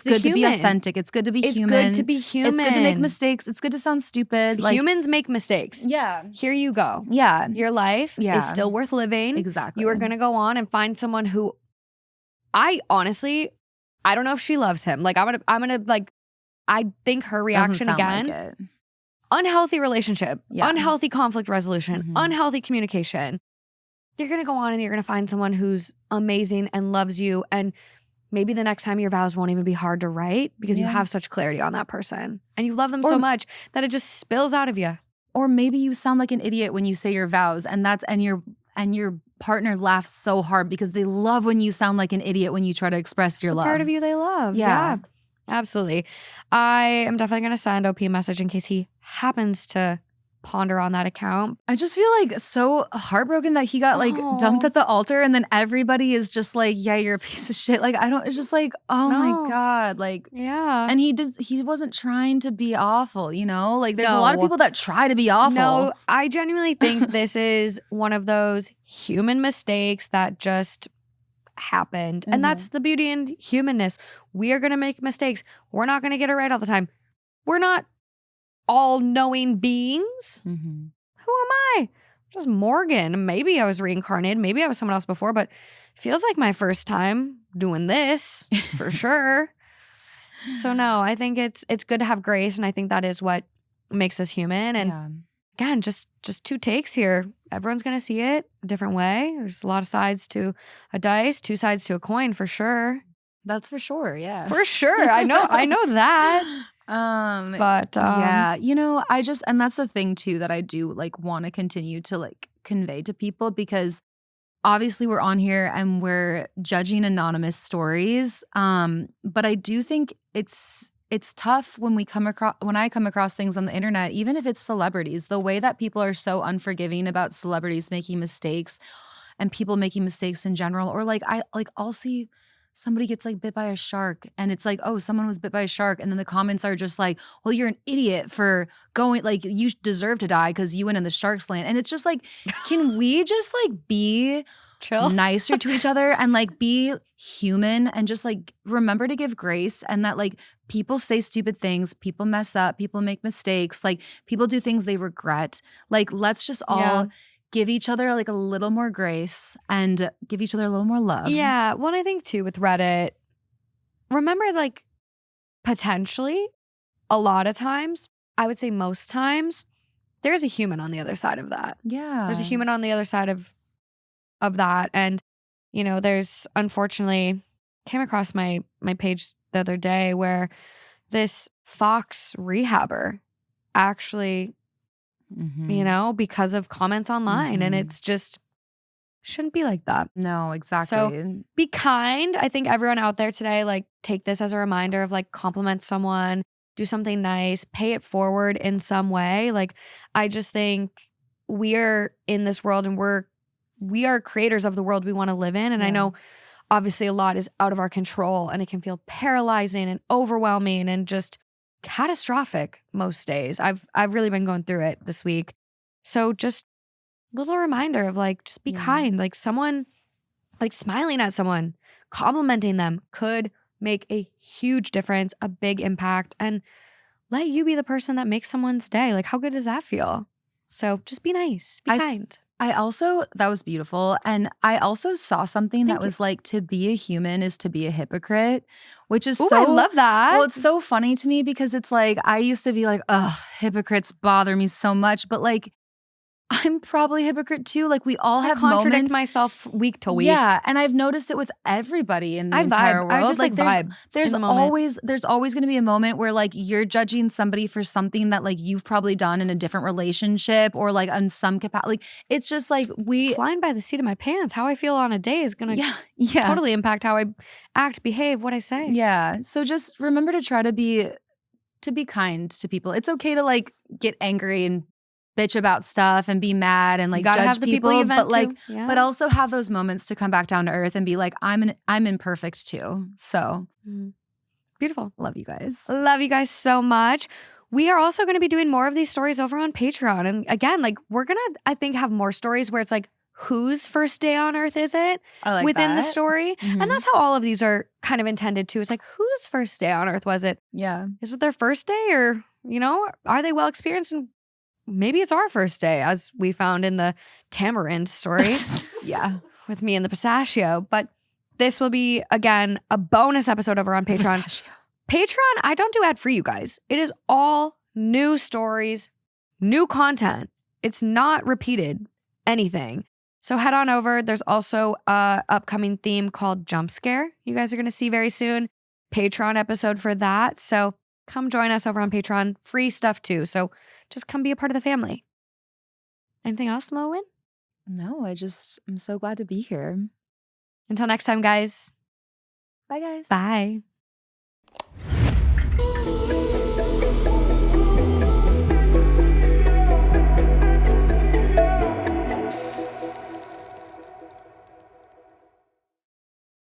good to be authentic. It's good to be human. It's good to be human. It's good to make mistakes. It's good to sound stupid. Like, humans make mistakes. Yeah. Here you go. Yeah. Your life is still worth living. Exactly. You are going to go on and find someone who I honestly don't know if she loves him. Like I'm going to like, I think her reaction again, like unhealthy relationship, unhealthy conflict resolution, unhealthy communication. You're going to go on and you're going to find someone who's amazing and loves you. And maybe the next time your vows won't even be hard to write because you have such clarity on that person. And you love them so much that it just spills out of you. Or maybe you sound like an idiot when you say your vows, and your partner laughs so hard because they love when you sound like an idiot when you try to express your love. Part of you they love. Yeah. Absolutely. I am definitely going to send OP a message in case he happens to ponder on that account. I just feel like so heartbroken that he got like dumped at the altar, and then everybody is just like, yeah, you're a piece of shit. Like it's just like, oh my God. Like, yeah. And he wasn't trying to be awful, you know? Like there's a lot of people that try to be awful. No, I genuinely think this is one of those human mistakes that just happened. And that's the beauty in humanness. We are going to make mistakes. We're not going to get it right all the time. We're not all-knowing beings. Who am I? Just Morgan. Maybe I was reincarnated. Maybe I was someone else before, but it feels like my first time doing this for sure. So no, I think it's good to have grace, and I think that is what makes us human. And again, just 2 takes here. Everyone's going to see it a different way. There's a lot of sides to a dice, 2 sides to a coin for sure. That's for sure. Yeah. For sure. I know that. Yeah, you know, and that's the thing too that I do like want to continue to like convey to people, because obviously we're on here and we're judging anonymous stories. But I do think it's tough when I come across things on the internet, even if it's celebrities, the way that people are so unforgiving about celebrities making mistakes and people making mistakes in general. Or I'll see somebody gets like bit by a shark, and it's like, oh, someone was bit by a shark. And then the comments are just like, well, you're an idiot for going, like you deserve to die because you went in the shark's land. And it's just like, can we just like be chill, nicer to each other and like be human and just like remember to give grace, and that like people say stupid things, people mess up, people make mistakes, like people do things they regret. Like let's just all give each other like a little more grace and give each other a little more love. Yeah. Well, I think too with Reddit, remember like potentially a lot of times, I would say most times, there's a human on the other side of that. Yeah. There's a human on the other side of that. And, you know, there's unfortunately came across my page the other day where this Fox rehabber actually, you know, because of comments online. And it's just shouldn't be like that. No, exactly. So be kind. I think everyone out there today, like take this as a reminder of like compliment someone, do something nice, pay it forward in some way. Like I just think we are in this world and we are creators of the world we want to live in. And I know obviously a lot is out of our control and it can feel paralyzing and overwhelming and just catastrophic most days. I've really been going through it this week. So just little reminder of like, just be kind. Like someone, like smiling at someone, complimenting them could make a huge difference, a big impact, and let you be the person that makes someone's day. Like how good does that feel? So just be nice, be kind. I also, that was beautiful. And I also saw something that was like, to be a human is to be a hypocrite, which is I love that. Well, it's so funny to me because it's like, I used to be like, oh, hypocrites bother me so much. But like, I'm probably a hypocrite too. Like we all have contradict moments. myself week to week. Yeah, and I've noticed it with everybody in the entire world. I just like vibe. There's always going to be a moment where like you're judging somebody for something that like you've probably done in a different relationship or like on some capacity. Like it's just like flying by the seat of my pants. How I feel on a day is gonna totally impact how I act, behave, what I say. Yeah. So just remember to try to be kind to people. It's okay to like get angry and bitch about stuff and be mad and like judge have the people you vent but like to. but also have those moments to come back down to earth and be like, I'm imperfect too. So beautiful. Love you guys. Love you guys so much. We are also going to be doing more of these stories over on Patreon. And again, like we're going to, I think, have more stories where it's like, whose first day on earth is it within the story? And that's how all of these are kind of intended to. It's like, whose first day on earth was it? Yeah. Is it their first day or, are they well experienced? And maybe it's our first day, as we found in the tamarind story. Yeah. With me and the pistachio. But this will be, again, a bonus episode over on Patreon. Patreon, I don't do ad free, you guys. It is all new stories, new content. It's not repeated anything. So head on over. There's also a upcoming theme called Jump Scare. You guys are going to see very soon. Patreon episode for that. So come join us over on Patreon. Free stuff too. So just come be a part of the family. Anything else, Lowen? No, I'm so glad to be here. Until next time, guys. Bye, guys. Bye.